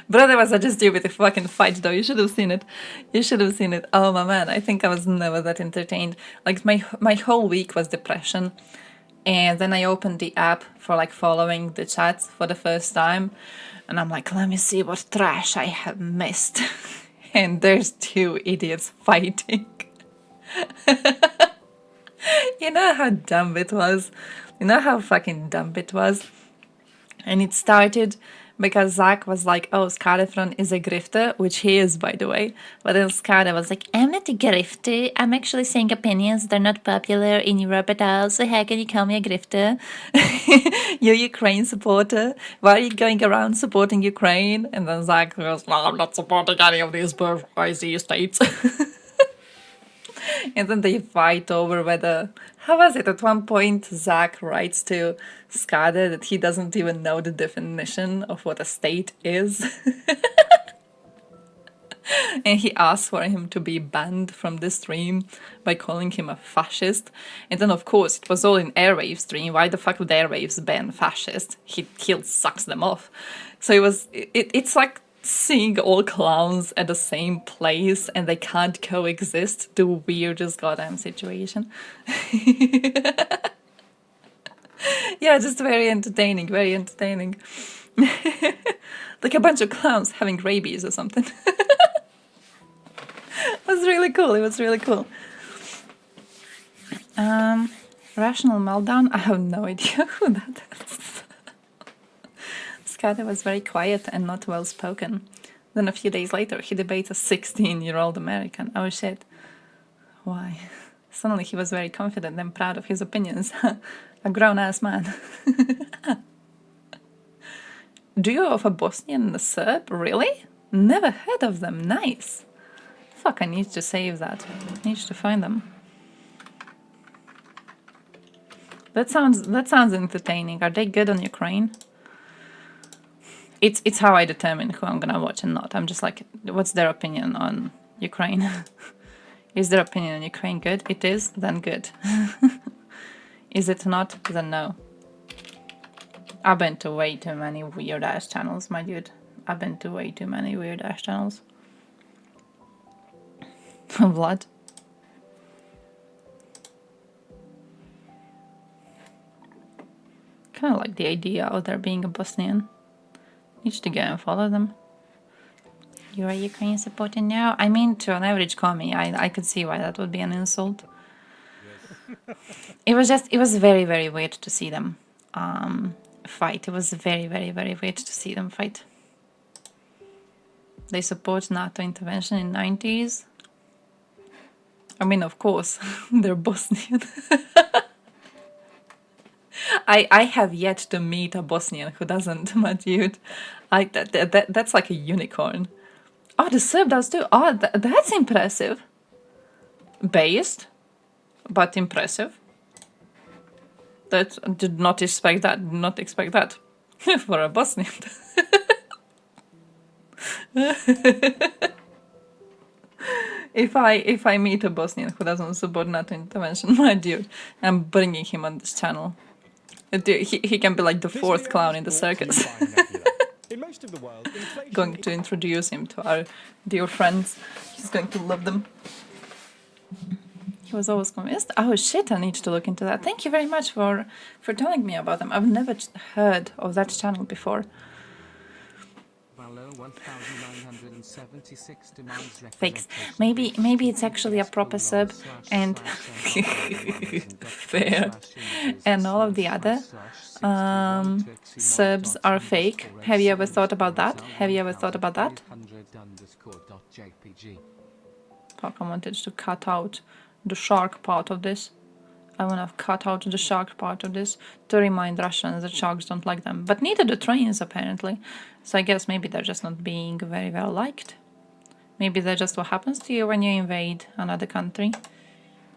Brother was such a stupid fucking fight though. You should have seen it. You should have seen it. Oh my man, I think I was never that entertained. Like my whole week was depression. And then I opened the app for like following the chats for the first time. And I'm like, let me see what trash I have missed. And there's two idiots fighting. You know how dumb it was? You know how fucking dumb it was? And it started because Zach was like, oh, Skadefron is a grifter, which he is, by the way. But then Skada was like, I'm not a grifter. I'm actually saying opinions. They're not popular in Europe at all. So how can you call me a grifter? You're a Ukraine supporter. Why are you going around supporting Ukraine? And then Zach goes, no, I'm not supporting any of these bourgeoisie states. And then they fight over whether... How was it? At one point, Zach writes to Skada that he doesn't even know the definition of what a state is. And he asks for him to be banned from the stream by calling him a fascist. And then, of course, it was all in Airwave stream. Why the fuck would Airwaves ban fascist? He sucks them off. So it's like seeing all clowns at the same place and they can't coexist. The weirdest goddamn situation. Yeah, just very entertaining, very entertaining. Like a bunch of clowns having rabies or something. It was really cool, it was really cool. Rational Meltdown? I have no idea who that is. Skada was very quiet and not well spoken. Then a few days later, he debates a 16-year-old American. Oh shit. Why? Suddenly he was very confident and proud of his opinions. A grown-ass man. Duo of a Bosnian and a Serb? Really? Never heard of them. Nice. Fuck, I need to save that. I need to find them. That sounds entertaining. Are they good on Ukraine? It's how I determine who I'm gonna watch and not. I'm just like, what's their opinion on Ukraine? Is their opinion on Ukraine good? It is, then good. Is it not? Then no. I've been to way too many weird ass channels, my dude. I've been to way too many weird ass channels. Vlad. Kind of like the idea of there being a Bosnian. Need to go and follow them. You're a Ukraine supporter now? I mean, to an average commie, I could see why that would be an insult. It was very, very weird to see them fight. It was very, very, very weird to see them fight. They support NATO intervention in 90s. I mean, of course, they're Bosnian. I have yet to meet a Bosnian who doesn't, my dude. That's like a unicorn. Oh, the Serb does too. Oh, that's impressive. Based, but impressive. That did not expect that. Not expect that for a Bosnian. If I meet a Bosnian who doesn't support NATO intervention, my dude, I'm bringing him on this channel. He can be like the fourth clown in the circus. Going to introduce him to our dear friends. He's going to love them. He was always convinced. Oh shit, I need to look into that. Thank you very much for telling me about them. I've never heard of that channel before. Fakes. Maybe it's actually a proper Serb and fair. And all of the other Serbs are fake. Have you ever thought about that? Have you ever thought about that? Fuck, I wanted to cut out the shark part of this. I want to cut out the shark part of this to remind Russians that sharks don't like them. But neither do trains, apparently. So I guess maybe they're just not being very well liked. Maybe that's just what happens to you when you invade another country.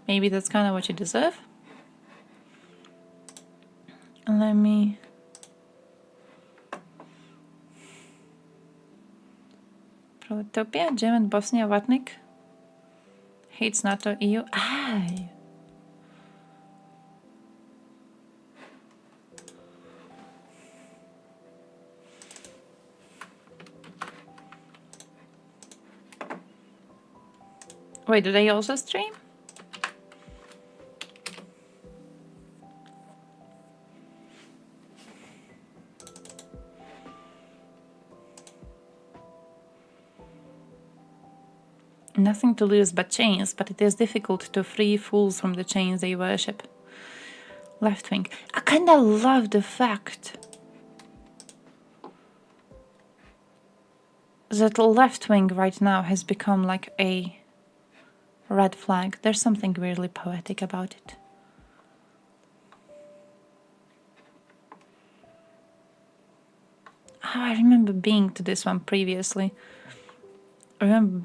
Maybe that's kind of what you deserve. Let me... Proletopia, German, Bosnia, Vatnik. Hates NATO, EU. Aye. Wait, do they also stream? Nothing to lose but chains, but it is difficult to free fools from the chains they worship. Left wing. I kinda love the fact that left wing right now has become like a red flag. There's something weirdly poetic about it. Oh, I remember being to this one previously. I remember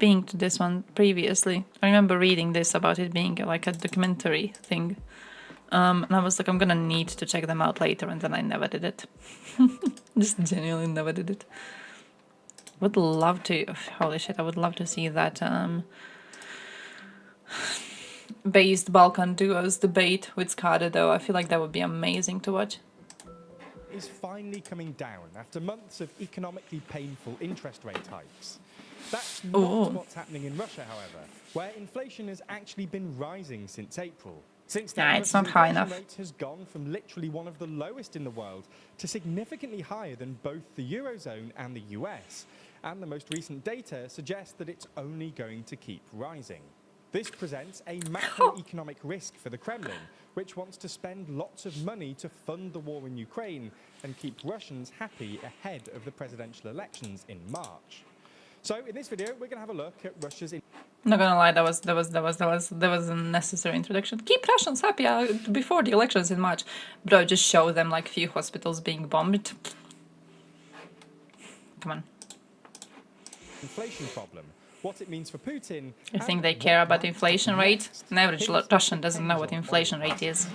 reading this about it being like a documentary thing. And I was like, I'm gonna need to check them out later, and then I never did it. Just genuinely never did it. Would love to, holy shit, I would love to see that based Balkan duos debate with Skada though. I feel like that would be amazing to watch. Is finally coming down after months of economically painful interest rate hikes. That's not what's happening in Russia, however, where inflation has actually been rising since April. Since then, it's not high enough. Rate has gone from literally one of the lowest in the world to significantly higher than both the Eurozone and the US. And the most recent data suggests that it's only going to keep rising. This presents a macroeconomic risk for the Kremlin, which wants to spend lots of money to fund the war in Ukraine and keep Russians happy ahead of the presidential elections in March. So in this video, we're going to have a look at Russia's... Not gonna lie, that was a necessary introduction. Keep Russians happy before the elections in March. Bro, just show them like few hospitals being bombed. Come on. Inflation problem. What it means for Putin. I think they care about the inflation rate. An average Russian doesn't know what inflation rate is.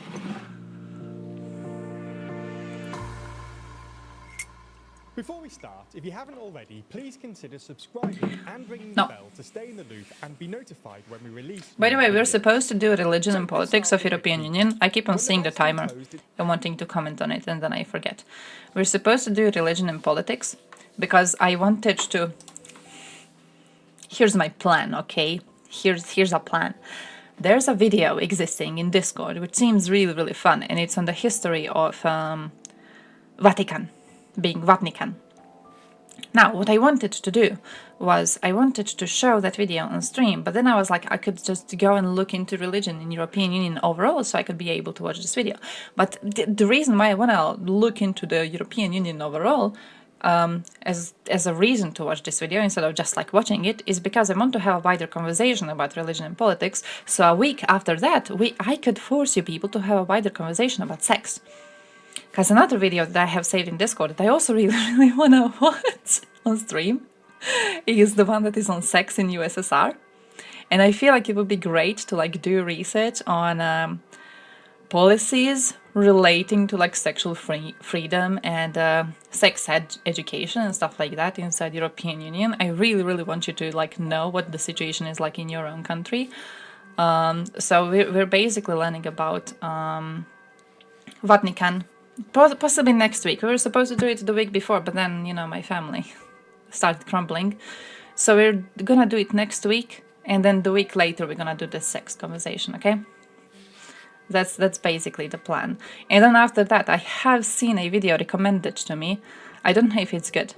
Before we start, if you haven't already, please consider subscribing and ringing the bell to stay in the loop and be notified when we release. By the way, we're supposed to do religion and politics of European Union. I keep on seeing the timer and wanting to comment on it, and then I forget. We're supposed to do religion and politics because I wanted to... Here's my plan, okay? Here's a plan. There's a video existing in Discord which seems really, really fun, and it's on the history of Vatican. Being Vatican. Now, what I wanted to do was I wanted to show that video on stream, but then I was like, I could just go and look into religion in European Union overall, so I could be able to watch this video. But the reason why I want to look into the European Union overall as a reason to watch this video instead of just like watching it is because I want to have a wider conversation about religion and politics. So a week after that, I could force you people to have a wider conversation about sex. Because another video that I have saved in Discord that I also really, really want to watch on stream is the one that is on sex in USSR. And I feel like it would be great to like do research on policies relating to like sexual freedom and sex education and stuff like that inside European Union. I really, really want you to like know what the situation is like in your own country. So we're basically learning about Vatican. Possibly next week. We were supposed to do it the week before, but then, you know, my family started crumbling. So we're gonna do it next week, and then the week later we're gonna do the sex conversation, okay? That's basically the plan. And then after that, I have seen a video recommended to me. I don't know if it's good,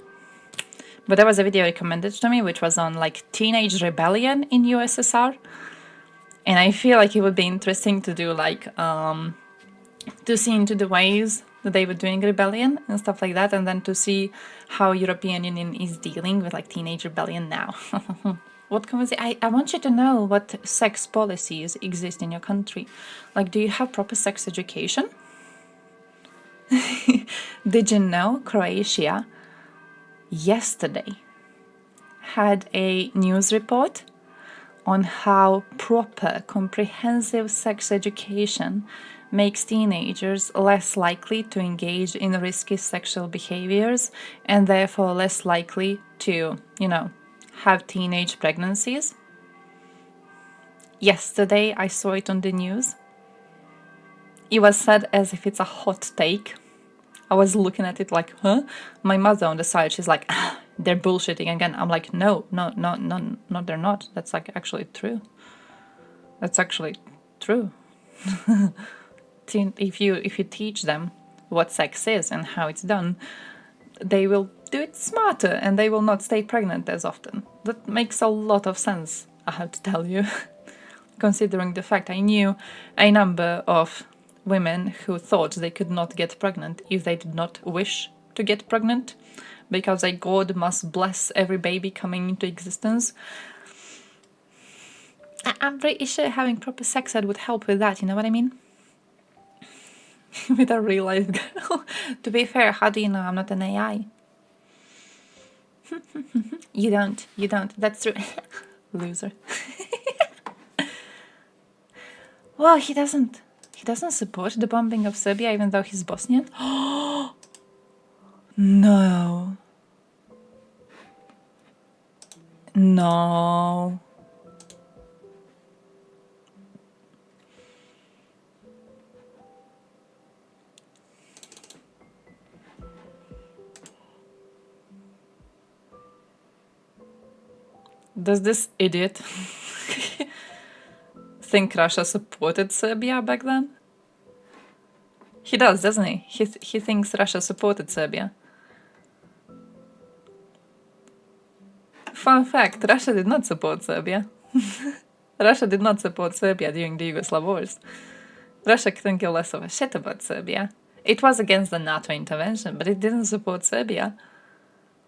but there was a video recommended to me which was on like teenage rebellion in USSR. And I feel like it would be interesting to do like to see into the ways that they were doing rebellion and stuff like that, and then to see how European Union is dealing with like teenage rebellion now. What conversation? I want you to know what sex policies exist in your country. Like, do you have proper sex education? Did you know Croatia yesterday had a news report on how proper, comprehensive sex education makes teenagers less likely to engage in risky sexual behaviors and therefore less likely to, you know, have teenage pregnancies. Yesterday I saw it on the news. It was said as if it's a hot take. I was looking at it like, huh? My mother on the side, she's like, ah, they're bullshitting again. I'm like, no, they're not. That's like actually true. That's actually true. If you teach them what sex is and how it's done, they will do it smarter and they will not stay pregnant as often. That makes a lot of sense, I have to tell you. Considering the fact I knew a number of women who thought they could not get pregnant if they did not wish to get pregnant, because a god must bless every baby coming into existence. I'm pretty sure having proper sex ed would help with that, you know what I mean? With a real life girl. To be fair, how do you know I'm not an AI? You don't, that's true. Loser. Well, he doesn't support the bombing of Serbia even though he's Bosnian? No. No. Does this idiot think Russia supported Serbia back then? He does, doesn't he? He thinks Russia supported Serbia. Fun fact, Russia did not support Serbia. Russia did not support Serbia during the Yugoslav wars. Russia couldn't give less of a shit about Serbia. It was against the NATO intervention, but it didn't support Serbia.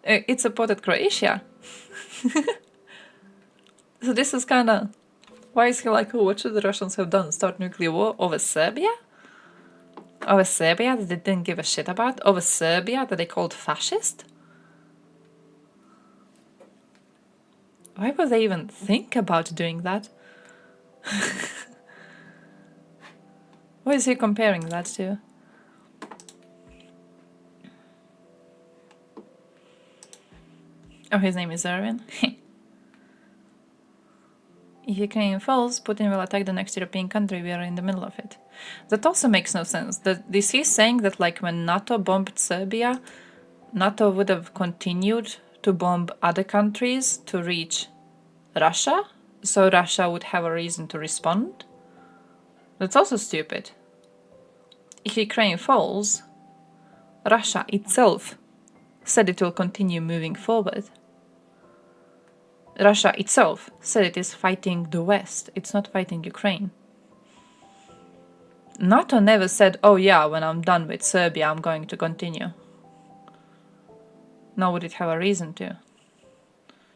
It supported Croatia. So this is kinda... Why is he like, oh, what should the Russians have done? Start nuclear war over Serbia? Over Serbia that they didn't give a shit about? Over Serbia that they called fascist? Why would they even think about doing that? What is he comparing that to? Oh, his name is Erwin. If Ukraine falls, Putin will attack the next European country. We are in the middle of it. That also makes no sense. Is he saying that like when NATO bombed Serbia, NATO would have continued to bomb other countries to reach Russia? So Russia would have a reason to respond? That's also stupid. If Ukraine falls, Russia itself said it will continue moving forward. Russia itself said it is fighting the West, it's not fighting Ukraine. NATO never said, oh yeah, when I'm done with Serbia, I'm going to continue. Nor would it have a reason to.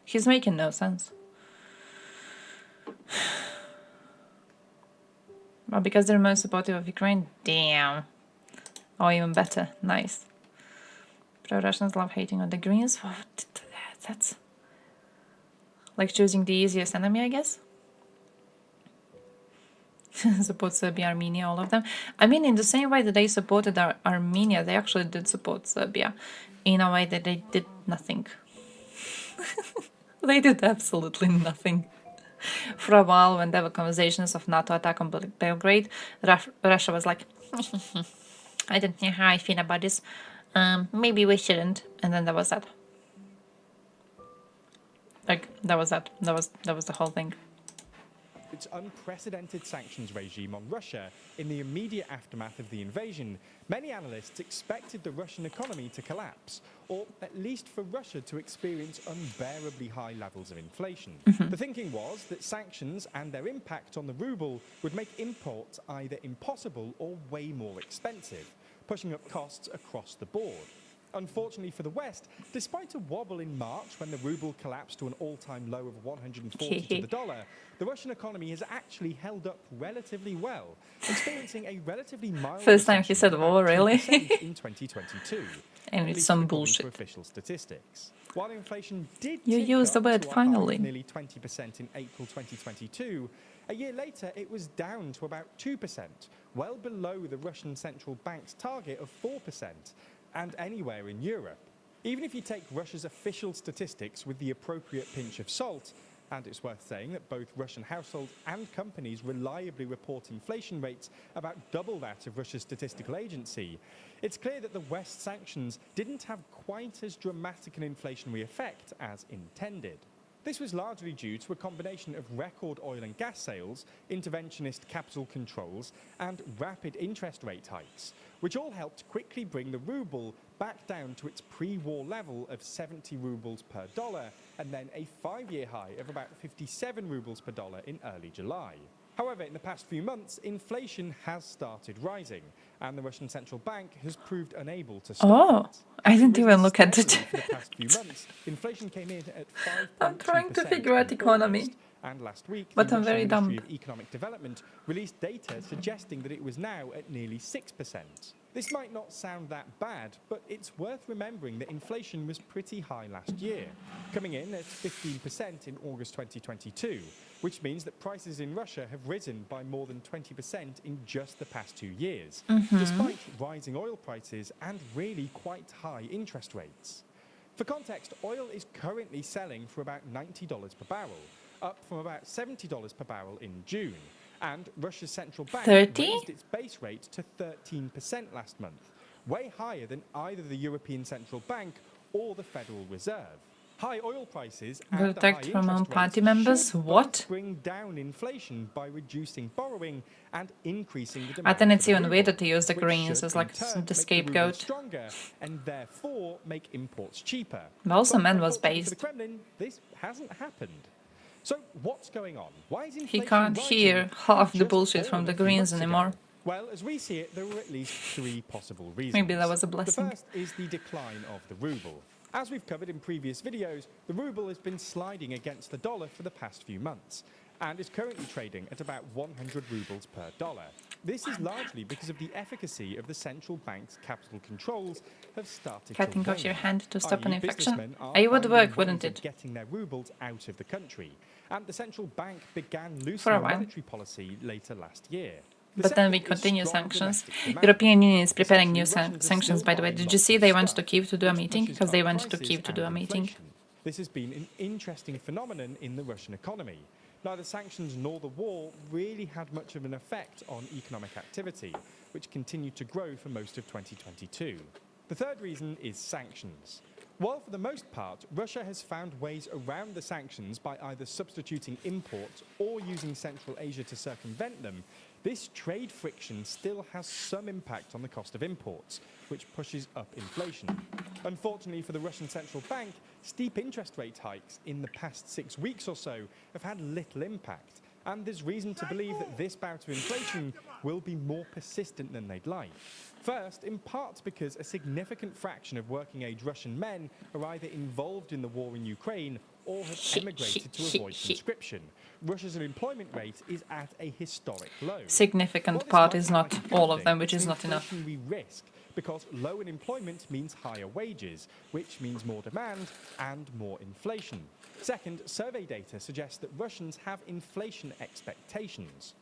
He's making no sense. Well, because they're most supportive of Ukraine? Damn. Oh, even better. Nice. Pro-Russians love hating on the Greens. That's... like choosing the easiest enemy, I guess. Support Serbia, Armenia, all of them. I mean, in the same way that they supported Armenia, they actually did support Serbia. In a way that they did nothing. They did absolutely nothing. For a while, when there were conversations of NATO attack on Belgrade, Russia was like, I don't know how I feel about this. Maybe we shouldn't. And then there was that. Like, that was that. That was the whole thing. Its unprecedented sanctions regime on Russia in the immediate aftermath of the invasion, many analysts expected the Russian economy to collapse, or at least for Russia to experience unbearably high levels of inflation. The thinking was that sanctions and their impact on the ruble would make imports either impossible or way more expensive, pushing up costs across the board. Unfortunately for the West, despite a wobble in March when the ruble collapsed to an all-time low of 140 to the dollar, the Russian economy has actually held up relatively well, experiencing a relatively mild... First time he said war, really? in 2022. And it's some bullshit. Official statistics. While inflation did you used the word finally. Nearly 20% in April 2022, A year later, it was down to about 2%, well below the Russian central bank's target of 4%, and anywhere in Europe. Even if you take Russia's official statistics with the appropriate pinch of salt, and it's worth saying that both Russian households and companies reliably report inflation rates about double that of Russia's statistical agency, it's clear that the West's sanctions didn't have quite as dramatic an inflationary effect as intended. This was largely due to a combination of record oil and gas sales, interventionist capital controls, and rapid interest rate hikes, which all helped quickly bring the ruble back down to its pre-war level of 70 rubles per dollar, and then a 5-year high of about 57 rubles per dollar in early July. However, in the past few months, inflation has started rising, and the Russian central bank has proved unable to stop it. I didn't even look at it. For the past few months, inflation came in at 5.2%. I'm trying to figure out economy. And last week, But the I'm very Russian dumb. Ministry of Economic Development released data suggesting that it was now at nearly 6%. This might not sound that bad, but it's worth remembering that inflation was pretty high last year, coming in at 15% in August 2022, which means that prices in Russia have risen by more than 20% in just the past 2 years, despite rising oil prices and really quite high interest rates. For context, oil is currently selling for about $90 per barrel, up from about $70 per barrel in June. And Russia's central bank 30? raised its base rate to 13% last month, way higher than either the European Central Bank or the Federal Reserve. High oil prices and the high Protect from interest party rates members? should What? both bring down inflation by reducing borrowing and increasing the I demand think for it's the even ruble, weirder to use the which greens should as in like turn the make the ruble scapegoat. stronger and therefore make imports cheaper. Well, cement was Unfortunately for the based. Kremlin, this hasn't happened. So what's going on? Why is He inflation can't rising hear half the just bullshit from fallen the a few greens months ago? anymore. Well, as we see it, there were at least 3 possible reasons. Maybe that was a blessing. The first is the decline of the ruble. As we've covered in previous videos, the ruble has been sliding against the dollar for the past few months and is currently trading at about 100 rubles per dollar. This is largely because of the efficacy of the central bank's capital controls have started Cutting to off your wane, hand to stop an i.e. infection. businessmen are It would finding work, ways wouldn't of it? getting their rubles out of the country, and the central bank began For a loosening while. monetary policy later last year. The But then we second is continue strong sanctions. domestic demand. European Union is preparing new Essentially, Russians are sanctions, still by the way. buying Did you lots see of they went to stuff, Kyiv to do a which meeting? pushes Because they up went to prices Kyiv to do a and meeting. inflation. This has been an interesting phenomenon in the Russian economy. Neither sanctions nor the war really had much of an effect on economic activity, which continued to grow for most of 2022. The third reason is sanctions. While for the most part, Russia has found ways around the sanctions by either substituting imports or using Central Asia to circumvent them, this trade friction still has some impact on the cost of imports, which pushes up inflation. Unfortunately for the Russian central bank, steep interest rate hikes in the past 6 weeks or so have had little impact, and there's reason to believe that this bout of inflation will be more persistent than they'd like. First, in part because a significant fraction of working-age Russian men are either involved in the war in Ukraine or have emigrated to avoid conscription. Russia's unemployment rate is at a historic low. Significant While this part might is sound not like a good all of thing, them, which it's is an not enough. inflationary risk, because low unemployment means higher wages, which means more demand and more inflation. Second, survey data suggests that Russians have inflation expectations.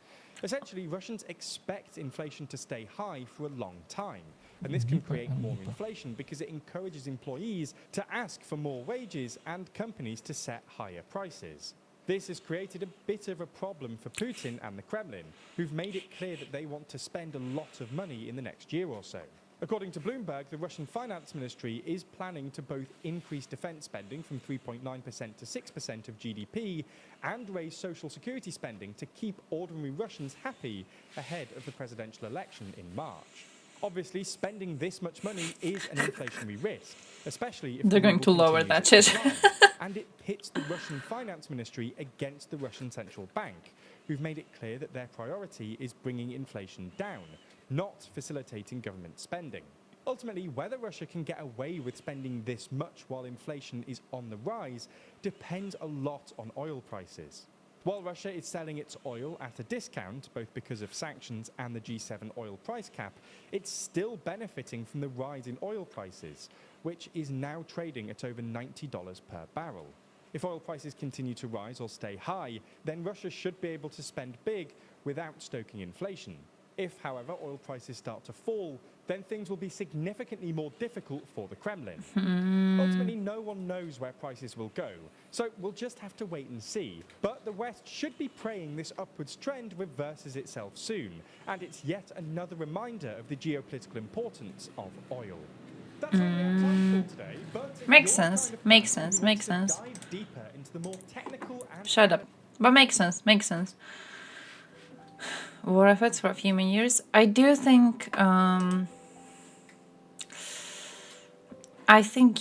Essentially, Russians expect inflation to stay high for a long time, and this can create more inflation because it encourages employees to ask for more wages and companies to set higher prices. This has created a bit of a problem for Putin and the Kremlin, who've made it clear that they want to spend a lot of money in the next year or so. According to Bloomberg, the Russian Finance Ministry is planning to both increase defense spending from 3.9% to 6% of GDP and raise social security spending to keep ordinary Russians happy ahead of the presidential election in March. Obviously, spending this much money is an inflationary risk, especially if They're the going to ruble lower continues that to shit. decline, and it pits the Russian Finance Ministry against the Russian Central Bank, who've made it clear that their priority is bringing inflation down, not facilitating government spending. Ultimately, whether Russia can get away with spending this much while inflation is on the rise depends a lot on oil prices. While Russia is selling its oil at a discount, both because of sanctions and the G7 oil price cap, it's still benefiting from the rise in oil prices, which is now trading at over $90 per barrel. If oil prices continue to rise or stay high, then Russia should be able to spend big without stoking inflation. If, however, oil prices start to fall, then things will be significantly more difficult for the Kremlin. Ultimately, no one knows where prices will go, so we'll just have to wait and see. But the West should be praying this upwards trend reverses itself soon, and it's yet another reminder of the geopolitical importance of oil. That's all we have time for today, but if Makes you're sense, kind of makes person who sense, makes wants to sense. dive deeper into the more technical and Shut up. But makes sense, makes sense. War efforts for a few more years. I do think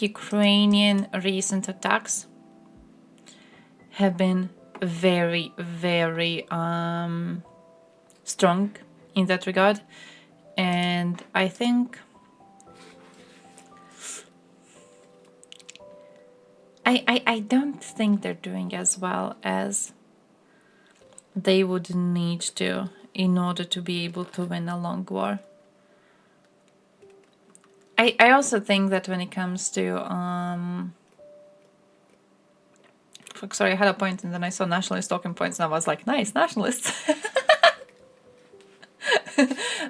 Ukrainian recent attacks have been very, very strong in that regard, and I think I don't think they're doing as well as they would need to in order to be able to win a long war. I also think that when it comes to sorry, I had a point and then I saw nationalist talking points and I was like, nice, nationalists.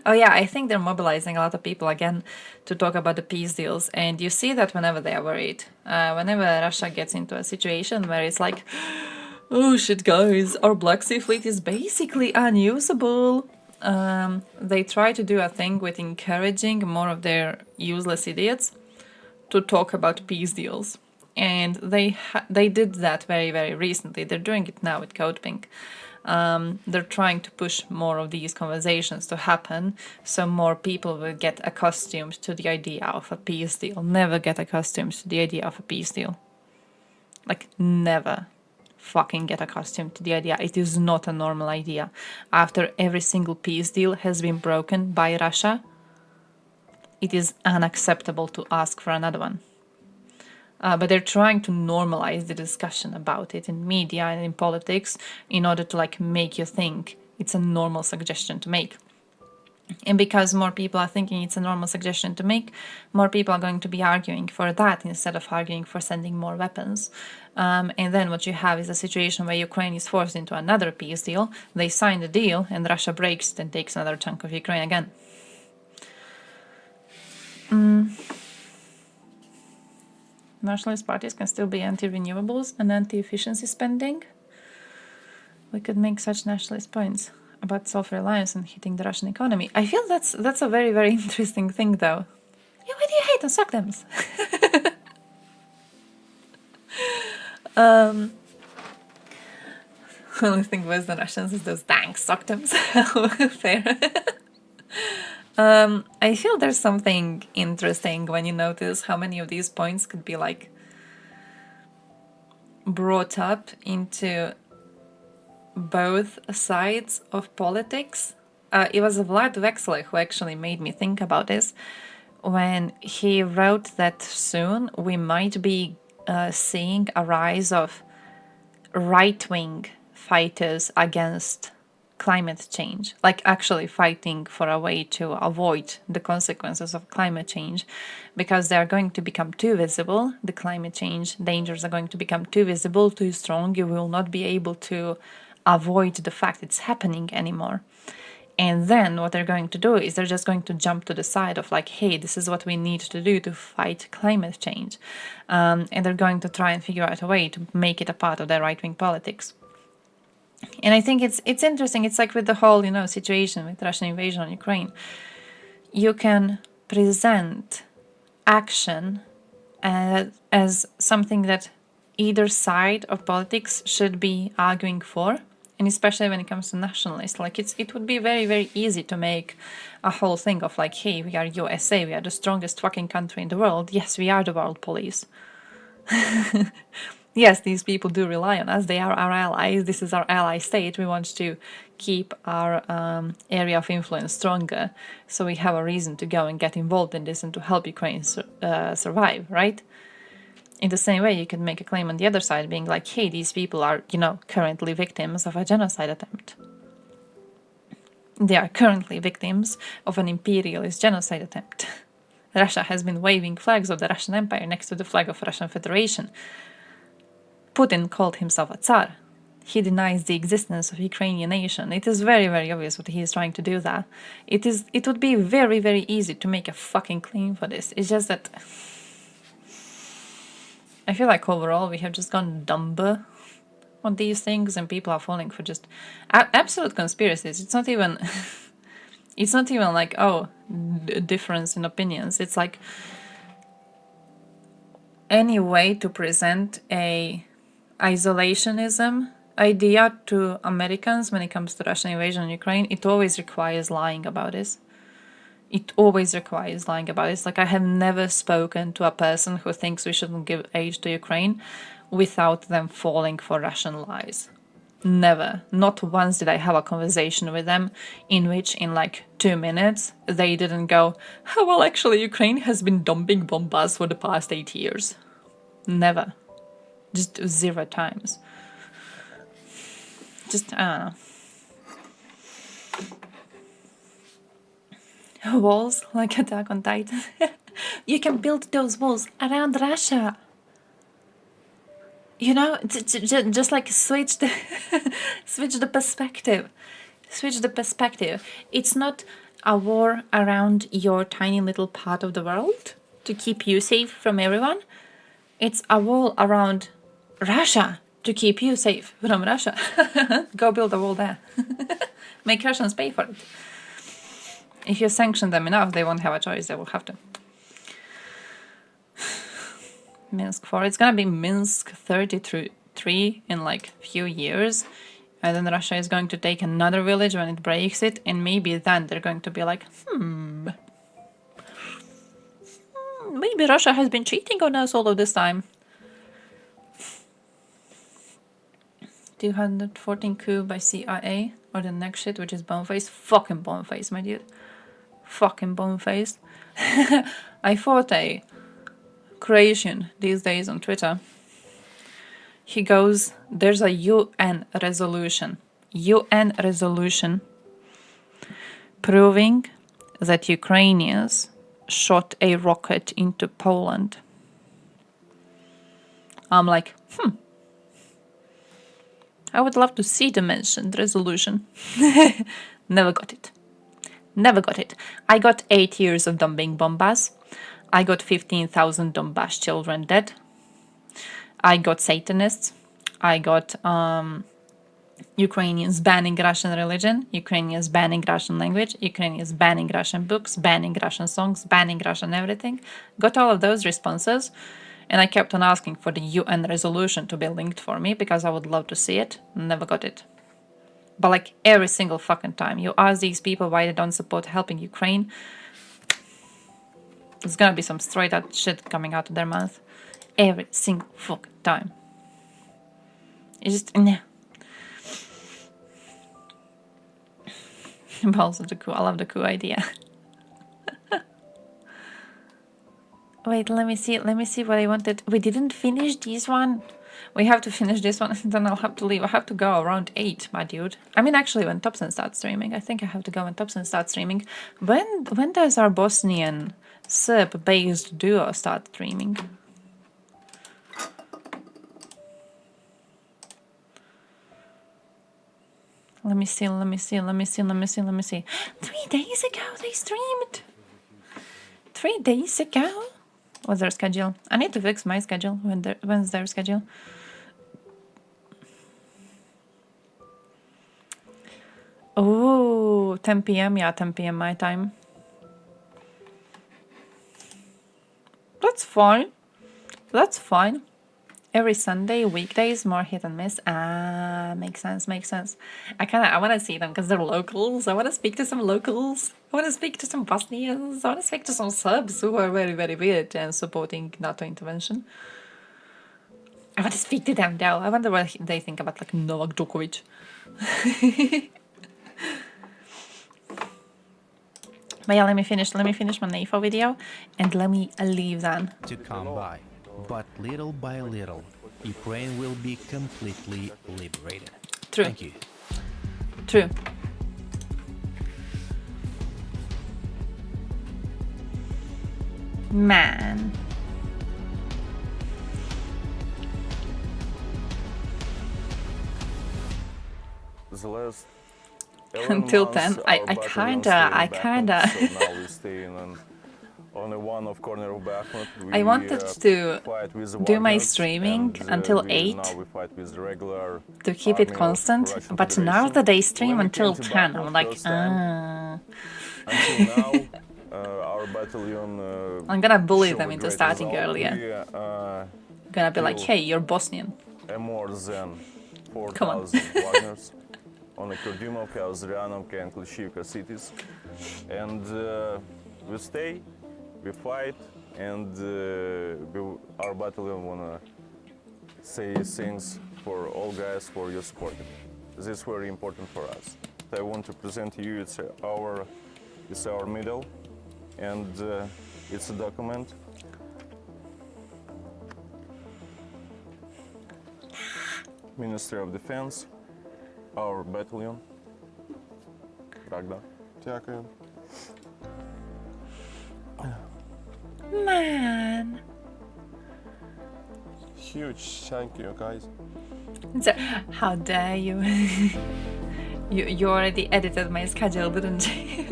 Oh yeah, I think they're mobilizing a lot of people again to talk about the peace deals, and you see that whenever they are worried. Whenever Russia gets into a situation where it's like, oh shit guys, our Black Sea Fleet is basically unusable. They try to do a thing with encouraging more of their useless idiots to talk about peace deals. And they did that very, very recently. They're doing it now with Code Pink. They're trying to push more of these conversations to happen so more people will get accustomed to the idea of a peace deal. Never get accustomed to the idea of a peace deal. Like, never fucking get accustomed to the idea. It is not a normal idea. After every single peace deal has been broken by Russia, it is unacceptable to ask for another one. But they're trying to normalize the discussion about it in media and in politics in order to like make you think it's a normal suggestion to make. And because more people are thinking it's a normal suggestion to make, more people are going to be arguing for that instead of arguing for sending more weapons. And then what you have is a situation where Ukraine is forced into another peace deal. They sign the deal and Russia breaks it and takes another chunk of Ukraine again. Nationalist parties can still be anti-renewables and anti-efficiency spending. We could make such nationalist points about self-reliance and hitting the Russian economy. I feel that's a very, very interesting thing, though. Yeah, why do you hate on SOCDEMs? Only thing was the Russians is those dang SOCDEMs. Fair. I feel there's something interesting when you notice how many of these points could be like brought up into both sides of politics. It was Vlad Vexler who actually made me think about this when he wrote that soon we might be seeing a rise of right-wing fighters against climate change, like actually fighting for a way to avoid the consequences of climate change, because they are going to become too visible. The climate change dangers are going to become too visible, too strong. You will not be able to avoid the fact it's happening anymore. And then what they're going to do is they're just going to jump to the side of like, hey, this is what we need to do to fight climate change. And they're going to try and figure out a way to make it a part of their right-wing politics. And I think it's interesting. It's like with the whole, situation with Russian invasion on Ukraine. You can present action as something that either side of politics should be arguing for, and especially when it comes to nationalists. Like it would be very, very easy to make a whole thing of like, hey, we are USA, we are the strongest fucking country in the world. Yes, we are the world police. Yes, these people do rely on us. They are our allies. This is our ally state. We want to keep our area of influence stronger. So we have a reason to go and get involved in this and to help Ukraine survive, right? In the same way, you can make a claim on the other side being like, hey, these people are, currently victims of a genocide attempt. They are currently victims of an imperialist genocide attempt. Russia has been waving flags of the Russian Empire next to the flag of Russian Federation. Putin called himself a Tsar. He denies the existence of Ukrainian nation. It is very, very obvious what he is trying to do there. It would be very, very easy to make a fucking claim for this. It's just that I feel like overall we have just gone dumber on these things, and people are falling for just absolute conspiracies. It's not even it's not even like, oh, a difference in opinions. It's like any way to present a isolationism idea to Americans when it comes to Russian invasion in Ukraine, it always requires lying about this. It always requires lying about it. It's like I have never spoken to a person who thinks we shouldn't give aid to Ukraine without them falling for Russian lies. Never. Not once did I have a conversation with them in which in like 2 minutes they didn't go, oh, well, actually Ukraine has been dumping bombas for the past 8 years. Never. Just 0 times. Just, I don't know. Walls like Attack on Titan. You can build those walls around Russia. You know, just like switch the perspective. Switch the perspective. It's not a war around your tiny little part of the world to keep you safe from everyone. It's a wall around Russia to keep you safe from Russia. Go build a wall there. Make Russians pay for it. If you sanction them enough, they won't have a choice. They will have to. Minsk 4. It's gonna be Minsk 33 in like few years. And then Russia is going to take another village when it breaks it. And maybe then they're going to be like, maybe Russia has been cheating on us all of this time. 214 coup by CIA. Or the next shit, which is Boneface. Fucking Boneface, my dude. Fucking Boneface. I fought a Croatian these days on Twitter. He goes, there's a UN resolution proving that Ukrainians shot a rocket into Poland. I'm like, I would love to see the mentioned resolution. Never got it. Never got it. I got 8 years of dumping bombas. I got 15,000 Donbass children dead. I got Satanists. I got Ukrainians banning Russian religion, Ukrainians banning Russian language, Ukrainians banning Russian books, banning Russian songs, banning Russian everything. Got all of those responses, and I kept on asking for the UN resolution to be linked for me because I would love to see it. Never got it. But like every single fucking time you ask these people why they don't support helping Ukraine, there's gonna be some straight out shit coming out of their mouth. Every single fucking time. It's just, nah. Balls of the coup. I love the coup idea. Wait, let me see what I wanted. We didn't finish this one. We have to finish this one, then I'll have to leave. I have to go around 8, my dude. I mean, actually, when Thompson starts streaming. I think I have to go when Thompson starts streaming. When does our Bosnian Serb-based duo start streaming? Let me see. 3 days ago they streamed. 3 days ago? What's their schedule? I need to fix my schedule. When's their schedule? Oh, 10 p.m. Yeah, 10 p.m. my time. That's fine. That's fine. Every Sunday, weekdays, more hit and miss. Ah, makes sense. I want to see them because they're locals. I want to speak to some locals. I want to speak to some Bosnians. I want to speak to some Serbs who are very, very weird and supporting NATO intervention. I want to speak to them though. I wonder what they think about like Novak Djokovic. But yeah, let me finish my NAFO video and let me leave then. To come by. But little by little, Ukraine will be completely liberated. True. Thank you. True. Man. Nevertheless, 11 Until months, 10, our I battalion kinda- stayed in Bakhmut, so now we stay in only one of corner of Bakhmut. I wanted to fight with the do my Wagners, streaming and, until we, 8 now we fight with the regular to keep it army of constant, Russian but now Federation. that I stream When we until came to 10, Bakhmut I'm like, first time, until now, our battalion. I'm gonna bully showed them a into great starting result. earlier. We, Gonna be like, killed hey, you're Bosnian. more than Come on. 4,000 Wagners on the Kurdymovka, Ozryanovka and Klishivka cities. And we stay, we fight, and our battalion wanna say things for all guys for your support. This is very important for us. I want to present to you, it's our medal, and it's a document. Ministry of Defense, our battalion. Ragda. Дякую. Man. Huge thank you, guys. So, how dare you? you already edited my schedule, didn't you?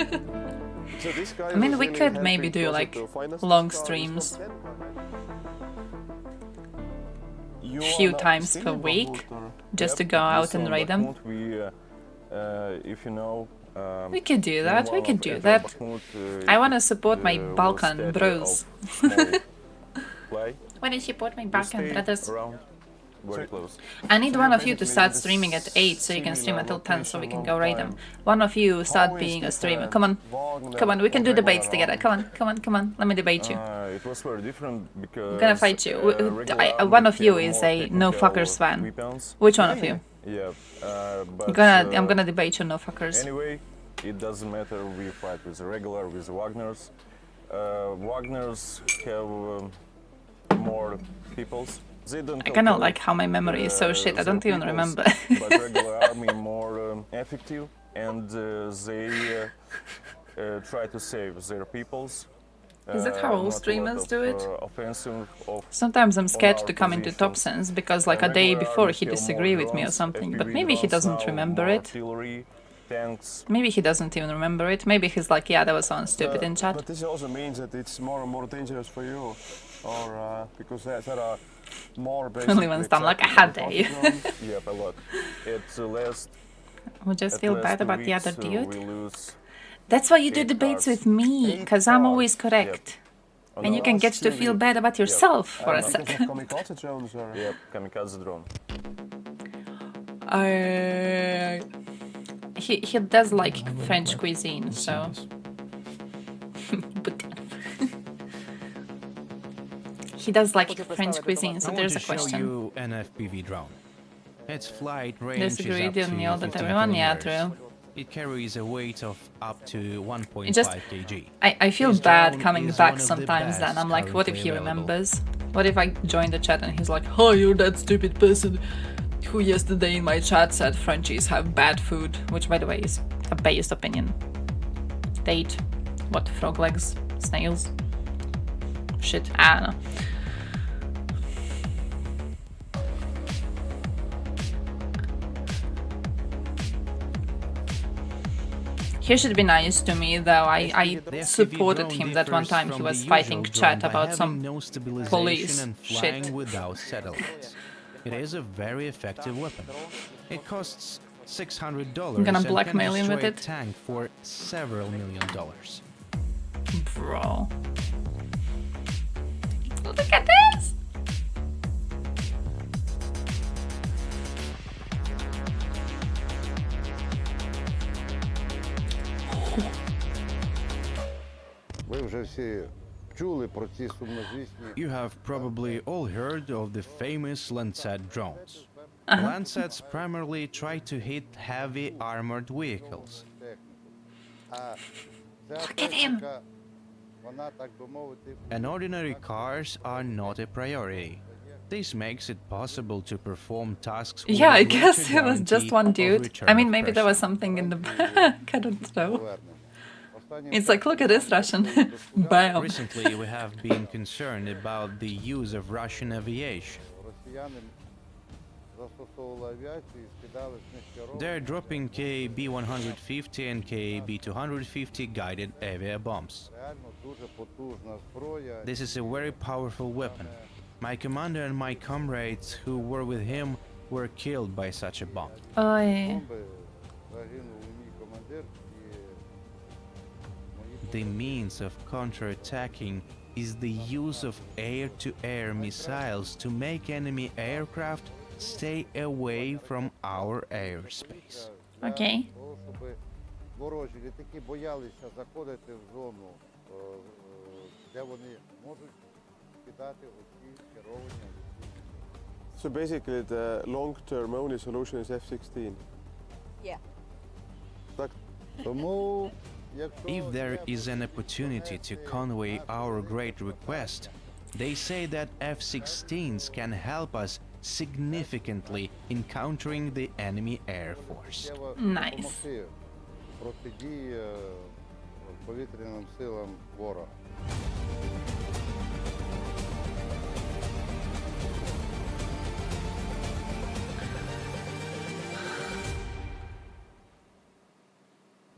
So this guy I mean, was we really could helping maybe do Joseph like to find us long this car. streams. You Few are not times still per in week, Bakhmut, or- just to Yep, go out this and on raid them. Bakhmut, we, if you know, We could do that, we one could of do Ever that. Bakhmut, I wanna support my was Balkan statue bros. of small fly. Wanna support my We Balkan stay brothers. around, very close. I need one of you to start streaming at 8 so you can stream until 10 so we can go raid them. One of you start being a streamer. Come on. Come on, we can do debates together. Come on, come on, come on. Let me debate you. It was very different because I'm gonna fight you. regular One of army you had is more a no technical fuckers fan. weapons. Which one of you? Yeah, but I'm gonna debate you, no fuckers. Anyway, it doesn't matter. We fight with the regular, with the Wagners. Wagners have more peoples. They don't I kinda control, like how my memory is so shit, I their don't even peoples, remember. but regular army more effective, and they try to save their peoples. Is that how all not a streamers lot do of, it? Offensive of Sometimes I'm on scared our to come into positions. Top Sense because like a day Regular before army he have disagree more with me or drones, something, but FPV maybe he drones doesn't now, remember more it. artillery, tanks. Maybe he doesn't even remember it. Maybe he's like, yeah, that was someone stupid in chat. But this also means that it's more and more dangerous for you, or because there are more Only one time, like, how dare you? Yep, a lot. At last, We just at feel last bad 2 about the weeks, other dude. we lose That's why you do 8 debates cars. with me, 8 because I'm cars. always correct. Yep. On And the you can last get to 2 feel weeks. bad about Yep. yourself for a because of second. kamikaze drones, or Yep, kamikaze drone. He does like French cuisine, so. But he does like French cuisine, so I want there's to a show question. you an FPV drone. Its flight range Disagree, is up to didn't you? That 15 everyone, yeah, kilometers. true. It carries a weight of up to 1.5 Just- kg. I feel This bad drone coming is back one of the sometimes then. best I'm like, what if currently he available. remembers? What if I join the chat and he's like, oh, you're that stupid person who yesterday in my chat said Frenchies have bad food, which by the way is a biased opinion. They eat, what, frog legs? Snails? Shit, I don't know. He should be nice to me, though. I The FPV supported drone him that one differs time he from was the fighting usual chat drone by about having some no stabilization police and shit. flying without satellites. It is a very effective weapon. It costs $600 I'm gonna and blackmail can him with destroy a it. tank for several $1 million. Bro. Look at this! Ви вже всі чули про ці сумнозвісні. You have probably all heard of the famous Lancet drones. Lancets primarily try to hit heavy armored vehicles. А ця Look at him. техніка, вона, так би мовити, And ordinary cars are not a priority. This makes it possible to perform tasks with Yeah, I greater guess it was just guarantee one of dude. return I mean, of maybe there was person. something in the back. I don't know. It's like, look at this Russian. Bam. Recently, we have been concerned about the use of Russian aviation. росіяни застосовували авіацію і скидали знищення. They're dropping KAB-150 and KAB-250 guided avia bombs. Реально дуже потужна зброя. This is a very powerful weapon. My commander and my comrades who were with him were killed by such a bomb. Ой. Бомби загинув мій командир і The means of counterattacking is the use of air-to-air missiles to make enemy aircraft stay away from our airspace. Okay. Того, щоб ворожі літаки боялися заходити в зону, де вони можуть кидати оці керовані. So basically the long-term only solution is F-16. Yeah. Так. Тому If there is an opportunity to convey our great request, they say that F-16s can help us significantly in countering the enemy air force. Nice. Протидії повітряним силам ворога.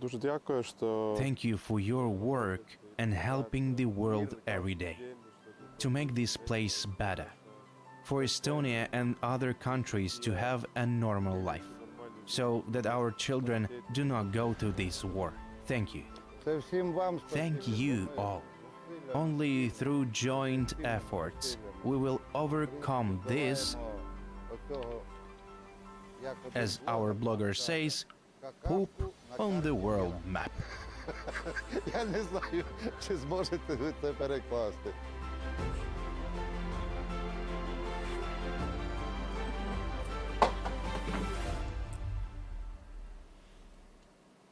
Дуже дякую, що Thank you for your work and helping the world every day to make this place better, for Estonia and other countries to have a normal life, so that our children do not go through this war. Thank you. Це всім вам Thank you all. Only through joint efforts we will overcome this, as our blogger says, poop on the world map. Я не знаю, чи зможете ви це перекласти.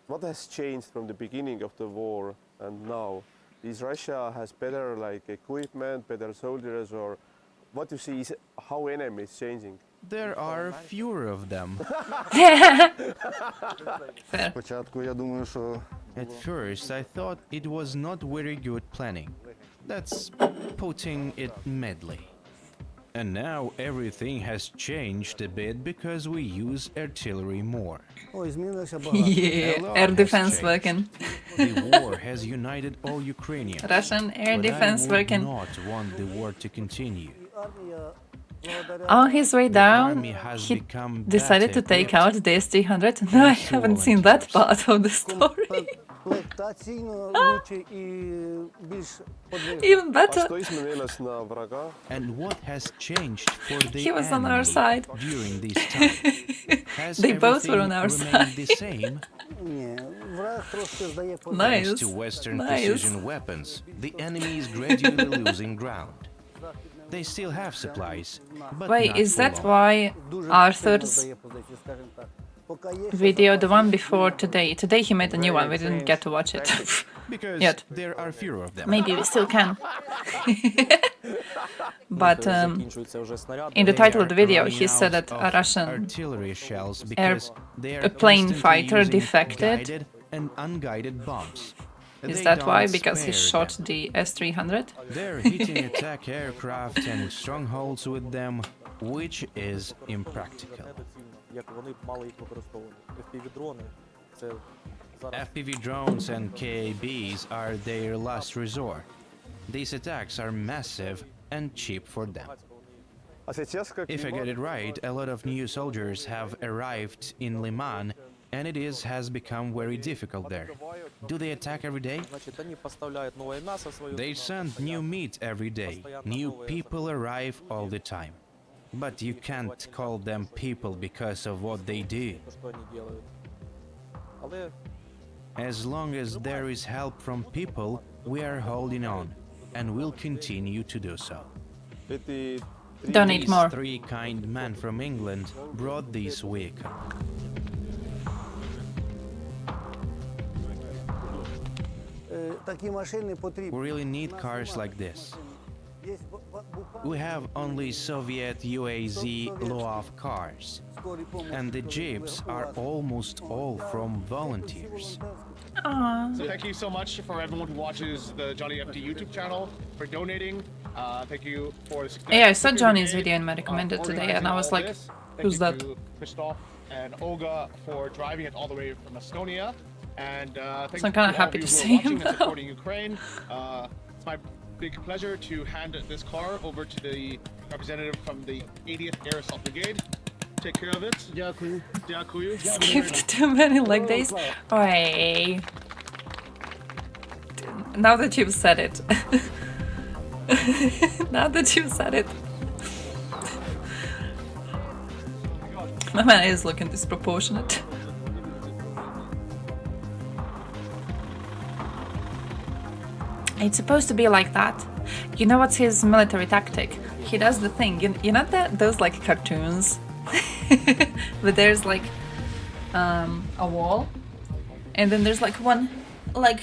what has changed from the beginning of the war and now? Is Russia has better like equipment, better soldiers, or what you see is how enemy is changing? There are fewer of them. Спочатку я думаю, що At first, I thought it was not very good planning. That's putting it mildly. And now everything has changed a bit because we use artillery more. Yeah, A lot air has defense changed. working. The war has united all Ukrainians. Russian air but defense I would working. not want the war to continue. On his way down, army has he become decided to better take out the S-300. No, I haven't seen that part of the story. Even better. Что изменилось на врага? And what has changed for the He was on our enemy side. during this time? Has They both were on everything our remained side. the same? Nice. Thanks to Western Nice. precision weapons, the enemy is gradually losing ground. They still have supplies, but Wait, not is for that long. why Arthur's video, the one before today, he made a new one, we didn't get to watch it Because yet. there are fewer of them. Maybe we still can. But in the title of the video, he said that a Russian artillery shells because they are a plane constantly fighter using defected. guided and unguided bombs. Is They that why? don't Because he spare shot them. the S-300? They're hitting attack aircraft and strongholds with them, which is impractical. FPV drones and KABs are their last resort. These attacks are massive and cheap for them. If I get it right, a lot of new soldiers have arrived in Liman, and has become very difficult there. Do they attack every day? They send new meat every day. New people arrive all the time. But you can't call them people because of what they do. As long as there is help from people, we are holding on, and will continue to do so. Donate These more. three kind men from England brought this vehicle. We really need cars like this. We have only Soviet UAZ Loaf cars, and the jeeps are almost all from volunteers. So thank you so much for everyone who watches the Johnny FD YouTube channel for donating. Thank you for the Yeah, I saw Johnny's video in my recommended today, and I was like, Thank Who's you that? to Christoph and Olga for driving it all the way from Estonia. And thank So I'm you kinda to all happy of you to who see are watching him and now. supporting Ukraine. It's my big pleasure to hand this car over to the representative from the 80th Air Assault Brigade. Take care of it. Дякую. Дякую. Skipped too many leg days. Oi. Now that you've said it. Now that you've said it. My man is looking disproportionate. It's supposed to be like that. You know what's his military tactic? He does the thing. You know that those like cartoons, but there's like a wall, and then there's like one like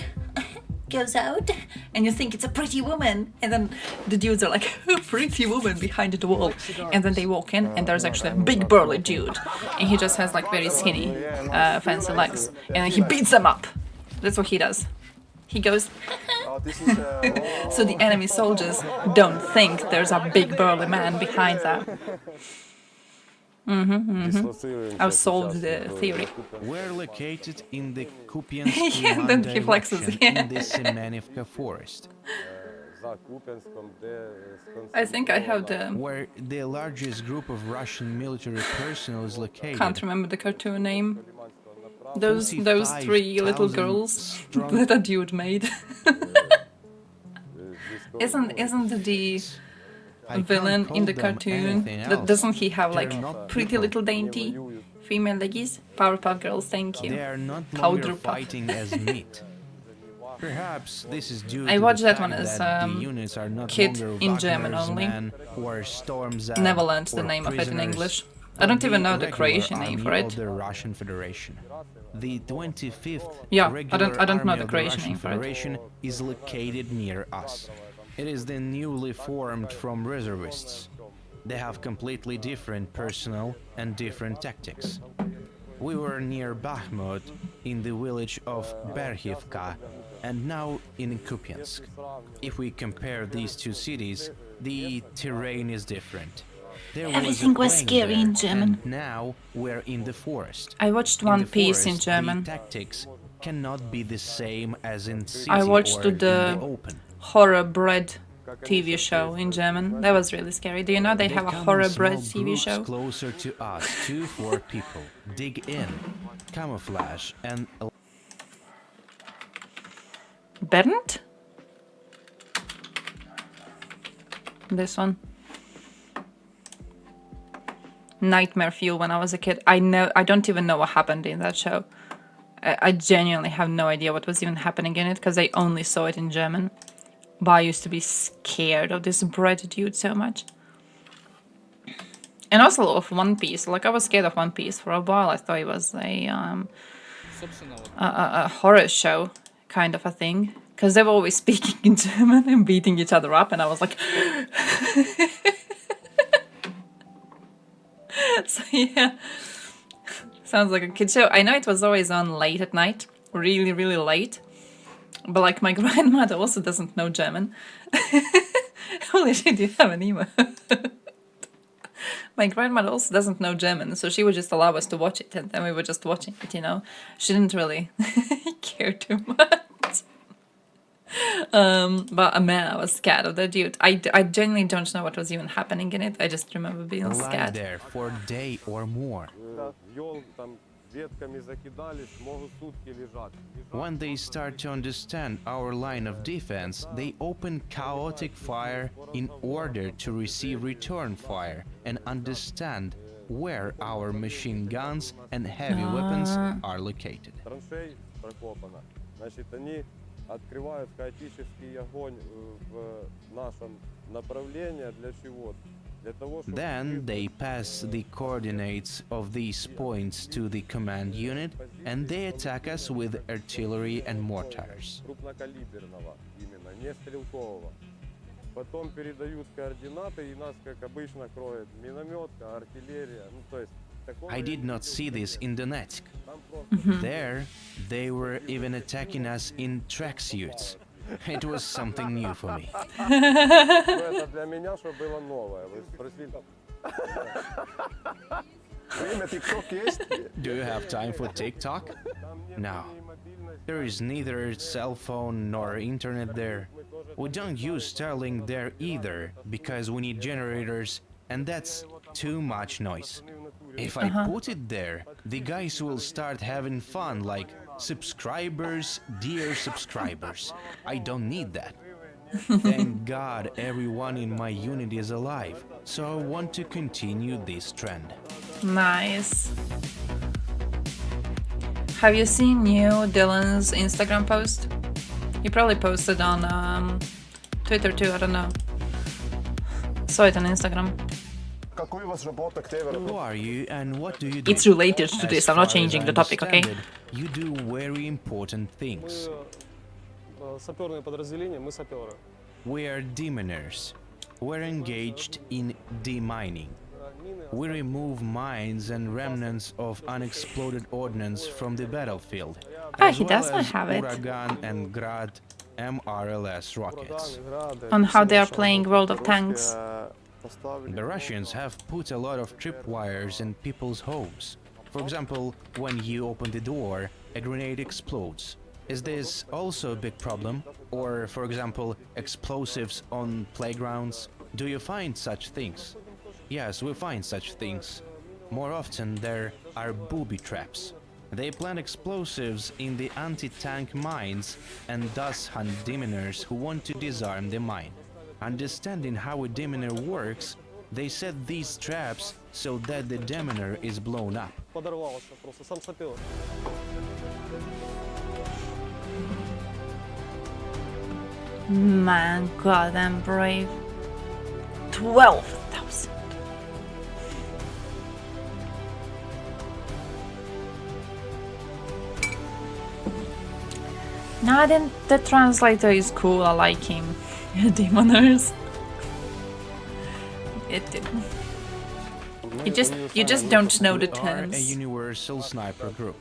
goes out, and you think it's a pretty woman, and then the dudes are like a pretty woman behind the wall, and then they walk in, and there's actually a big burly dude, and he just has like very skinny, fancy legs, and he beats them up. That's what he does. He goes. So the enemy soldiers don't think there's a big burly man behind them. I've solved the theory. We're located in the Kupiansk Yeah, then he flexes, yeah. in the Semenivka forest. I think I have the... Where the largest group of Russian military personnel is located. Can't remember the cartoon name. Those three little girls that a dude made. Isn't the villain in the cartoon? Doesn't he have like pretty little dainty female leggies? Powerpuff Girls, thank you. They are not Powder longer puff. fighting as meat. Perhaps this is due I to watched the that fact one as that the units are not kid longer in German Wagner's only. men or Storm's Never learned the name of it in English. I don't even know the Croatian name for it. Of the Russian Federation. The 25th Yeah, regular I don't know army the of Croatian Russian name for it. Federation is located near us. It is the newly formed from reservists. They have completely different personnel and different tactics. We were near Bakhmut in the village of Berhivka and now in Kupiansk. If we compare these two cities, the terrain is different. There Everything was plain scary in there, German. and now we're in the forest. I watched In One the Piece in forest, German. The tactics cannot be the same as in city I watched or in the open. Horror Bread TV show in German. That was really scary. Do you know they have a come in Horror small Bread TV groups show? Closer to us, 2-4 people. Dig in, camouflage, and Bernd? This one. Nightmare Fuel when I was a kid. I don't even know what happened in that show. I genuinely have no idea what was even happening in it because I only saw it in German. But I used to be scared of this bread dude so much. And also of One Piece. Like I was scared of One Piece for a while. I thought it was a horror show kind of a thing. Because they were always speaking in German and beating each other up, and I was like... So yeah, sounds like a kid show. I know it was always on late at night, really, really late. But like my grandmother also doesn't know German. Holy shit, you have an emo. My grandmother also doesn't know German, so she would just allow us to watch it, and then we were just watching it, you know. She didn't really care too much. But man, I was scared of that dude. I genuinely don't know what was even happening in it. I just remember being lie scared. there for a day or more. When they start to understand our line of defense, they open chaotic fire in order to receive return fire and understand where our machine guns and heavy weapons are located. Открывают хаотический огонь в нашем направлении. Для чего? Для того, чтобы... Then they pass the coordinates of these points to the command unit and they attack us with artillery and mortars. Крупнокалиберного именно, не стрелкового. Потом передают координаты и нас, как обычно, кроет минометка, артиллерия. Ну, то есть I did not see this in Donetsk. There, they were even attacking us in tracksuits. It was something new for me. Это для меня, что было новое. Вы спросили. Do you have time for TikTok? No. There is neither cell phone nor internet there. We don't use Starlink there either, because we need generators, and that's too much noise. If I put it there, the guys will start having fun like, subscribers, dear subscribers. I don't need that. Thank God everyone in my unit is alive, so I want to continue this trend. Nice. Have you seen new Dylan's Instagram post? He probably posted on Twitter too, I don't know. Saw it on Instagram. Who are you and what do you do? It's related to As this, I'm not far as changing I the topic, okay? understand it, you do very important things. We are deminers. We're engaged in demining. We remove mines and remnants of unexploded ordnance from the battlefield, Ah, as he well does not as have it. Uragan and Grad MRLS rockets. On how they are playing World of Tanks. The Russians have put a lot of tripwires in people's homes. For example, when you open the door, a grenade explodes. Is this also a big problem? Or, for example, explosives on playgrounds? Do you find such things? Yes, we find such things. More often there are booby traps. They plant explosives in the anti-tank mines and thus hunt deminers who want to disarm the mine. Understanding how a deminer works, they set these traps so that the deminer is blown up. Man, God, I'm brave. 12,000. Nah, then the translator is cool, I like him. Demoners. You just don't know the We are a terms. universal sniper group.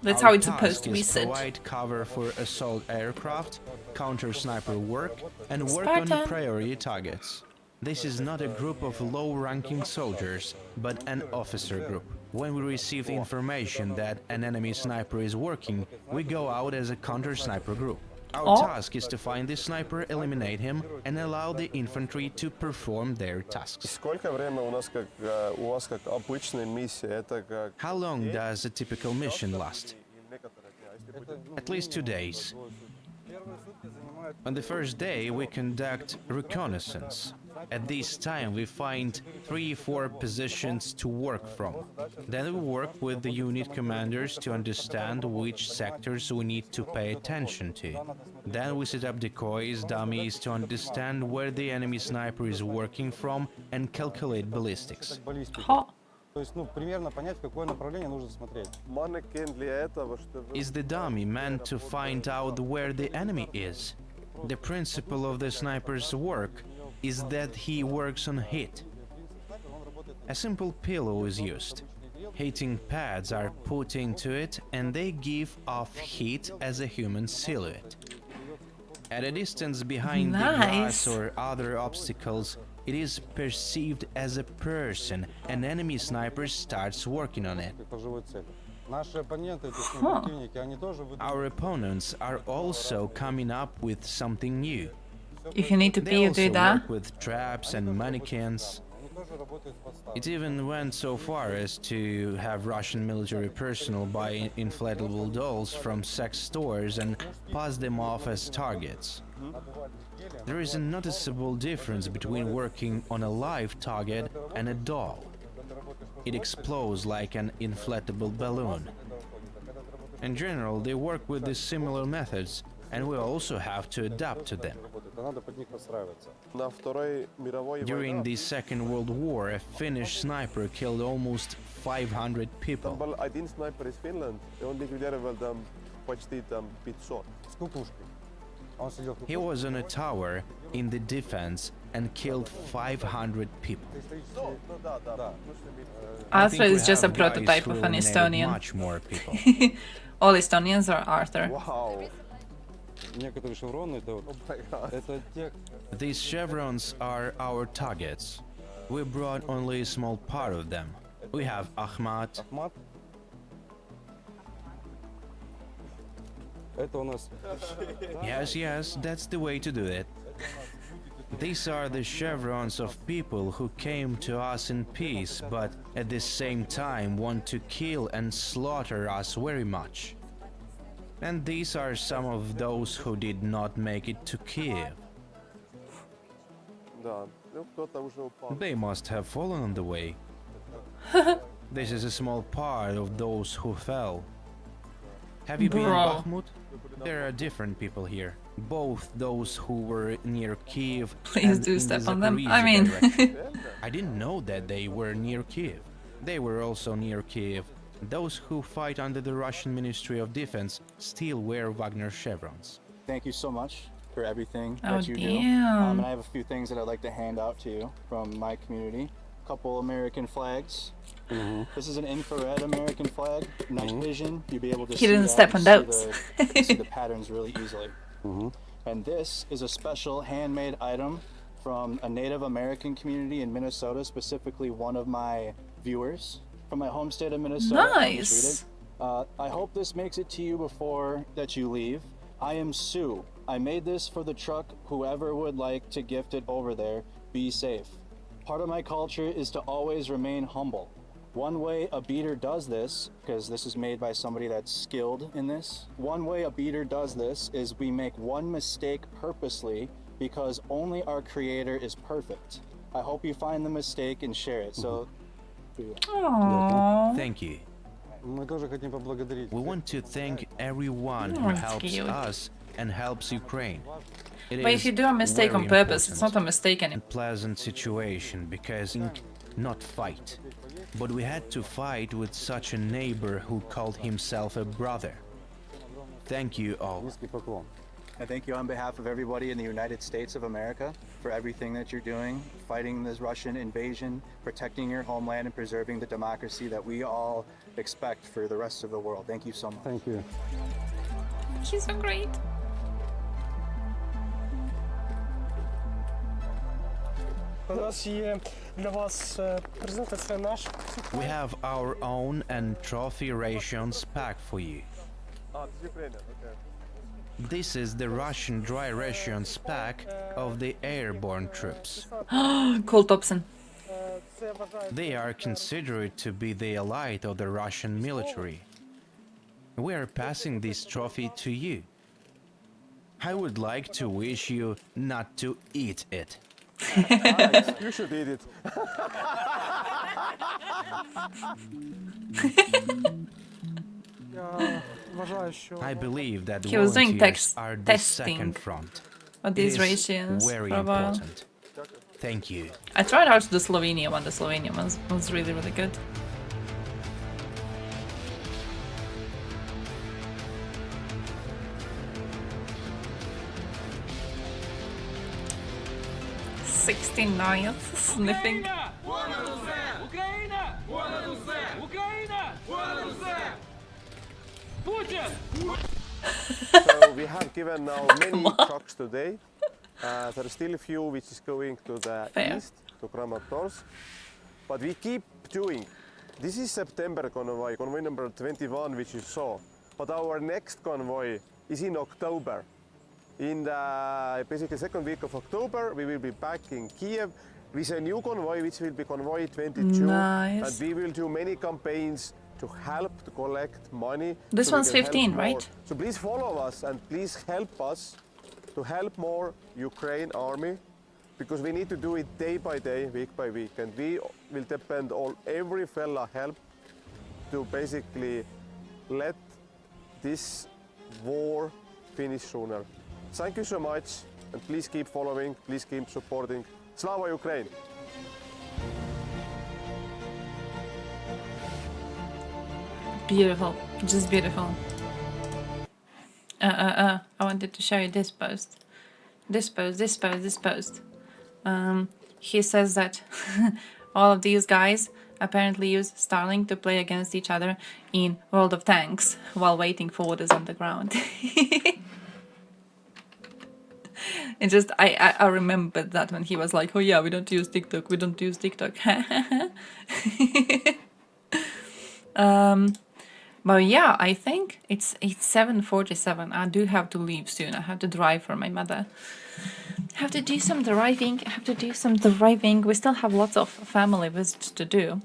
That's Our how it's task supposed to be is said. provide cover for assault aircraft, counter-sniper work, and work Spartan. on priority targets. This is not a group of low-ranking soldiers, but an officer group. When we receive information that an enemy sniper is working, we go out as a counter-sniper group. Our Oh. task is to find the sniper, eliminate him, and allow the infantry to perform their tasks. Сколько время у вас как обычная миссия? Это как... How long does a typical mission last? At least 2 days. On the first day, we conduct reconnaissance. At this time, we find 3-4 positions to work from. Then we work with the unit commanders to understand which sectors we need to pay attention to. Then we set up decoys, dummies to understand where the enemy sniper is working from and calculate ballistics. То есть, примерно понять, в какое направление нужно смотреть. Is the dummy meant to find out where the enemy is? The principle of the sniper's work is that he works on hit. A simple pillow is used. Heating pads are put into it and they give off heat as a human silhouette. At a distance behind the glass or other obstacles, it is perceived as a person. An enemy sniper starts working on it. Our opponents are also coming up with something new. If you need to They pee, you also do that. work with traps and mannequins. It even went so far as to have Russian military personnel buy inflatable dolls from sex stores and pass them off as targets. There is a noticeable difference between working on a live target and a doll. It explodes like an inflatable balloon. In general, they work with the similar methods, and we also have to adapt to them. During the Second World War, a Finnish sniper killed almost 500 people. Был один снайпер из Финляндии, и он ликвидировал там почти 500. С кукушкой. Он сидел He was on a tower in the defense and killed 500 people. I think Arthur we is just a have guys prototype who of an eliminated Estonian. Much more people. All Estonians are Arthur. Wow. Некоторые шевроны, это те... These chevrons are our targets. We brought only a small part of them. We have Ahmad. Ahmad. Это у нас. Yes, that's the way to do it. These are the chevrons of people who came to us in peace, but at the same time want to kill and slaughter us very much. And these are some of those who did not make it to Kiev. Да. Ну, кто-то уже упал. They must have fallen on the way. This is a small part of those who fell. Have you been in Bro. Bakhmut? There are different people here. Both those who were near Kiev Please and do in step the on them. Zaporizhzhia I mean- direction. I didn't know that they were near Kiev. They were also near Kiev. Those who fight under the Russian Ministry of Defense still wear Wagner chevrons. Thank you so much for everything Oh, that you do. damn. And I have a few things that I'd like to hand out to you from my community. A couple American flags. This is an infrared American flag. Night vision. You'll be able to He see didn't that step and on see those. see the patterns really easily. And this is a special handmade item from a Native American community in Minnesota, specifically one of my viewers from my home state of Minnesota. I'll just read Nice. it. I hope this makes it to you before that you leave. I am Sue. I made this for the truck. Whoever would like to gift it over there, be safe. Part of my culture is to always remain humble. One way a beater does this, because this is made by somebody that's skilled in this, one way a beater does this is we make one mistake purposely because only our creator is perfect. I hope you find the mistake and share it. So, Aww. Thank you. Мы тоже хотим поблагодарить. We want to thank everyone Oh, who it's helps cute. us and helps Ukraine. It But if is you do a mistake on very purpose, it's important not a mistake anymore. and pleasant situation because not fight. But we had to fight with such a neighbor who called himself a brother. Thank you all. Низкий поклон. I thank you on behalf of everybody in the United States of America for everything that you're doing, fighting this Russian invasion, protecting your homeland, and preserving the democracy that we all expect for the rest of the world. Thank you so much. Thank you. He's so great. У нас є для вас презент, це наш. We have our own and trophy rations pack for you. Ah, this is Ukrainian. Okay. This is the Russian dry rations pack of the airborne troops. Cole Thompson. Це вважається. They are considered to be the elite of the Russian military. We are passing this trophy to you. I would like to wish you not to eat it. Alex, you should eat it. Я вважаю, що I believe that He was doing volunteers are the testing second front. of It these is rations very for a while. important. Thank you. I tried out the Slovenia one. The Slovenia one was really, really good. '69th sniffing. Понад усе! Україна! Понад усе! Україна! Понад усе! Путін! So we have given now many trucks today. There are still a few which is going to the Fair. east, to Kramatorsk. But we keep doing. This is September convoy number 21, which you saw. But our next convoy is in October. In the basically second week of October, we will be back in Kiev with a new convoy, which will be convoy 22. Nice. And we will do many campaigns to help to collect money. This so we one's can help 15, more. right? So please follow us and please help us to help more Ukraine army, because we need to do it day by day, week by week, and we will depend on every fella help to basically let this war finish sooner. Thank you so much, and please keep following, please keep supporting. Slava Ukraine! Beautiful, just beautiful. I wanted to show you this post. This post. He says that all of these guys apparently use Starlink to play against each other in World of Tanks while waiting for orders on the ground. It just, I remembered that when he was like, oh yeah, we don't use TikTok. But yeah, I think it's 7:47. I do have to leave soon. I have to drive for my mother. I have to do some driving. We still have lots of family visits to do.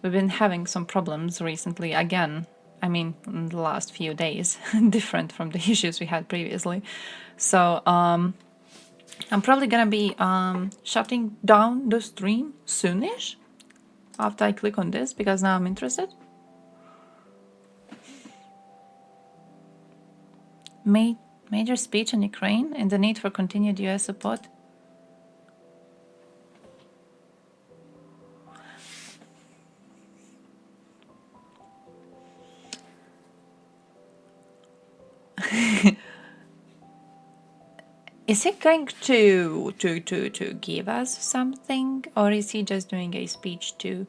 We've been having some problems recently again. I mean, in the last few days, different from the issues we had previously. So, I'm probably gonna be shutting down the stream soonish after I click on this, because now I'm interested. Major speech on Ukraine and the need for continued US support. Is he going to give us something, or is he just doing a speech to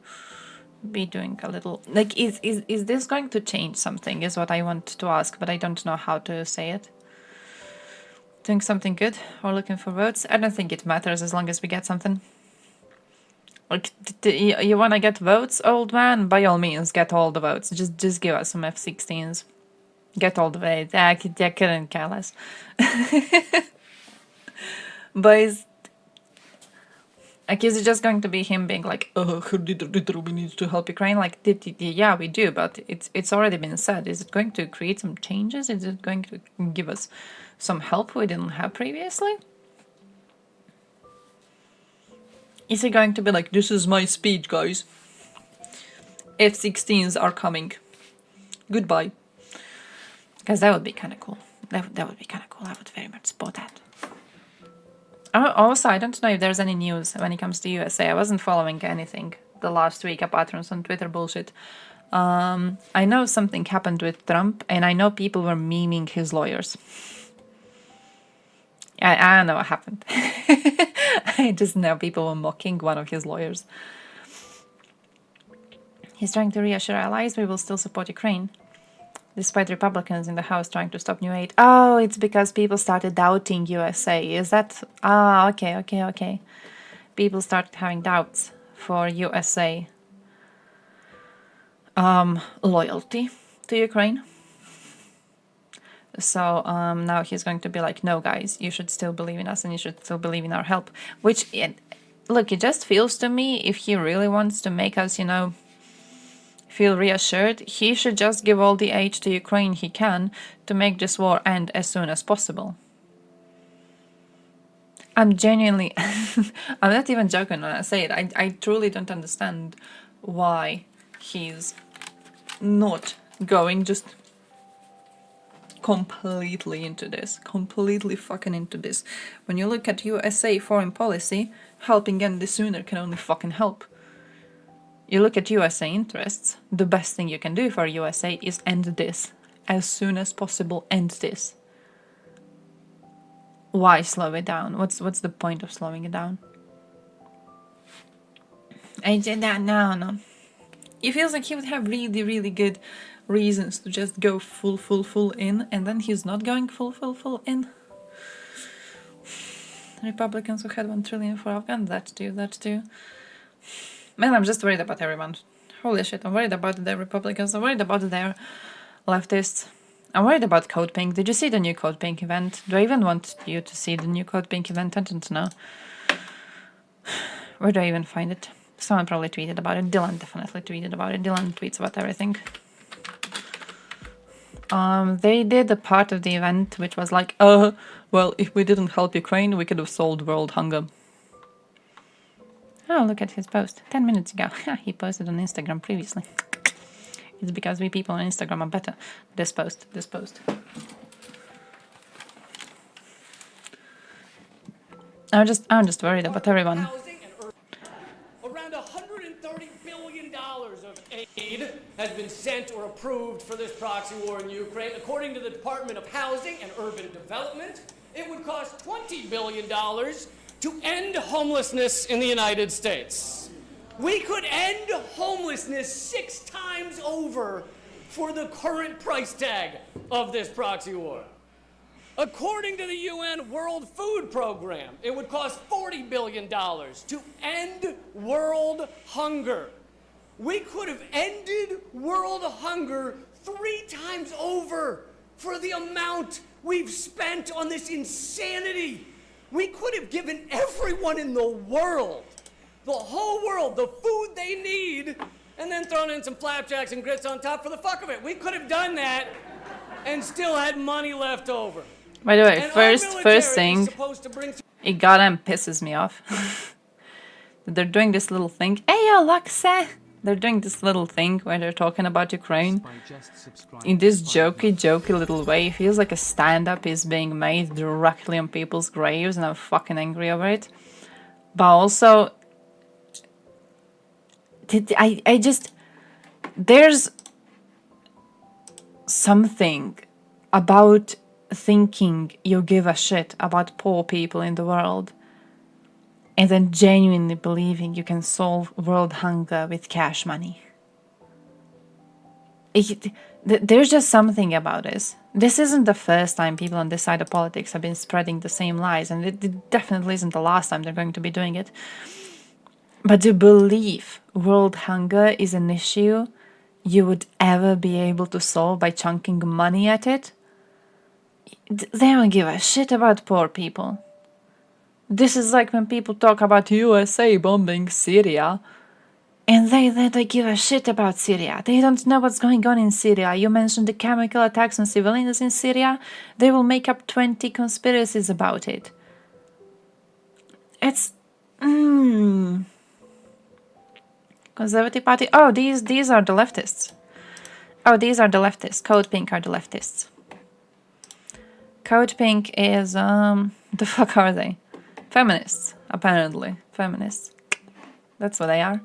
be doing a little, like, is this going to change something is what I want to ask, but I don't know how to say it. Doing something good or looking for votes? I don't think it matters as long as we get something. Like, you want to get votes, old man? By all means, get all the votes. Just give us some F-16s. Get all the votes. I couldn't care less. But is it just going to be him being like, oh, we need to help Ukraine? Like, yeah, we do, but it's already been said. Is it going to create some changes? Is it going to give us some help we didn't have previously? Is it going to be like, this is my speech, guys. F-16s are coming. Goodbye. Because that would be kind of cool. That would be kind of cool. I would very much support that. Also, I don't know if there's any news when it comes to USA. I wasn't following anything the last week apart from some Twitter bullshit. I know something happened with Trump, and I know people were memeing his lawyers. I don't know what happened. I just know people were mocking one of his lawyers. He's trying to reassure allies we will still support Ukraine, despite Republicans in the House trying to stop new aid. Oh, it's because people started doubting USA. Is that... Ah, okay. People started having doubts for USA loyalty to Ukraine. So now he's going to be like, no, guys, you should still believe in us and you should still believe in our help. Which, look, it just feels to me, if he really wants to make us, you know, feel reassured, he should just give all the aid to Ukraine he can to make this war end as soon as possible. I'm genuinely... I'm not even joking when I say it. I truly don't understand why he's not going just completely into this. Completely fucking into this. When you look at USA foreign policy, helping end this sooner can only fucking help. You look at USA interests, the best thing you can do for USA is end this. As soon as possible, end this. Why slow it down? What's the point of slowing it down? I did that now, no. It feels like he would have really, really good reasons to just go full in, and then he's not going full in. Republicans who had 1 trillion for Afghan, that too. Man, I'm just worried about everyone. Holy shit, I'm worried about the Republicans, I'm worried about their leftists. I'm worried about Code Pink. Did you see the new Code Pink event? Do I even want you to see the new Code Pink event? I don't know. Where do I even find it? Someone probably tweeted about it. Dylan definitely tweeted about it. Dylan tweets about everything. They did a part of the event which was like, well, if we didn't help Ukraine, we could have solved world hunger. Oh, look at his post. 10 minutes ago. He posted on Instagram previously. It's because we people on Instagram are better. This post. I'm just worried about everyone. Around $130 billion of aid has been sent or approved for this proxy war in Ukraine. According to the Department of Housing and Urban Development, it would cost $20 billion to end homelessness in the United States. We could end homelessness 6 times over for the current price tag of this proxy war. According to the UN World Food Program, it would cost $40 billion to end world hunger. We could have ended world hunger 3 times over for the amount we've spent on this insanity. We could have given everyone in the world, the whole world, the food they need, and then thrown in some flapjacks and grits on top for the fuck of it. We could have done that and still had money left over. By the way, And first our military thing, is supposed to bring it goddamn pisses me off. They're doing this little thing. Hey, Alexa! They're doing this little thing where they're talking about Ukraine. In this jokey little way, it feels like a stand-up is being made directly on people's graves, and I'm fucking angry over it. But also, I just... There's something about thinking you give a shit about poor people in the world and then genuinely believing you can solve world hunger with cash money. There's just something about this. This isn't the first time people on this side of politics have been spreading the same lies, and it definitely isn't the last time they're going to be doing it. But to believe world hunger is an issue you would ever be able to solve by chunking money at it, they don't give a shit about poor people. This is like when people talk about USA bombing Syria, and they give a shit about Syria. They don't know what's going on in Syria. You mentioned the chemical attacks on civilians in Syria. They will make up 20 conspiracies about it. It's... Conservative Party. Oh, these are the leftists. Oh, these are the leftists. Code Pink are the leftists. Code Pink is, the fuck are they? Feminists, apparently. Feminists. That's what they are.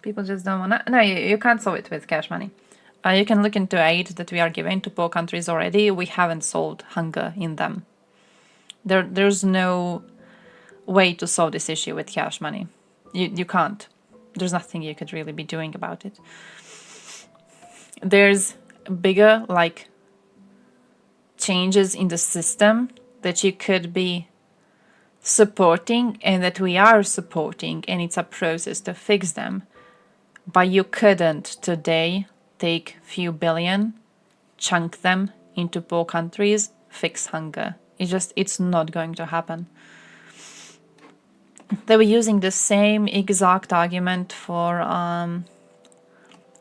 People just don't wanna... No, you can't solve it with cash money. You can look into aid that we are giving to poor countries already. We haven't solved hunger in them. There's no way to solve this issue with cash money. You can't. There's nothing you could really be doing about it. There's bigger, like, changes in the system that you could be supporting and that we are supporting, and it's a process to fix them. But you couldn't today take few billion, chunk them into poor countries, fix hunger. It's not going to happen. They were using the same exact argument for,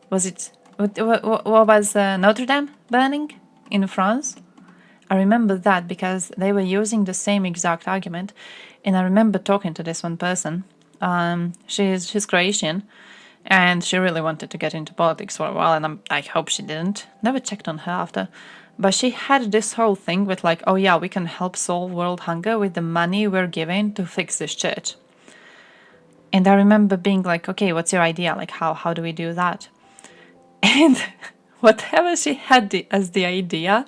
what was Notre Dame burning in France? I remember that because they were using the same exact argument, and I remember talking to this one person. She's Croatian, and she really wanted to get into politics for a while, and I hope she didn't. Never checked on her after. But she had this whole thing with like, oh yeah, we can help solve world hunger with the money we're giving to fix this church. And I remember being like, okay, what's your idea? Like, how do we do that? And whatever she had as the idea,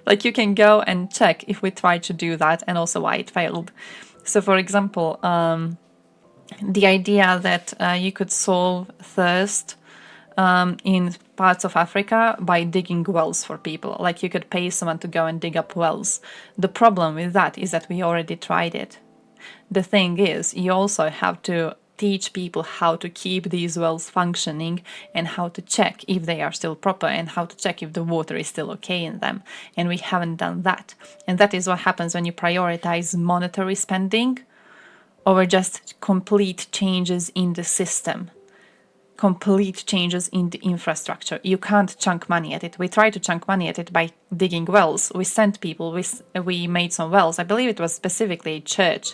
like you can go and check if we tried to do that and also why it failed. So for example, the idea that you could solve thirst in parts of Africa by digging wells for people. Like you could pay someone to go and dig up wells. The problem with that is that we already tried it. The thing is, you also have to teach people how to keep these wells functioning and how to check if they are still proper and how to check if the water is still okay in them. And we haven't done that. And that is what happens when you prioritize monetary spending over just complete changes in the system. Complete changes in the infrastructure. You can't chunk money at it. We tried to chunk money at it by digging wells. We sent people, we made some wells. I believe it was specifically a church.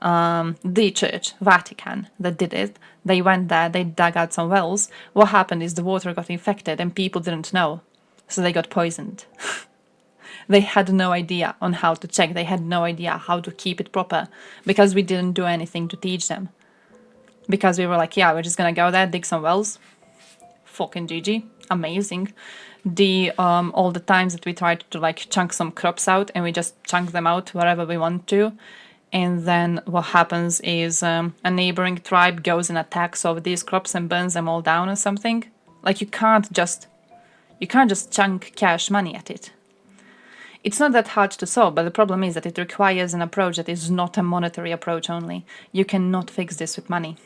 The church, Vatican, that did it. They went there, they dug out some wells. What happened is the water got infected and people didn't know. So they got poisoned. They had no idea on how to check. They had no idea how to keep it proper because we didn't do anything to teach them. Because we were like, yeah, we're just gonna go there, dig some wells. Fucking GG. Amazing. All the times that we tried to like chunk some crops out and we just chunk them out wherever we want to. And then what happens is a neighboring tribe goes and attacks over these crops and burns them all down or something. Like you can't just chunk cash money at it. It's not that hard to solve, but the problem is that it requires an approach that is not a monetary approach only. You cannot fix this with money.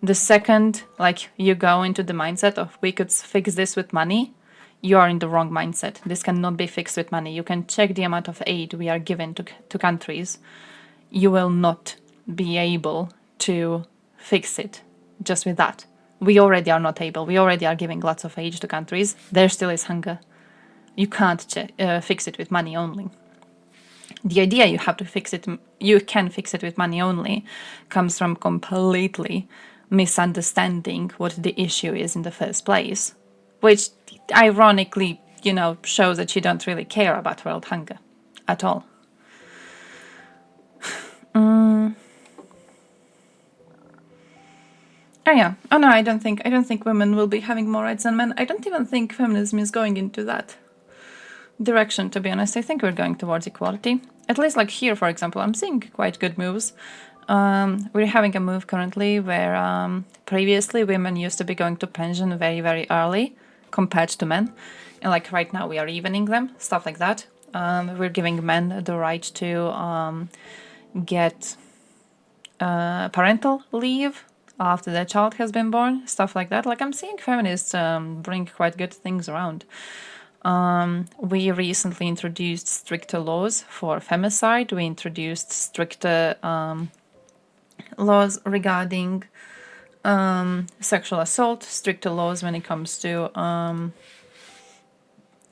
The second, like, you go into the mindset of we could fix this with money, you are in the wrong mindset. This cannot be fixed with money. You can check the amount of aid we are given to countries. You will not be able to fix it just with that. We already are not able. We already are giving lots of aid to countries. There still is hunger. You can't fix it with money only. The idea you can fix it with money only comes from completely misunderstanding what the issue is in the first place, which ironically, shows that you don't really care about world hunger at all. Oh yeah. Oh no, I don't think women will be having more rights than men. I don't even think feminism is going into that direction, to be honest. I think we're going towards equality. At least like here, for example, I'm seeing quite good moves. We're having a move currently where previously women used to be going to pension very, very early compared to men. And like right now we are evening them, stuff like that. We're giving men the right to get parental leave after their child has been born, stuff like that. Like I'm seeing feminists bring quite good things around. We recently introduced stricter laws for femicide. We introduced stricter laws regarding sexual assault, stricter laws when it comes to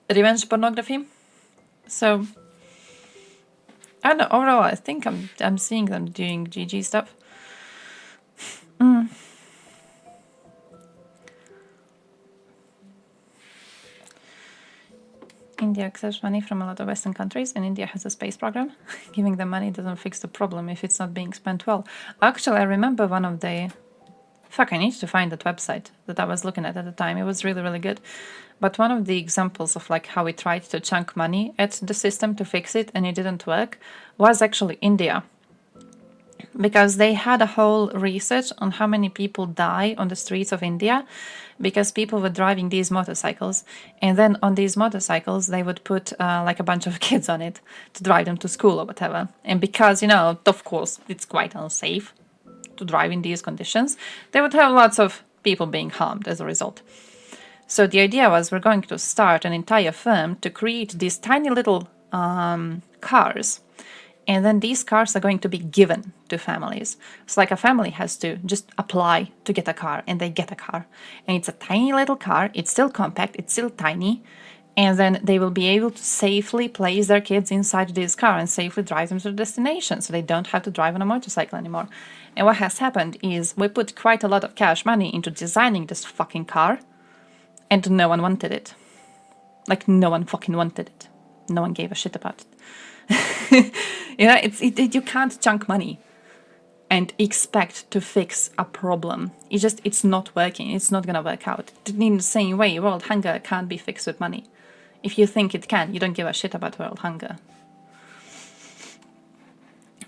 revenge pornography. So I don't know, overall I think I'm seeing them doing GG stuff. India accepts money from a lot of Western countries, and India has a space program. Giving them money doesn't fix the problem if it's not being spent well. Actually, I remember one of the... I need to find that website that I was looking at the time. It was really, really good. But one of the examples of like how we tried to chunk money at the system to fix it and it didn't work was actually India. Because they had a whole research on how many people die on the streets of India because people were driving these motorcycles, and then on these motorcycles they would put like a bunch of kids on it to drive them to school or whatever. And because, of course, it's quite unsafe to drive in these conditions, they would have lots of people being harmed as a result. So the idea was we're going to start an entire firm to create these tiny little cars. And then these cars are going to be given to families. So like a family has to just apply to get a car, and they get a car. And it's a tiny little car. It's still compact. It's still tiny. And then they will be able to safely place their kids inside this car and safely drive them to the destination. So they don't have to drive on a motorcycle anymore. And what has happened is we put quite a lot of cash money into designing this fucking car. And no one wanted it. Like, no one fucking wanted it. No one gave a shit about it. You can't chunk money and expect to fix a problem. It's not working. It's not gonna work out. In the same way, world hunger can't be fixed with money. If you think it can, you don't give a shit about world hunger.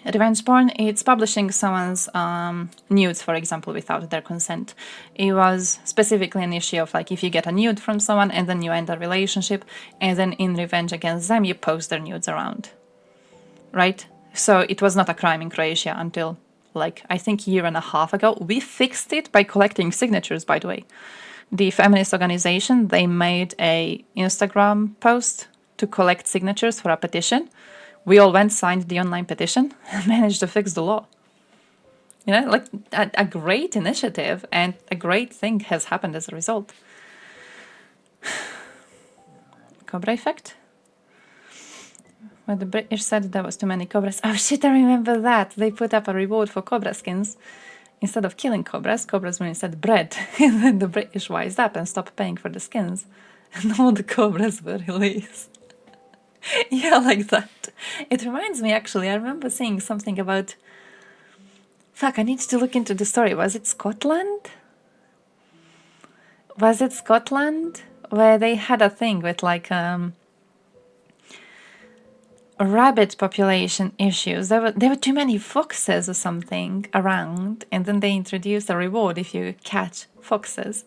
Revenge porn, it's publishing someone's nudes, for example, without their consent. It was specifically an issue of like if you get a nude from someone and then you end a relationship, and then in revenge against them you post their nudes around. Right? So it was not a crime in Croatia until like I think a year and a half ago. We fixed it by collecting signatures, by the way. The feminist organization, they made a Instagram post to collect signatures for a petition. We all went, signed the online petition, and managed to fix the law. Like a great initiative, and a great thing has happened as a result. Cobra effect? When the British said there was too many cobras. Oh shit, I remember that. They put up a reward for cobra skins. Instead of killing cobras were instead bred. And then the British wised up and stopped paying for the skins. And all the cobras were released. Yeah, like that. It reminds me, actually, I remember seeing something about... I need to look into the story. Was it Scotland? Where they had a thing with like... rabbit population issues. There were too many foxes or something around, and then they introduced a reward if you catch foxes.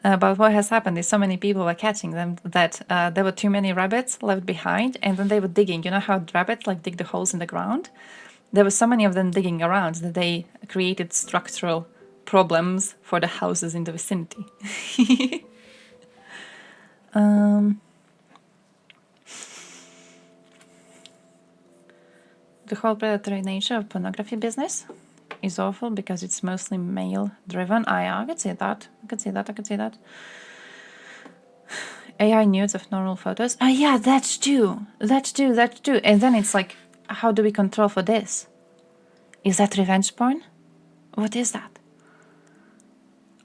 But what has happened is so many people were catching them that there were too many rabbits left behind, and then they were digging. You know how rabbits like dig the holes in the ground? There were so many of them digging around that they created structural problems for the houses in the vicinity. The whole predatory nature of pornography business is awful because it's mostly male driven. I could see that. I could see that. AI nudes of normal photos. Oh yeah, that's true. And then it's like, how do we control for this? Is that revenge porn? What is that?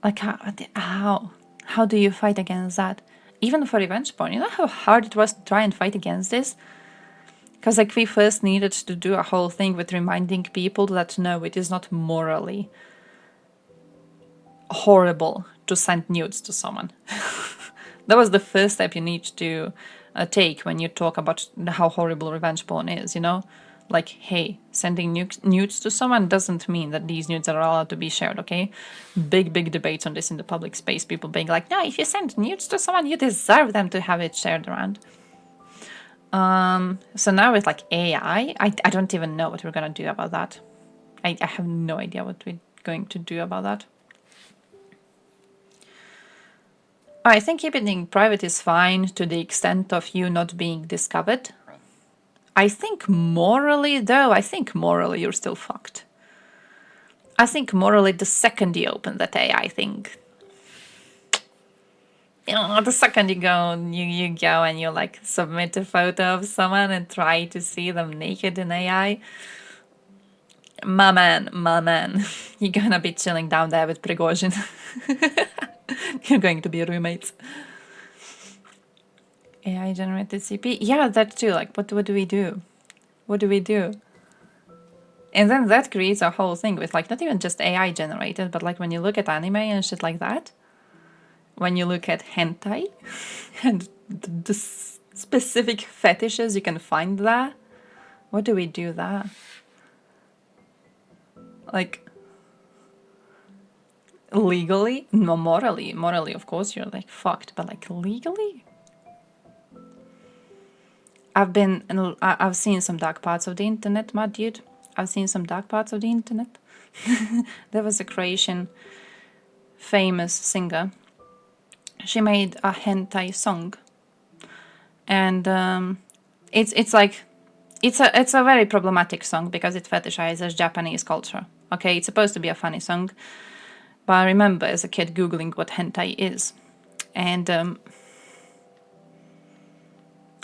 Like how do you fight against that? Even for revenge porn, you know how hard it was to try and fight against this? Because like we first needed to do a whole thing with reminding people that no, it is not morally horrible to send nudes to someone. That was the first step you need to take when you talk about how horrible revenge porn is, you know? Like, hey, sending nudes to someone doesn't mean that these nudes are allowed to be shared, okay? Big debates on this in the public space. People being like, no, if you send nudes to someone, you deserve them to have it shared around. So now with like AI, I don't even know what we're gonna do about that. I have no idea what we're going to do about that. I think keeping private is fine to the extent of you not being discovered. I think morally you're still fucked. I think morally the second you open that AI thing, you know, the second you go and you like submit a photo of someone and try to see them naked in AI, my man, you're gonna be chilling down there with Prigozhin. You're going to be roommates. AI generated CP? Yeah, that too. Like, what do we do? What do we do? And then that creates a whole thing with like not even just AI generated, but like when you look at anime and shit like that, when you look at hentai and the specific fetishes you can find there, what do we do there? Like, legally? No, morally of course you're like fucked, but like legally? I've seen some dark parts of the internet, my dude. I've seen some dark parts of the internet. There was a Croatian famous singer. She made a hentai song, and it's a very problematic song because it fetishizes Japanese culture. Okay, it's supposed to be a funny song, but I remember as a kid googling what hentai is, and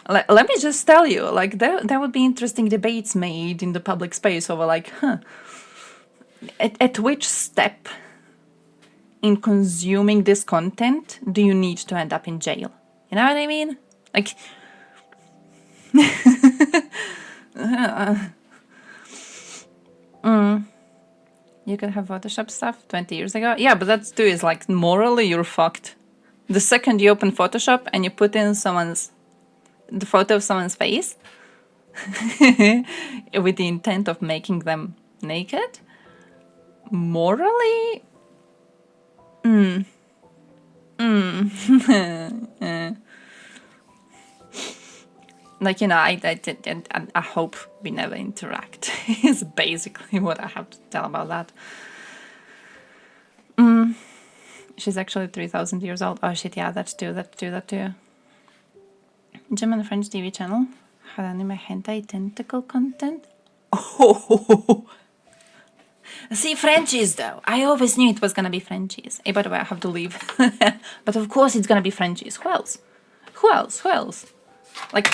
let me just tell you, like there would be interesting debates made in the public space over like, at which step in consuming this content do you need to end up in jail? You know what I mean? Like, you could have Photoshop stuff 20 years ago. Yeah, but that too is like morally you're fucked. The second you open Photoshop and you put in the photo of someone's face with the intent of making them naked, morally, like, you know, I hope we never interact is basically what I have to tell about that. She's actually 3,000 years old. Oh shit, yeah, that's too. German French TV channel had anime hentai tentacle content. Oh, see, Frenchies though. I always knew it was gonna be Frenchies. Hey, by the way, I have to leave. But of course it's gonna be Frenchies. Who else? Like,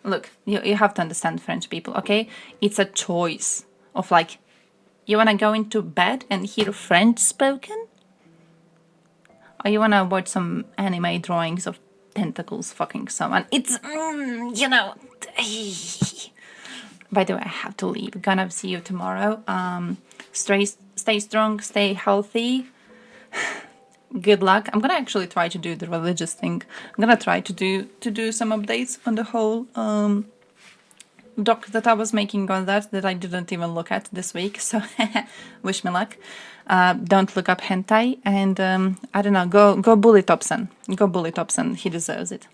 look, you have to understand French people, okay? It's a choice of like, you wanna go into bed and hear French spoken? Or you wanna watch some anime drawings of tentacles fucking someone? It's, you know. By the way, I have to leave. Gonna see you tomorrow. Stay strong, stay healthy. Good luck. I'm gonna actually try to do the religious thing. I'm gonna try to do some updates on the whole doc that I was making on that I didn't even look at this week, so wish me luck. Don't look up hentai, and I don't know, go bully Thompson. Go bully Thompson, he deserves it.